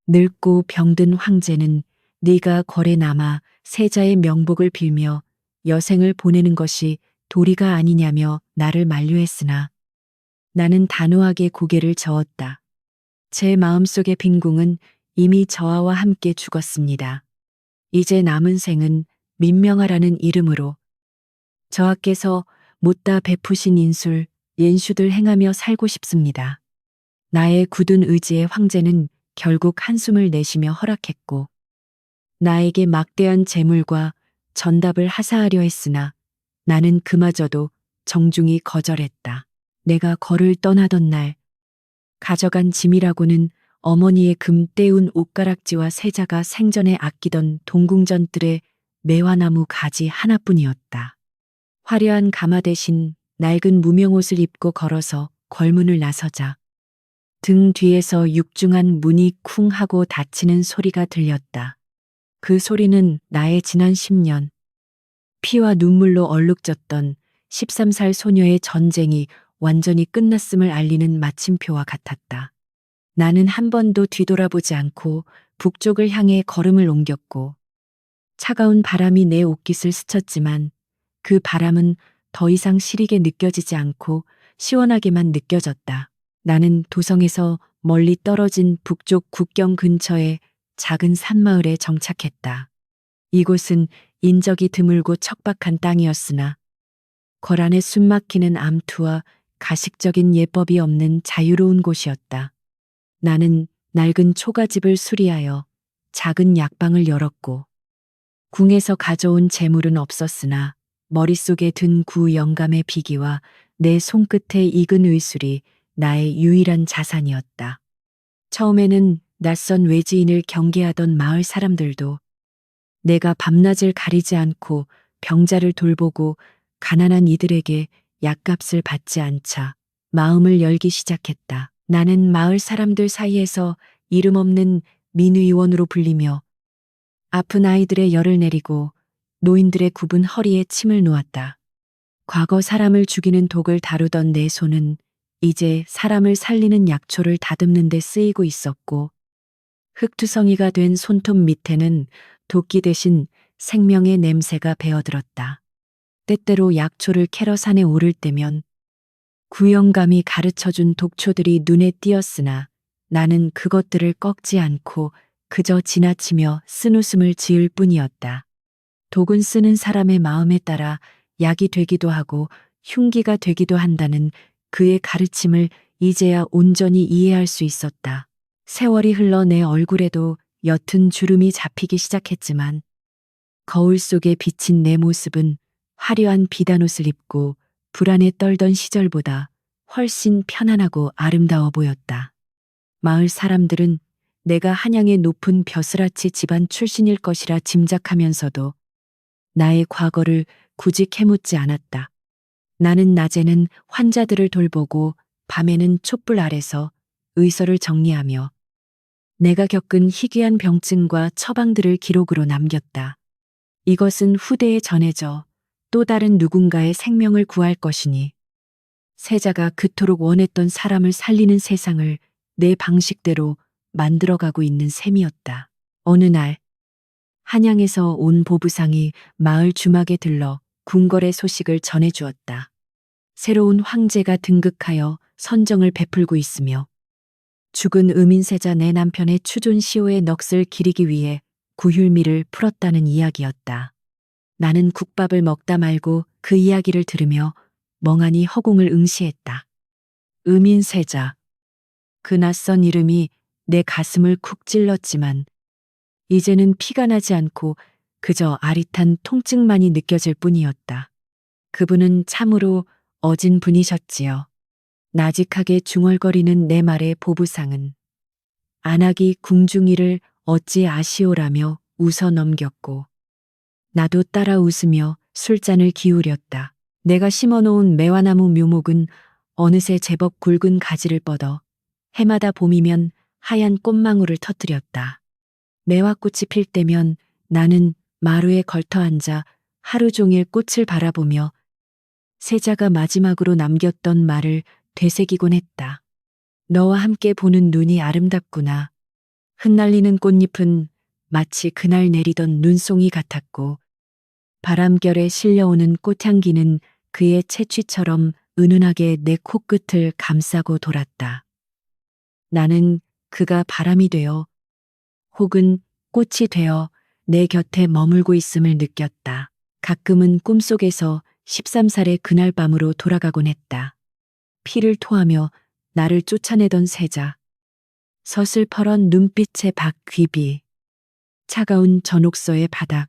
늙고 병든 황제는 네가 궐에 남아 세자의 명복을 빌며 여생을 보내는 것이 도리가 아니냐며 나를 만류했으나 나는 단호하게 고개를 저었다. 제 마음속의 빈궁은 이미 저하와 함께 죽었습니다. 이제 남은 생은 민명하라는 이름으로 저하께서 못다 베푸신 인술, 옌슈들 행하며 살고 싶습니다. 나의 굳은 의지에 황제는 결국 한숨을 내쉬며 허락했고 나에게 막대한 재물과 전답을 하사하려 했으나 나는 그마저도 정중히 거절했다. 내가 궐을 떠나던 날 가져간 짐이라고는 어머니의 금 떼운 옷가락지와 세자가 생전에 아끼던 동궁전뜰의 매화나무 가지 하나뿐이었다. 화려한 가마 대신 낡은 무명옷을 입고 걸어서 궐문을 나서자 등 뒤에서 육중한 문이 쿵 하고 닫히는 소리가 들렸다. 그 소리는 나의 지난 10년 피와 눈물로 얼룩졌던 13살 소녀의 전쟁이 완전히 끝났음을 알리는 마침표와 같았다. 나는 한 번도 뒤돌아보지 않고 북쪽을 향해 걸음을 옮겼고 차가운 바람이 내 옷깃을 스쳤지만 그 바람은 더 이상 시리게 느껴지지 않고 시원하게만 느껴졌다. 나는 도성에서 멀리 떨어진 북쪽 국경 근처의 작은 산마을에 정착했다. 이곳은 인적이 드물고 척박한 땅이었으나 걸 안에 숨막히는 암투와 가식적인 예법이 없는 자유로운 곳이었다. 나는 낡은 초가집을 수리하여 작은 약방을 열었고 궁에서 가져온 재물은 없었으나 머릿속에 든 구 영감의 비기와 내 손끝에 익은 의술이 나의 유일한 자산이었다. 처음에는 낯선 외지인을 경계하던 마을 사람들도 내가 밤낮을 가리지 않고 병자를 돌보고 가난한 이들에게 약값을 받지 않자 마음을 열기 시작했다. 나는 마을 사람들 사이에서 이름 없는 민의원으로 불리며 아픈 아이들의 열을 내리고 노인들의 굽은 허리에 침을 놓았다. 과거 사람을 죽이는 독을 다루던 내 손은 이제 사람을 살리는 약초를 다듬는 데 쓰이고 있었고 흙투성이가 된 손톱 밑에는 도끼 대신 생명의 냄새가 배어들었다. 때때로 약초를 캐러 산에 오를 때면 구영감이 가르쳐준 독초들이 눈에 띄었으나 나는 그것들을 꺾지 않고 그저 지나치며 쓴웃음을 지을 뿐이었다. 독은 쓰는 사람의 마음에 따라 약이 되기도 하고 흉기가 되기도 한다는 그의 가르침을 이제야 온전히 이해할 수 있었다. 세월이 흘러 내 얼굴에도 옅은 주름이 잡히기 시작했지만 거울 속에 비친 내 모습은 화려한 비단옷을 입고 불안에 떨던 시절보다 훨씬 편안하고 아름다워 보였다. 마을 사람들은 내가 한양의 높은 벼슬아치 집안 출신일 것이라 짐작하면서도 나의 과거를 굳이 캐묻지 않았다. 나는 낮에는 환자들을 돌보고 밤에는 촛불 아래서 의서를 정리하며 내가 겪은 희귀한 병증과 처방들을 기록으로 남겼다. 이것은 후대에 전해져 또 다른 누군가의 생명을 구할 것이니 세자가 그토록 원했던 사람을 살리는 세상을 내 방식대로 만들어가고 있는 셈이었다. 어느 날 한양에서 온 보부상이 마을 주막에 들러 궁궐의 소식을 전해주었다. 새로운 황제가 등극하여 선정을 베풀고 있으며 죽은 의민세자 내 남편의 추존시효의 넋을 기리기 위해 구휼미를 풀었다는 이야기였다. 나는 국밥을 먹다 말고 그 이야기를 들으며 멍하니 허공을 응시했다. 의민세자. 그 낯선 이름이 내 가슴을 쿡 찔렀지만 이제는 피가 나지 않고 그저 아릿한 통증만이 느껴질 뿐이었다. 그분은 참으로 어진 분이셨지요. 나직하게 중얼거리는 내 말의 보부상은 안하기 궁중이를 어찌 아시오라며 웃어 넘겼고 나도 따라 웃으며 술잔을 기울였다. 내가 심어놓은 매화나무 묘목은 어느새 제법 굵은 가지를 뻗어 해마다 봄이면 하얀 꽃망울을 터뜨렸다. 매화꽃이 필 때면 나는 마루에 걸터 앉아 하루 종일 꽃을 바라보며 세자가 마지막으로 남겼던 말을 되새기곤 했다. 너와 함께 보는 눈이 아름답구나. 흩날리는 꽃잎은 마치 그날 내리던 눈송이 같았고 바람결에 실려오는 꽃향기는 그의 채취처럼 은은하게 내 코끝을 감싸고 돌았다. 나는 그가 바람이 되어 혹은 꽃이 되어 내 곁에 머물고 있음을 느꼈다. 가끔은 꿈속에서 13살의 그날 밤으로 돌아가곤 했다. 피를 토하며 나를 쫓아내던 세자. 서슬퍼런 눈빛의 박 귀비. 차가운 전옥서의 바닥.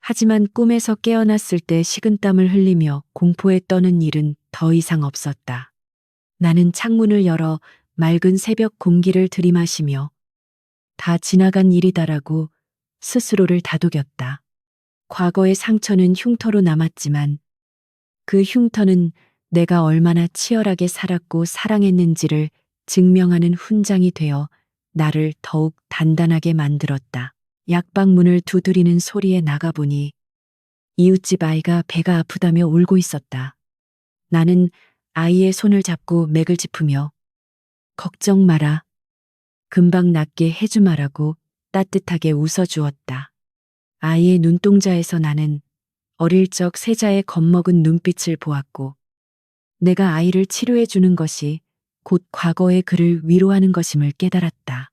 하지만 꿈에서 깨어났을 때 식은땀을 흘리며 공포에 떠는 일은 더 이상 없었다. 나는 창문을 열어 맑은 새벽 공기를 들이마시며 다 지나간 일이다라고 스스로를 다독였다. 과거의 상처는 흉터로 남았지만 그 흉터는 내가 얼마나 치열하게 살았고 사랑했는지를 증명하는 훈장이 되어 나를 더욱 단단하게 만들었다. 약방문을 두드리는 소리에 나가보니 이웃집 아이가 배가 아프다며 울고 있었다. 나는 아이의 손을 잡고 맥을 짚으며 걱정 마라. 금방 낫게 해주마라고 따뜻하게 웃어주었다. 아이의 눈동자에서 나는 어릴 적 세자의 겁먹은 눈빛을 보았고 내가 아이를 치료해 주는 것이 곧 과거의 그를 위로하는 것임을 깨달았다.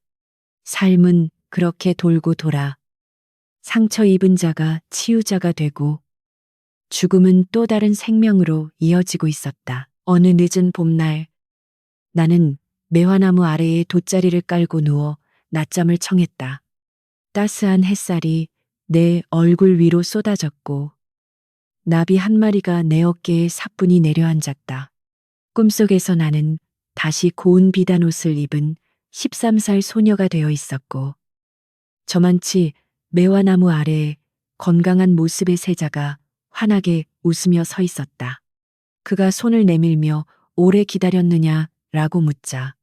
삶은 그렇게 돌고 돌아 상처 입은 자가 치유자가 되고 죽음은 또 다른 생명으로 이어지고 있었다. 어느 늦은 봄날 나는 매화나무 아래에 돗자리를 깔고 누워 낮잠을 청했다. 따스한 햇살이 내 얼굴 위로 쏟아졌고 나비 한 마리가 내 어깨에 사뿐히 내려앉았다. 꿈속에서 나는 다시 고운 비단옷을 입은 13살 소녀가 되어 있었고 저만치 매화나무 아래에 건강한 모습의 세자가 환하게 웃으며 서 있었다. 그가 손을 내밀며 오래 기다렸느냐 라고 묻자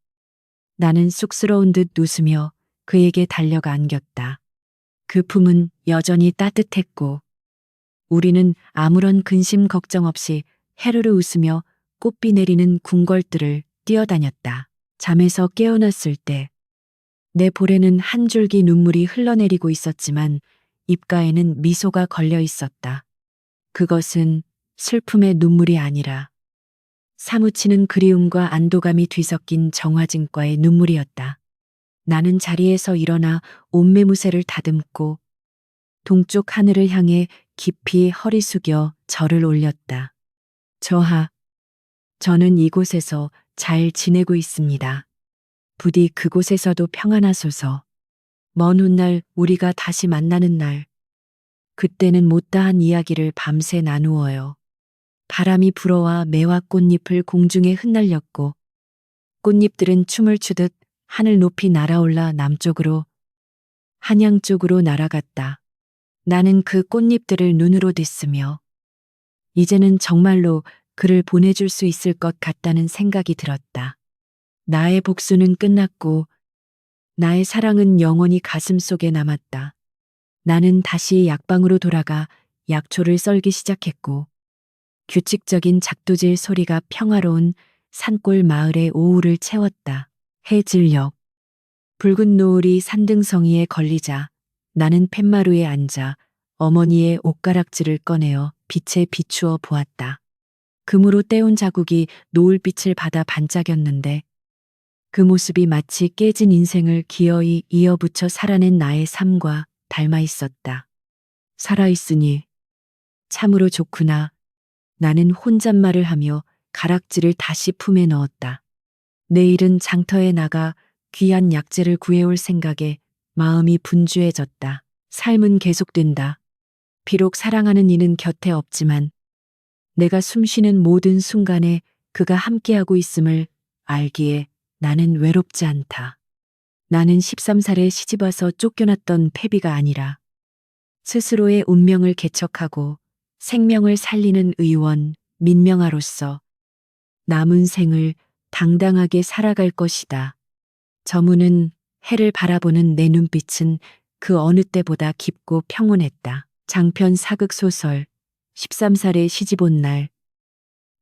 나는 쑥스러운 듯 웃으며 그에게 달려가 안겼다. 그 품은 여전히 따뜻했고 우리는 아무런 근심 걱정 없이 해르르 웃으며 꽃비 내리는 궁궐들을 뛰어다녔다. 잠에서 깨어났을 때 내 볼에는 한 줄기 눈물이 흘러내리고 있었지만 입가에는 미소가 걸려 있었다. 그것은 슬픔의 눈물이 아니라 사무치는 그리움과 안도감이 뒤섞인 정화증과의 눈물이었다. 나는 자리에서 일어나 옷매무새를 다듬고 동쪽 하늘을 향해 깊이 허리 숙여 절을 올렸다. 저하, 저는 이곳에서 잘 지내고 있습니다. 부디 그곳에서도 평안하소서. 먼 훗날 우리가 다시 만나는 날, 그때는 못다한 이야기를 밤새 나누어요. 바람이 불어와 매화 꽃잎을 공중에 흩날렸고 꽃잎들은 춤을 추듯 하늘 높이 날아올라 남쪽으로 한양 쪽으로 날아갔다. 나는 그 꽃잎들을 눈으로 댔으며 이제는 정말로 그를 보내줄 수 있을 것 같다는 생각이 들었다. 나의 복수는 끝났고 나의 사랑은 영원히 가슴 속에 남았다. 나는 다시 약방으로 돌아가 약초를 썰기 시작했고 규칙적인 작두질 소리가 평화로운 산골 마을의 오후를 채웠다. 해질녘 붉은 노을이 산등성이에 걸리자 나는 팻마루에 앉아 어머니의 옷가락질을 꺼내어 빛에 비추어 보았다. 금으로 떼운 자국이 노을빛을 받아 반짝였는데 그 모습이 마치 깨진 인생을 기어이 이어붙여 살아낸 나의 삶과 닮아 있었다. 살아있으니 참으로 좋구나. 나는 혼잣말을 하며 가락지를 다시 품에 넣었다. 내일은 장터에 나가 귀한 약재를 구해올 생각에 마음이 분주해졌다. 삶은 계속된다. 비록 사랑하는 이는 곁에 없지만 내가 숨쉬는 모든 순간에 그가 함께하고 있음을 알기에 나는 외롭지 않다. 나는 13살에 시집와서 쫓겨났던 패비가 아니라 스스로의 운명을 개척하고 생명을 살리는 의원 민명아로서 남은 생을 당당하게 살아갈 것이다. 저문은 해를 바라보는 내 눈빛은 그 어느 때보다 깊고 평온했다. 장편 사극 소설 13살에 시집 온 날.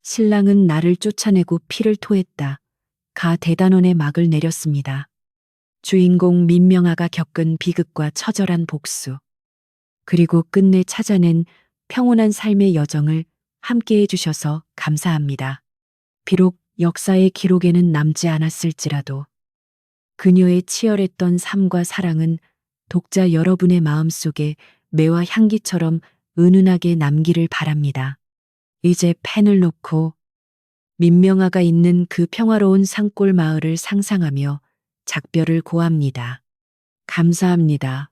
신랑은 나를 쫓아내고 피를 토했다. 가 대단원의 막을 내렸습니다. 주인공 민명아가 겪은 비극과 처절한 복수. 그리고 끝내 찾아낸 평온한 삶의 여정을 함께 해주셔서 감사합니다. 비록 역사의 기록에는 남지 않았을지라도 그녀의 치열했던 삶과 사랑은 독자 여러분의 마음속에 매와 향기처럼 은은하게 남기를 바랍니다. 이제 펜을 놓고 민명아가 있는 그 평화로운 산골 마을을 상상하며 작별을 고합니다. 감사합니다.